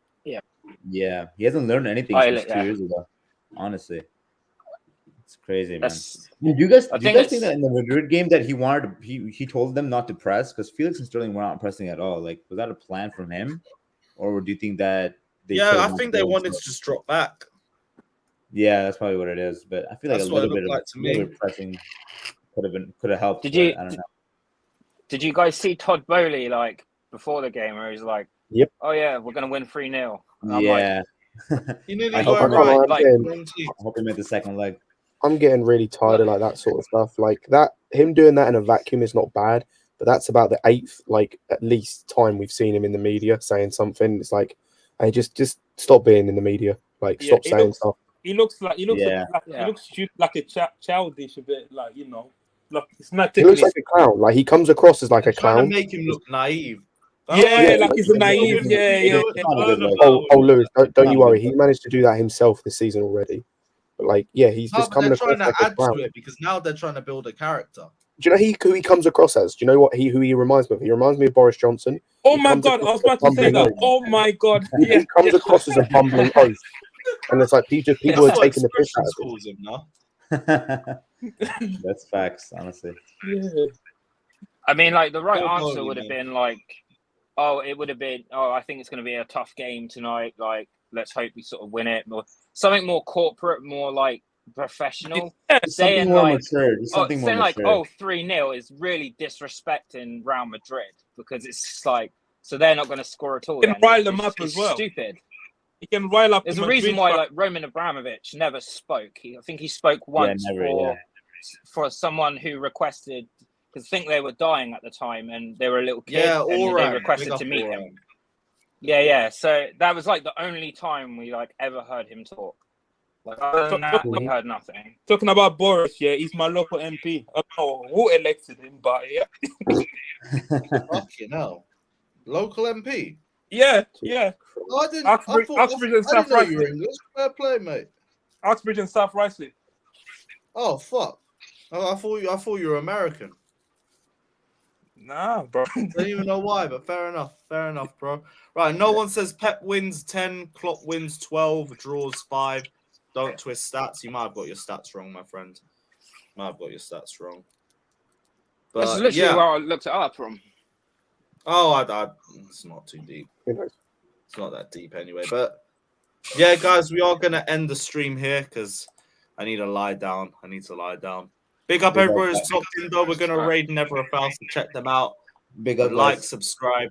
G: Yeah, he hasn't learned anything since 2 years ago. Honestly, it's crazy, man. Do you guys think that in the Madrid game that he told them not to press because Felix and Sterling were not pressing at all? Like, was that a plan from him, or do you think that?
C: I think they wanted to just drop back.
G: Yeah, that's probably what it is. But I feel like
C: That's
G: a little
C: what it
G: bit
C: looked
G: of
C: like to me.
G: pressing could have helped.
E: Did you?
G: I don't know.
E: Did you guys see Todd Bowley like before the game where he's like,
D: "Yep,
E: oh yeah, we're gonna win 3-0."
G: Yeah.
C: I hope
G: he made the second leg.
D: I'm getting really tired of like that sort of stuff. Like that, him doing that in a vacuum is not bad, but that's about the 8th, like at least time we've seen him in the media saying something. It's like, hey, just stop being in the media. Like, stop saying stuff.
L: He looks like a childish a bit, like like it's not.
D: He looks like a clown. Like he comes across as like a clown.
C: Trying to make him look naive.
L: Like he's naive. Yeah.
D: Oh, Lewis, don't you worry. He managed to do that himself this season already. But like, yeah, he's just coming across
C: trying to
D: like
C: add
D: a clown.
C: to it because now they're trying to build a character.
D: Do you know who he comes across as? Do you know who he reminds me of? He reminds me of Boris Johnson.
L: Oh my God, I was about to say that. Oh my God,
D: he comes across as a bumbling oaf, and it's like people are taking the piss out of him.
G: That's facts, honestly.
L: Yeah.
E: I mean, like the right answer would have been like, I think it's going to be a tough game tonight. Like, let's hope we sort of win it. Or something more corporate, more like professional.
G: Something more mature. Something more mature.
E: 3-0 is really disrespecting Real Madrid because it's like, so they're not going to score at all.
L: You can rile them up as well.
E: Stupid.
L: You can rile up.
E: There's a reason why like Roman Abramovich never spoke. I think he spoke once for someone who requested, because I think they were dying at the time and they were a little kid and they requested to meet him. Yeah. So that was like the only time we like ever heard him talk. Like other than that, we heard nothing.
L: Talking about Boris, he's my local MP. I don't know who elected him, but
C: Fucking hell. Local MP?
L: Yeah.
C: I didn't
L: Oxbridge and South
C: know you were
L: Risley.
C: English. Fair play, mate.
L: Oxbridge and South Risley.
C: Oh fuck! I thought you were American.
L: Nah, bro.
C: I don't even know why, but fair enough, bro. Right, no one says Pep wins 10, Klopp wins 12, draws 5. Don't twist stats. You might have got your stats wrong, my friend. But
E: that's literally where I looked it up from.
C: Oh, it's not too deep. It's not that deep anyway. But yeah, guys, we are gonna end the stream here because I need to lie down. Big up everybody who's locked in though. We're gonna raid Never a Fail, so check them out.
G: Big up,
C: like, subscribe,